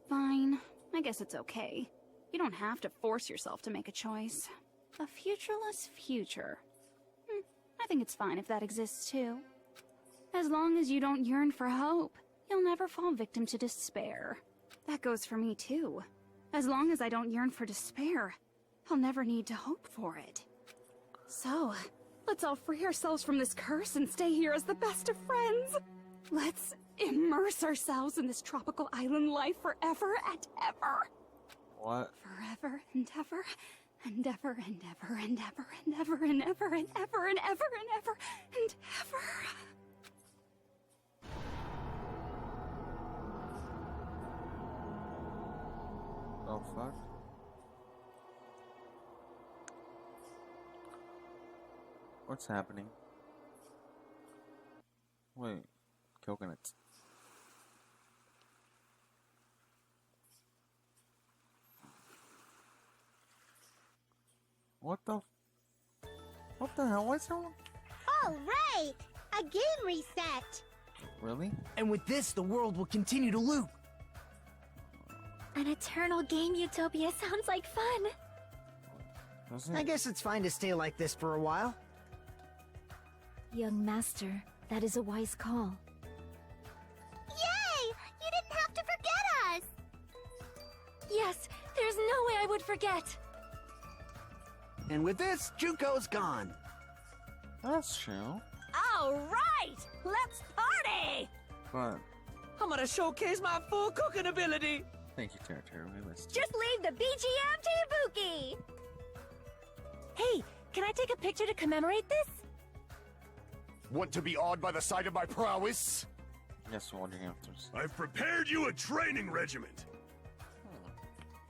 Fine, I guess it's okay. You don't have to force yourself to make a choice. A futureless future. I think it's fine if that exists too. As long as you don't yearn for hope, you'll never fall victim to despair. That goes for me too. As long as I don't yearn for despair, I'll never need to hope for it. So, Let's all free ourselves from this curse and stay here as the best of friends. Let's immerse ourselves in this tropical island life forever and ever. What? Forever and ever and ever and ever and ever and ever and ever and ever and ever and ever and ever. Oh fuck. What's happening? Wait, coconuts. What the hell? What's wrong? All right, a game reset. Really? And with this, the world will continue to loop. An eternal game utopia sounds like fun. I guess it's fine to stay like this for a while. Young master, that is a wise call. Yay! You didn't have to forget us. Yes, there's no way I would forget. And with this, Juko's gone. That's true. All right, let's party! But I'm gonna showcase my full cooking ability. thank you, Territory. We missed. Just leave the BGM to Ibuki. Hey, can I take a picture to commemorate this? Want to be awed by the sight of my prowess? Yes, we're wondering answers. I've prepared you a training regiment.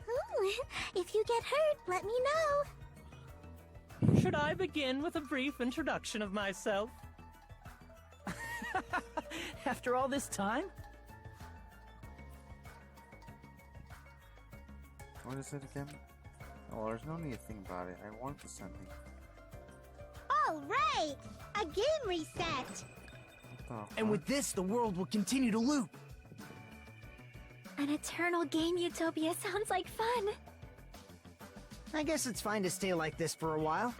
Ooh, if you get hurt, let me know. Should I begin with a brief introduction of myself? After all this time? What is it again? Oh, there's no need to think about it. I want the something. All right, a game reset. And with this, the world will continue to loop. An eternal game utopia sounds like fun. I guess it's fine to stay like this for a while.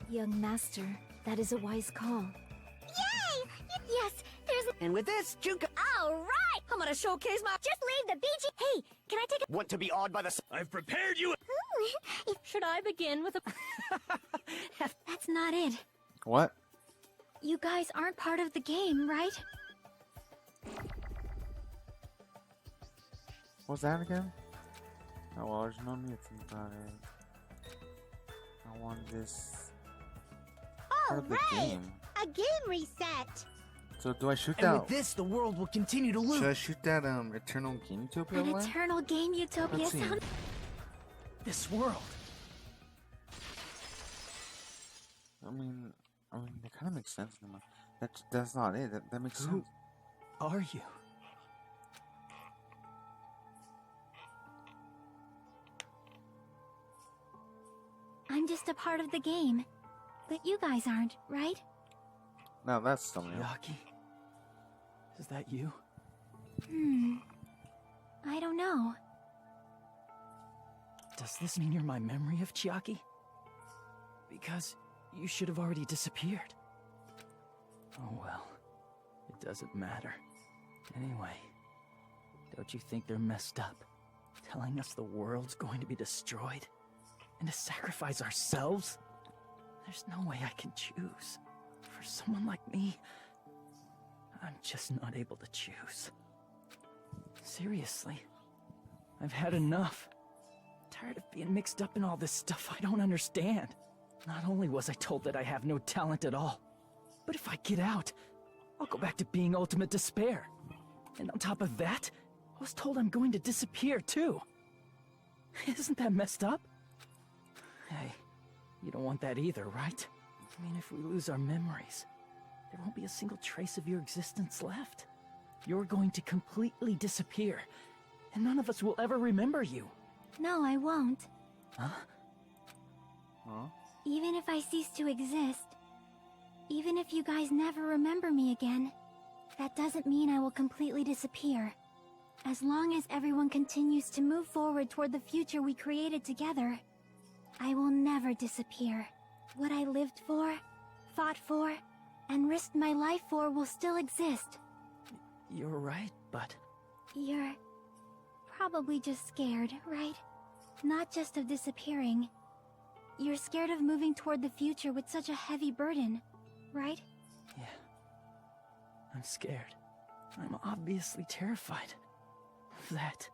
Young master, that is a wise call. Yay! Yes, there's. And with this, Juko. All right, I'm gonna showcase my. just leave the BG. Hey, can I take a? Want to be awed by the I've prepared you. Ooh, Should I begin with a. That's not it. What? You guys aren't part of the game, right? What's that again? Oh, well, there's no need to think about it. I want this all part of the right, game. a game reset. So do I shoot And that? with this, the world will continue to loop. Should I shoot that Eternal Game Utopia An one? eternal game utopia Let's see. sounds. This world. I mean, that kind of makes sense. That's not it. That makes sense. Who are you? I'm just a part of the game. But you guys aren't, right? Now that's something. Yaki? Is that you? I don't know. Does this mean you're my memory of Chiaki? Because you should have already disappeared. Oh well, it doesn't matter. Anyway, don't you think they're messed up? Telling us the world's going to be destroyed? And to sacrifice ourselves? There's no way I can choose. For someone like me, I'm just not able to choose. Seriously, I've had enough. Tired of being mixed up in all this stuff I don't understand. Not only was I told that I have no talent at all, but if I get out, I'll go back to being ultimate despair. And on top of that, I was told I'm going to disappear too. Isn't that messed up? Hey, you don't want that either, right? I mean, if we lose our memories, there won't be a single trace of your existence left. You're going to completely disappear, and none of us will ever remember you. No, I won't. Huh? Huh? Even if I cease to exist, even if you guys never remember me again, that doesn't mean I will completely disappear. As long as everyone continues to move forward toward the future we created together, I will never disappear. What I lived for, fought for, and risked my life for will still exist. You're right, but... You're probably just scared, right? Not just of disappearing, you're scared of moving toward the future with such a heavy burden, right? Yeah. I'm scared. I'm obviously terrified of that.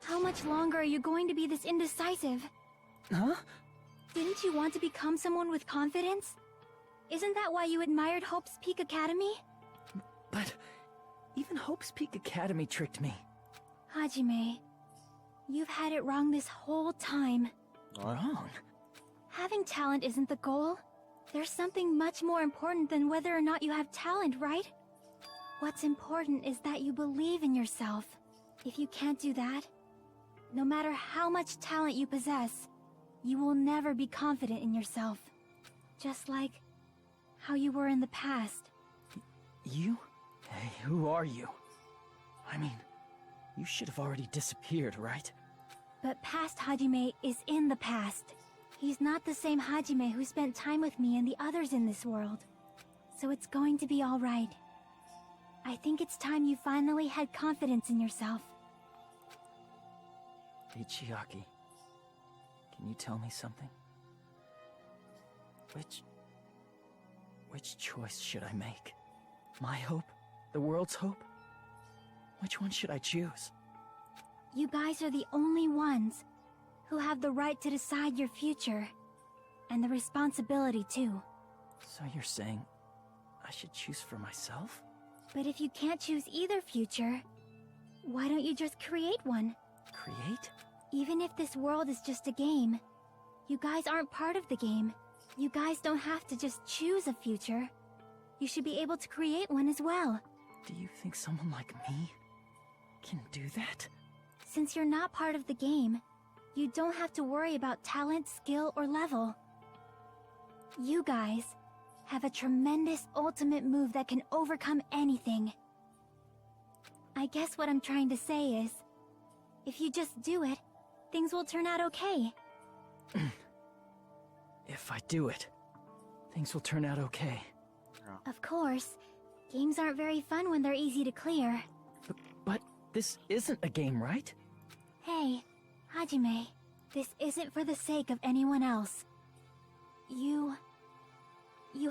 How much longer are you going to be this indecisive? Huh? Didn't you want to become someone with confidence? Isn't that why you admired Hope's Peak Academy? But even Hope's Peak Academy tricked me. Hajime, you've had it wrong this whole time. Wrong? Having talent isn't the goal. There's something much more important than whether or not you have talent, right? What's important is that you believe in yourself. If you can't do that, no matter how much talent you possess, you will never be confident in yourself. Just like how you were in the past. You? Hey, who are you? I mean, you should have already disappeared, right? But past Hajime is in the past. He's not the same Hajime who spent time with me and the others in this world. So it's going to be alright. I think it's time you finally had confidence in yourself. Ichiaki, can you tell me something? Which choice should I make? My hope? The world's hope? Which one should I choose? You guys are the only ones who have the right to decide your future. And the responsibility, too. So you're saying I should choose for myself? But if you can't choose either future, why don't you just create one? Create? Even if this world is just a game, you guys aren't part of the game. You guys don't have to just choose a future. You should be able to create one as well. Do you think someone like me can do that? Since you're not part of the game, you don't have to worry about talent, skill, or level. You guys have a tremendous ultimate move that can overcome anything. I guess what I'm trying to say is, if you just do it, things will turn out okay. If I do it, things will turn out okay. Of course, games aren't very fun when they're easy to clear. But this isn't a game, right? Hey, Hajime, this isn't for the sake of anyone else. You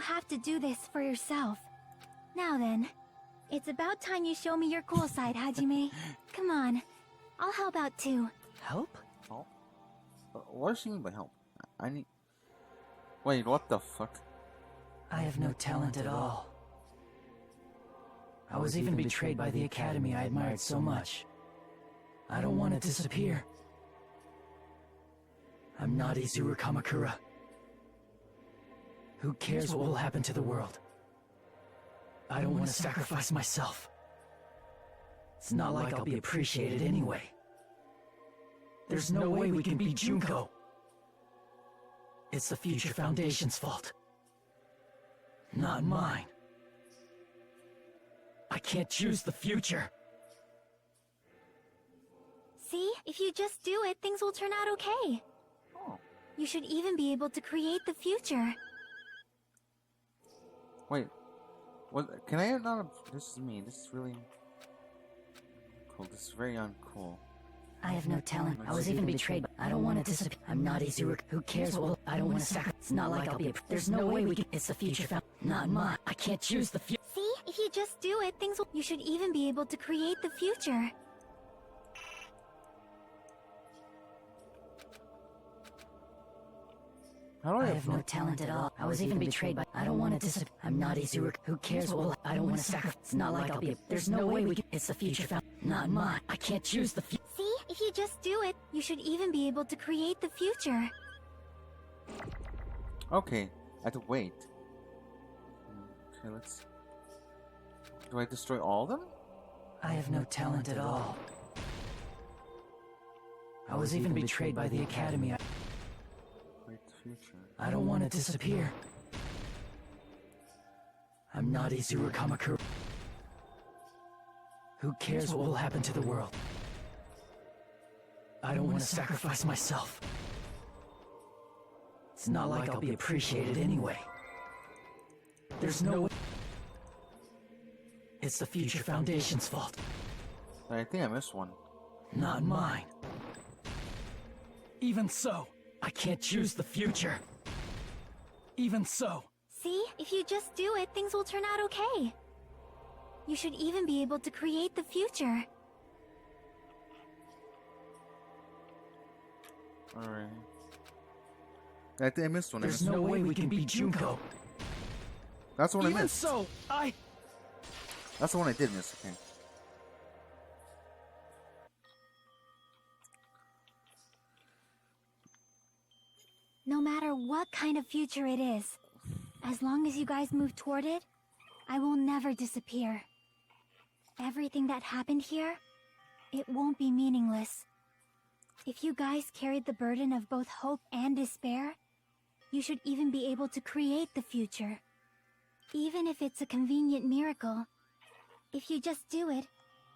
have to do this for yourself. Now then, it's about time you show me your cool side, Hajime. Come on, I'll help out too. Help? Help? What does she mean by help? I need... Wait, what the fuck? I have no talent at all. I was even betrayed by the academy I admired so much. I don't want to disappear. I'm not Izuru Kamakura. Who cares what will happen to the world? I don't want to sacrifice myself. It's not like I'll be appreciated anyway. There's no way we can beat Junko. It's the Future Foundation's fault. Not mine. I can't choose the future. See? If you just do it, things will turn out okay. Oh. You should even be able to create the future. Wait. What? Can I not... This is me. This is really... cool. This is very uncool. I have no talent. I was even betrayed, but I don't want to disappear. I'm not Izuru. Who cares what will... I don't want to sacrifice. It's not like I'll be... There's no way we can... It's the future found... Not mine. I can't choose the future. See? If you just do it, things will... You should even be able to create the future. I have no talent at all. I was even betrayed by... I don't want to disappear. I'm not Izuru. Who cares what will... I don't want to sacrifice. It's not like I'll be... There's no way we can... It's the future found... Not mine. I can't choose the future. See? If you just do it, you should even be able to create the future. Okay, I have to wait. Okay, let's... Do I destroy all of them? I have no talent at all. I was even betrayed by the academy. Create the future. I don't want to disappear. I'm not Izuru Kamakura. Who cares what will happen to the world? I don't want to sacrifice myself. It's not like I'll be appreciated anyway. There's no way. It's the Future Foundation's fault. I think I missed one. not mine. Even so, I can't choose the future. Even so. See? If you just do it, things will turn out okay. You should even be able to create the future. Alright. I think I missed one. There's no way we can beat Junko. That's the one I Even missed. so, That's the one I did miss, okay. No matter what kind of future it is, as long as you guys move toward it, I will never disappear. Everything that happened here, it won't be meaningless. If you guys carried the burden of both hope and despair, you should even be able to create the future. Even if it's a convenient miracle, if you just do it,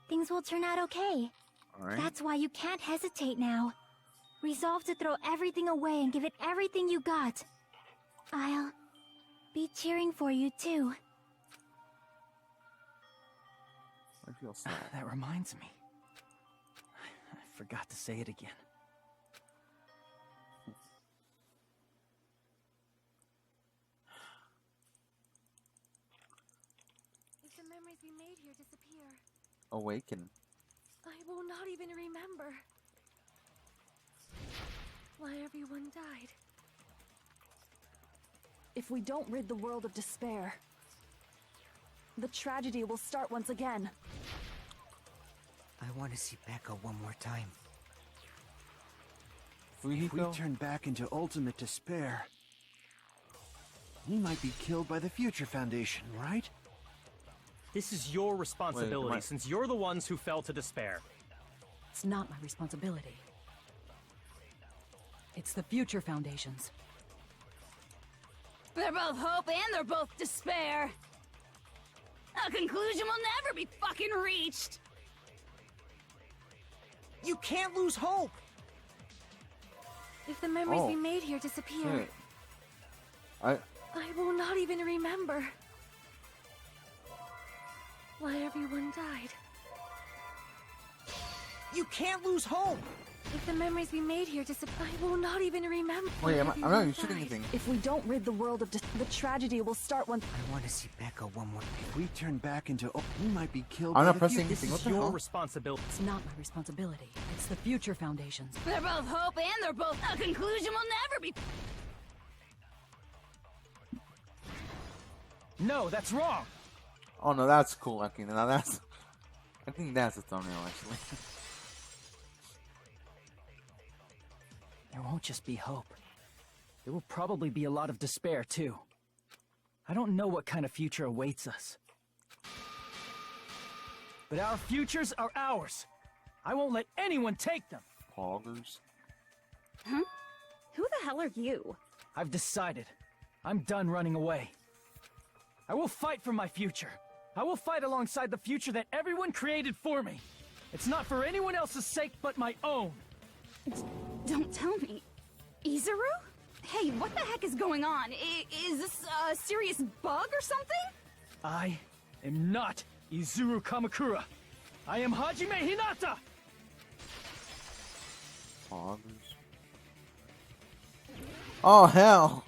things will turn out okay. Alright. That's why you can't hesitate now. Resolve to throw everything away and give it everything you got. I'll be cheering for you too. I feel sad. That reminds me. I forgot to say it again. If the memories we made here disappear, Awaken. I will not even remember why everyone died. If we don't rid the world of despair, the tragedy will start once again. I want to see Becca one more time. If we turn back into ultimate despair, we might be killed by the Future Foundation, right? This is your responsibility, Wait, since you're the ones who fell to despair. It's not my responsibility. It's the Future Foundation's. They're both hope and they're both despair. A conclusion will never be fucking reached. You can't lose hope! If the memories Oh. we made here disappear, Shit. I will not even remember why everyone died. You can't lose hope! If the memories we made here disappear, I will not even remember. Wait, I'm why not everyone even shooting died. anything. If we don't rid the world of the tragedy will start once. I want to see Becca one more time. If we turn back into we might be killed I'm by not the pressing Future. anything. What This the is your hell? responsibility. It's not my responsibility. It's the Future Foundation's. They're both hope and they're both. A conclusion will never be. No, that's wrong! Oh no, that's cool. Okay, now that's. I think that's a thumbnail actually. There won't just be hope. There will probably be a lot of despair, too. I don't know what kind of future awaits us. But our futures are ours. I won't let anyone take them. Poggers. Huh? Who the hell are you? I've decided. I'm done running away. I will fight for my future. I will fight alongside the future that everyone created for me. It's not for anyone else's sake but my own. Don't tell me. Izuru? Hey, what the heck is going on? Is this a serious bug or something? I am not Izuru Kamakura. I am Hajime Hinata! Poggers. Oh hell!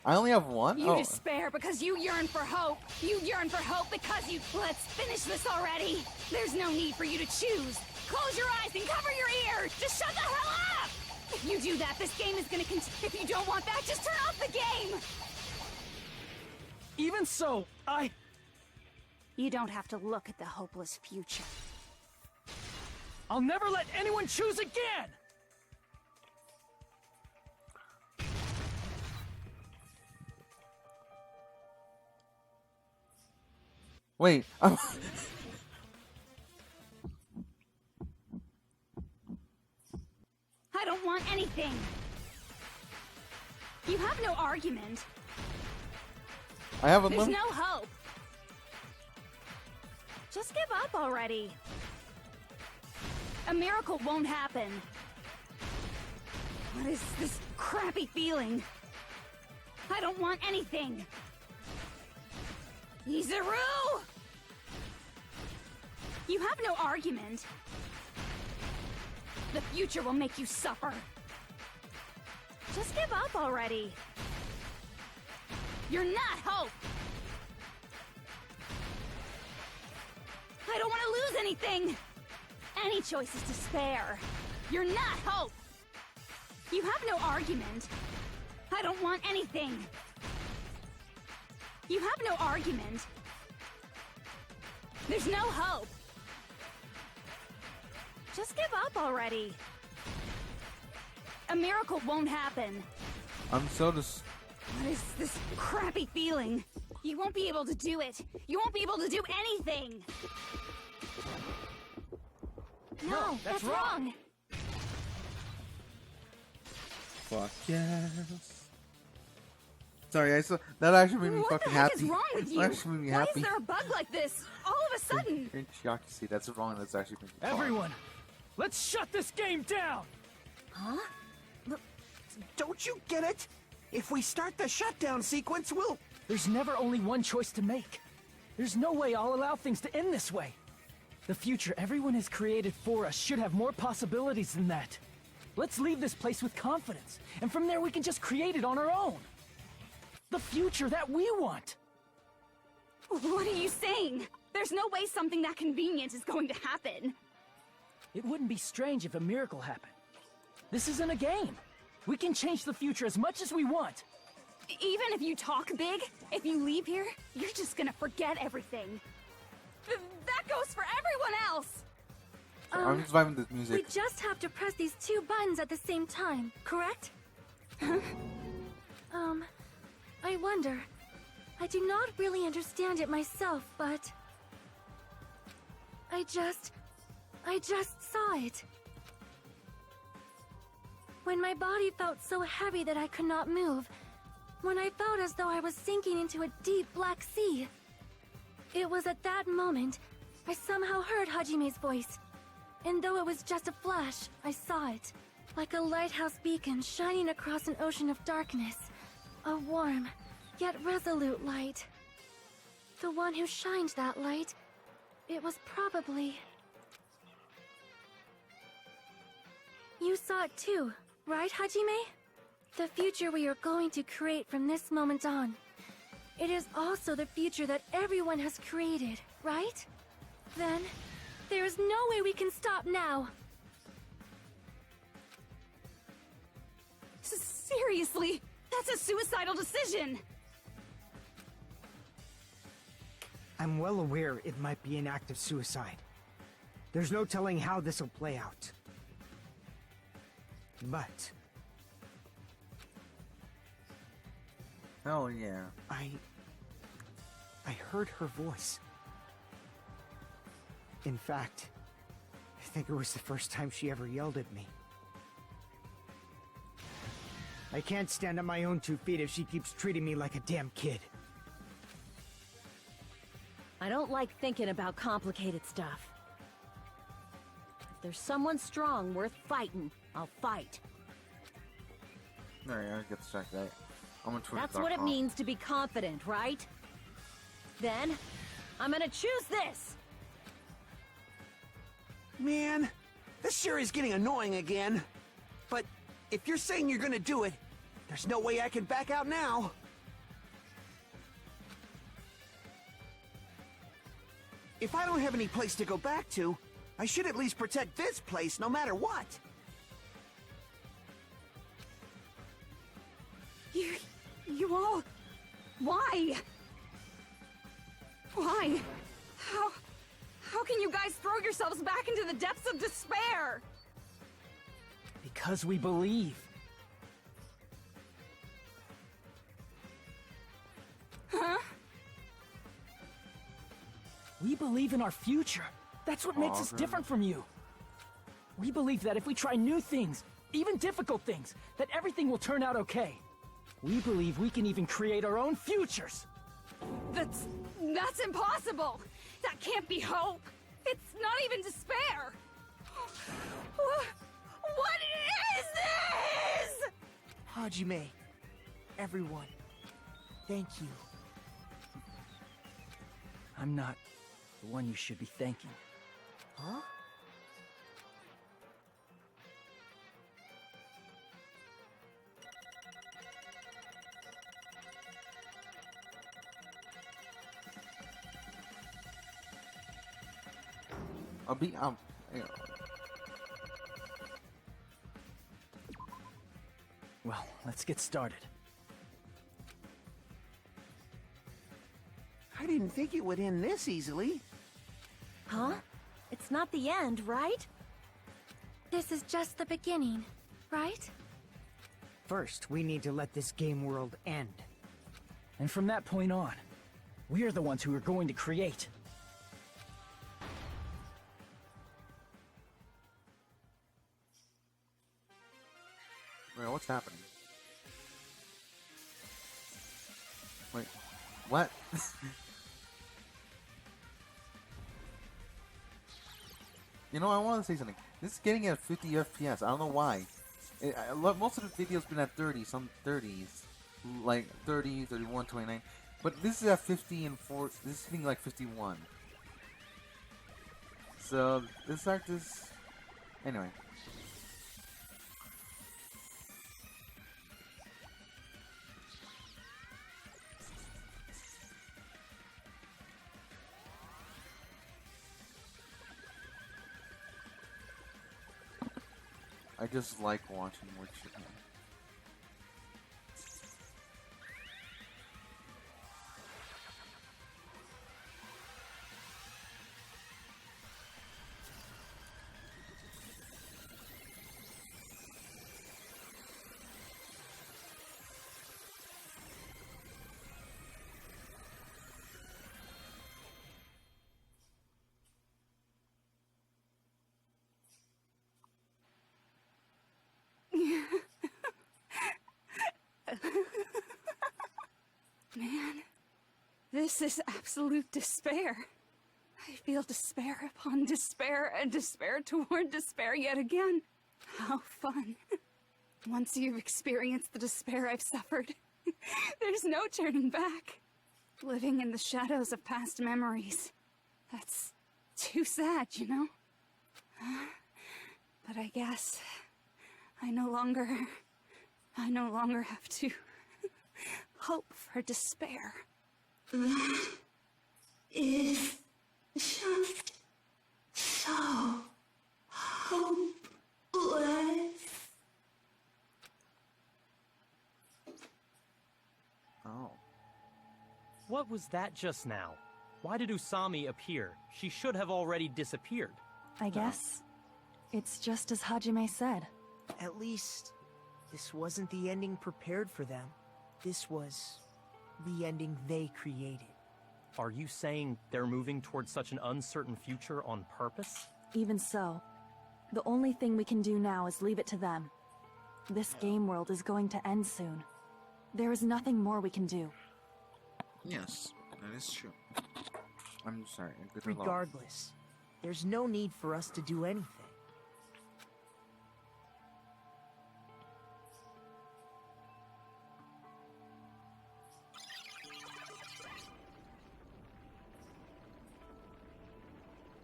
I only have one? You Oh. despair because you yearn for hope. You yearn for hope because you... Let's finish this already. There's no need for you to choose. Close your eyes and cover your ears. Just shut the hell up! If you do that, this game is gonna continue. If you don't want that, just turn off the game! Even so, You don't have to look at the hopeless future. I'll never let anyone choose again! Wait, I don't want anything. You have no argument. I have a There's limit. no hope. Just give up already. A miracle won't happen. What is this crappy feeling? I don't want anything. Izuru! You have no argument. The future will make you suffer. Just give up already. You're not Hope! I don't want to lose anything! Any choice is despair. You're not Hope! You have no argument. I don't want anything. You have no argument. There's no hope. Just give up already. A miracle won't happen. I'm so dis. What is this crappy feeling? You won't be able to do it. You won't be able to do anything. No, that's wrong. Fuck yes. Sorry, I saw that actually made me What fucking the heck happy. is wrong with you? That actually made me Why happy. is there a bug like this all of a sudden? In Shiaki, that's wrong. That's actually made me Everyone, let's shut this game down! Huh? Don't you get it? If we start the shutdown sequence, we'll... There's never only one choice to make. There's no way I'll allow things to end this way. The future everyone has created for us should have more possibilities than that. Let's leave this place with confidence, and from there we can just create it on our own. The future that we want! What are you saying? There's no way something that convenient is going to happen. It wouldn't be strange if a miracle happened. This isn't a game. We can change the future as much as we want. Even if you talk big, if you leave here, you're just gonna forget everything. That goes for everyone else! I'm just vibing this music. We just have to press these two buttons at the same time, correct? I wonder. I do not really understand it myself, but... I just saw it. When my body felt so heavy that I could not move, when I felt as though I was sinking into a deep black sea. It was at that moment, I somehow heard Hajime's voice. And though it was just a flash, I saw it. Like a lighthouse beacon shining across an ocean of darkness. A warm, yet resolute light. The one who shined that light, it was probably... You saw it too, right, Hajime? The future we are going to create from this moment on. It is also the future that everyone has created, right? Then, there is no way we can stop now. Seriously, that's a suicidal decision. I'm well aware it might be an act of suicide. There's no telling how this will play out. But... Hell yeah. I heard her voice. In fact, I think it was the first time she ever yelled at me. I can't stand on my own 2 feet if she keeps treating me like a damn kid. I don't like thinking about complicated stuff. If there's someone strong worth fighting, I'll fight. Alright, I get the track right. I'm on Twitter. That's what it means to be confident, right? Then, I'm gonna choose this! Man, this sure is getting annoying again. But if you're saying you're gonna do it, there's no way I can back out now. If I don't have any place to go back to, I should at least protect this place no matter what. You all... Why? Why? How can you guys throw yourselves back into the depths of despair? Because we believe. Huh? We believe in our future. That's what makes us different from you. We believe that if we try new things, even difficult things, that everything will turn out okay. We believe we can even create our own futures. That's impossible! That can't be hope! It's not even despair! What is this?! Hajime, everyone, thank you. I'm not the one you should be thanking. Huh? I'll be yeah. Well, let's get started. I didn't think it would end this easily. Huh? It's not the end, right? This is just the beginning, right? First, we need to let this game world end. And from that point on, we're the ones who are going to create. Wait, what's happening? Wait, what? You know, I want to say something. This is getting at 50 FPS. I don't know why. Most of the videos been at 30, some 30s, like 30, 31, 29. But this is at 50 and 4. This is hitting like 51. So this act is anyway. I just like watching more shit. Man, this is absolute despair. I feel despair upon despair and despair toward despair yet again. How fun. Once you've experienced the despair I've suffered, there's no turning back. Living in the shadows of past memories. That's too sad, you know? But I guess I no longer have to hope for despair. That is just so hopeless. Oh. What was that just now? Why did Usami appear? She should have already disappeared. I guess it's just as Hajime said. At least, this wasn't the ending prepared for them. This was the ending they created. Are you saying they're moving towards such an uncertain future on purpose? Even so, the only thing we can do now is leave it to them. This game world is going to end soon. There is nothing more we can do. Yes, that is true. I'm sorry. Regardless, there's no need for us to do anything.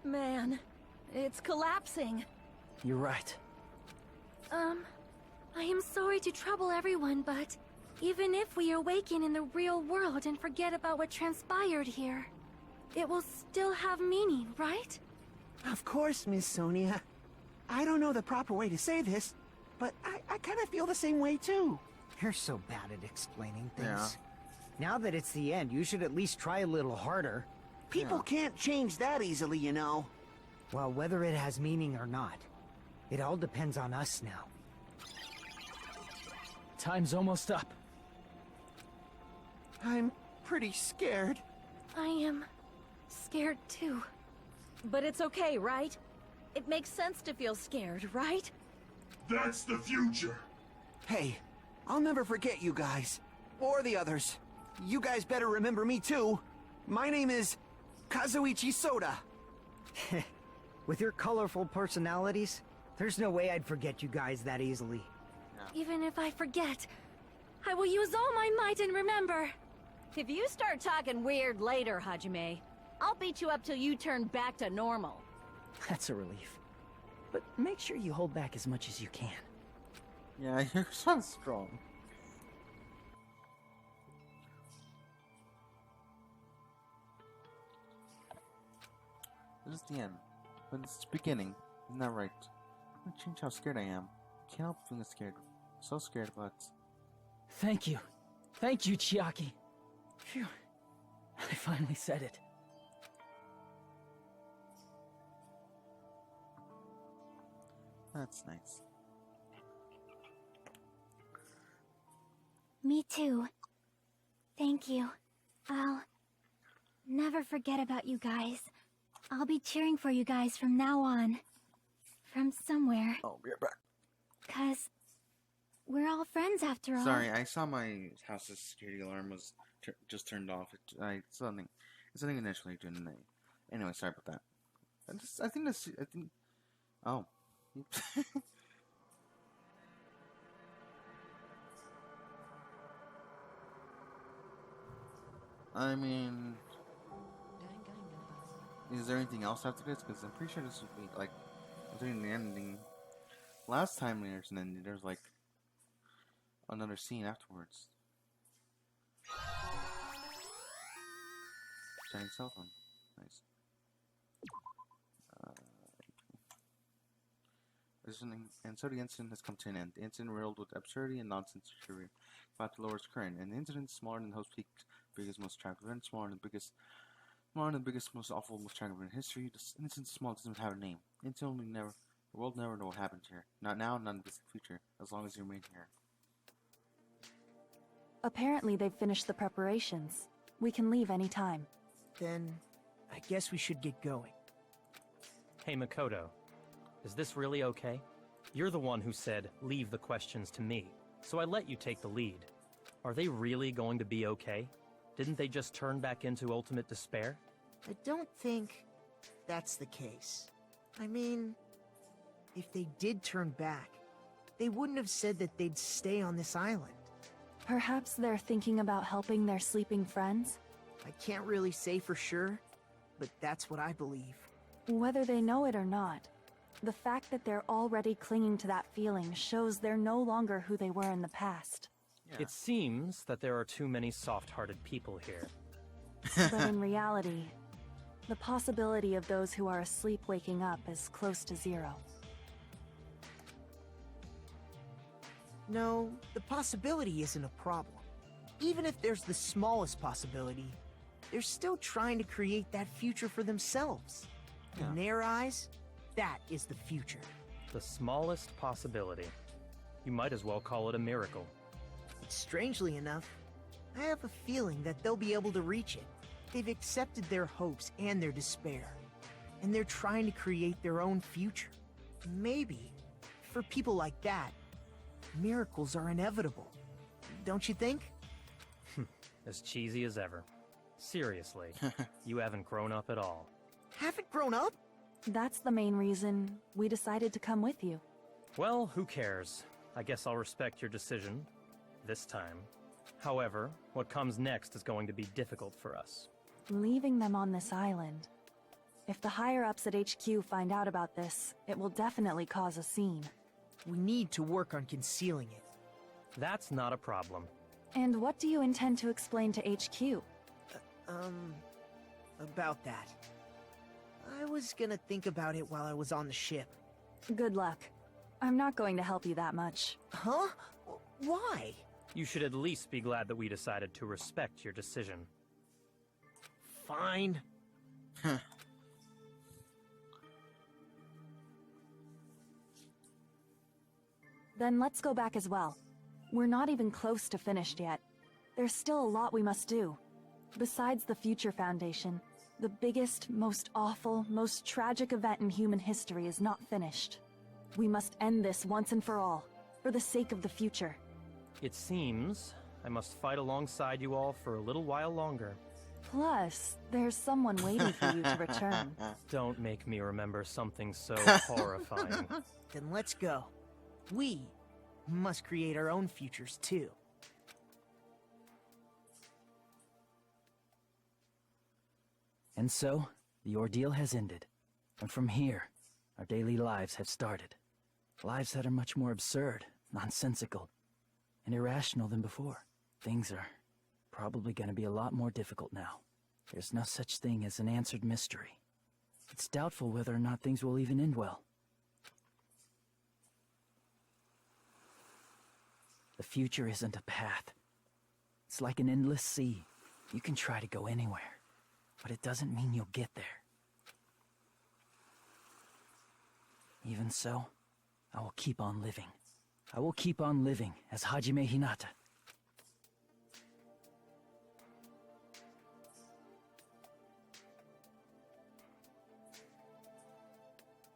Man, it's collapsing. You're right. I am sorry to trouble everyone, but even if we awaken in the real world and forget about what transpired here, it will still have meaning, right? Of course, Miss Sonia. I don't know the proper way to say this, but I kind of feel the same way too. You're so bad at explaining things. Yeah. Now that it's the end, you should at least try a little harder. People can't change that easily, you know. Well, whether it has meaning or not, it all depends on us now. Time's almost up. I'm pretty scared. I am scared too. But it's okay, right? It makes sense to feel scared, right? That's the future. Hey, I'll never forget you guys. Or the others. You guys better remember me too. My name is Kazuichi Soda. With your colorful personalities, there's no way I'd forget you guys that easily. Even if I forget, I will use all my might and remember. If you start talking weird later, Hajime, I'll beat you up till you turn back to normal. That's a relief. But make sure you hold back as much as you can. Yeah, your son's strong. This is the end. But it's the beginning. Isn't that right? I'm gonna change how scared I am. Can't help feeling scared. So scared, but... Thank you. Thank you, Chiaki. Phew. I finally said it. That's nice. Me too. Thank you. I'll never forget about you guys. I'll be cheering for you guys from now on. From somewhere. I'll be right back. 'Cause we're all friends after all. Sorry, I saw my house's security alarm was just turned off. It's something initially didn't. Anyway, sorry about that. I think. Oh. I mean, is there anything else after this? Because I'm pretty sure this would be like, considering the ending. Last time there's an ending, there's like another scene afterwards. Shining cell phone, nice. And so the incident has come to an end. The incident riddled with absurdity and nonsense fury about the lower's current. And the incident smaller than Hope's Peak's biggest, most tragic event, smaller than the biggest, most awful, most tragic event in history. This incident small doesn't have a name. Incident the world never know what happened here. Not now, not in the distant future. As long as you remain here. Apparently they've finished the preparations. We can leave any time. Then, I guess we should get going. Hey, Makoto. Is this really okay? You're the one who said, leave the questions to me, so I let you take the lead. Are they really going to be okay? Didn't they just turn back into ultimate despair? I don't think that's the case. I mean, if they did turn back, they wouldn't have said that they'd stay on this island. Perhaps they're thinking about helping their sleeping friends? I can't really say for sure, but that's what I believe. Whether they know it or not, the fact that they're already clinging to that feeling shows they're no longer who they were in the past. Yeah. It seems that there are too many soft-hearted people here. But in reality, the possibility of those who are asleep waking up is close to zero. No, the possibility isn't a problem. Even if there's the smallest possibility, they're still trying to create that future for themselves. Yeah. In their eyes, that is the future. The smallest possibility. You might as well call it a miracle. Strangely enough, I have a feeling that they'll be able to reach it. They've accepted their hopes and their despair, and they're trying to create their own future. Maybe, for people like that, miracles are inevitable. Don't you think? As cheesy as ever. Seriously, you haven't grown up at all. Haven't grown up? That's the main reason we decided to come with you. Well, who cares? I guess I'll respect your decision. This time. However, what comes next is going to be difficult for us. Leaving them on this island. If the higher-ups at HQ find out about this, it will definitely cause a scene. We need to work on concealing it. That's not a problem. And what do you intend to explain to HQ? About that. I was gonna think about it while I was on the ship. Good luck. I'm not going to help you that much. Huh? Why? You should at least be glad that we decided to respect your decision. Fine. Then let's go back as well. We're not even close to finished yet. There's still a lot we must do. Besides the Future Foundation, the biggest, most awful, most tragic event in human history is not finished. We must end this once and for all, for the sake of the future. It seems I must fight alongside you all for a little while longer. Plus, there's someone waiting for you to return. Don't make me remember something so horrifying. Then let's go. We must create our own futures too. And so, the ordeal has ended. And from here, our daily lives have started. Lives that are much more absurd, nonsensical, and irrational than before. Things are probably going to be a lot more difficult now. There's no such thing as an answered mystery. It's doubtful whether or not things will even end well. The future isn't a path. It's like an endless sea. You can try to go anywhere, but it doesn't mean you'll get there. Even so, I will keep on living. I will keep on living as Hajime Hinata.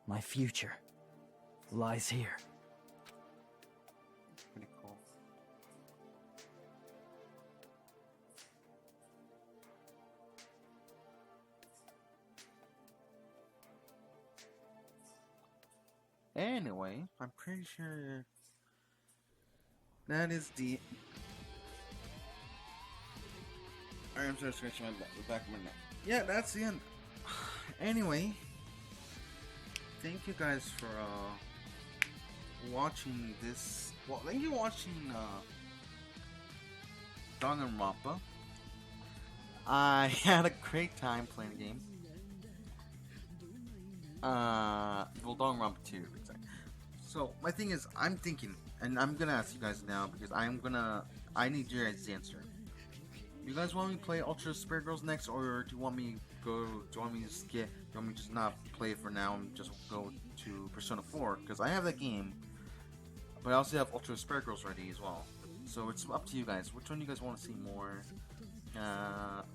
My future lies here. Pretty cool. Anyway, I'm pretty sure that is the. I'm just scratching the back of my neck. Yeah, that's the end. Anyway, thank you guys for watching this. Well, thank you for watching Danganronpa. I had a great time playing the game. Well, Danganronpa 2, exactly. So my thing is, I'm thinking, and I'm gonna ask you guys now because I need your guys' answer. You guys want me to play Ultra Spirit Girls next, or do you want me to just skip? Do you want me to just not play it for now and just go to Persona 4? Because I have that game, but I also have Ultra Spirit Girls ready as well. So it's up to you guys. Which one do you guys want to see more?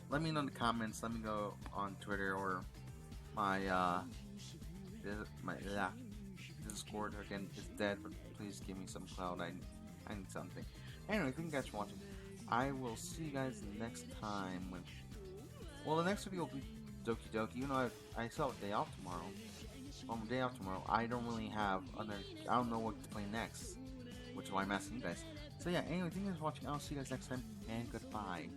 Let me know in the comments. Let me go on Twitter or my Discord again is dead, but please give me some cloud. I need something. Anyway, thank you guys for watching. I will see you guys next time with. Well, the next video will be Doki Doki. You know, I still have a day off tomorrow. On the day off tomorrow, I don't really have I don't know what to play next, which is why I'm asking you guys. So yeah, anyway, thank you guys for watching. I'll see you guys next time, and goodbye.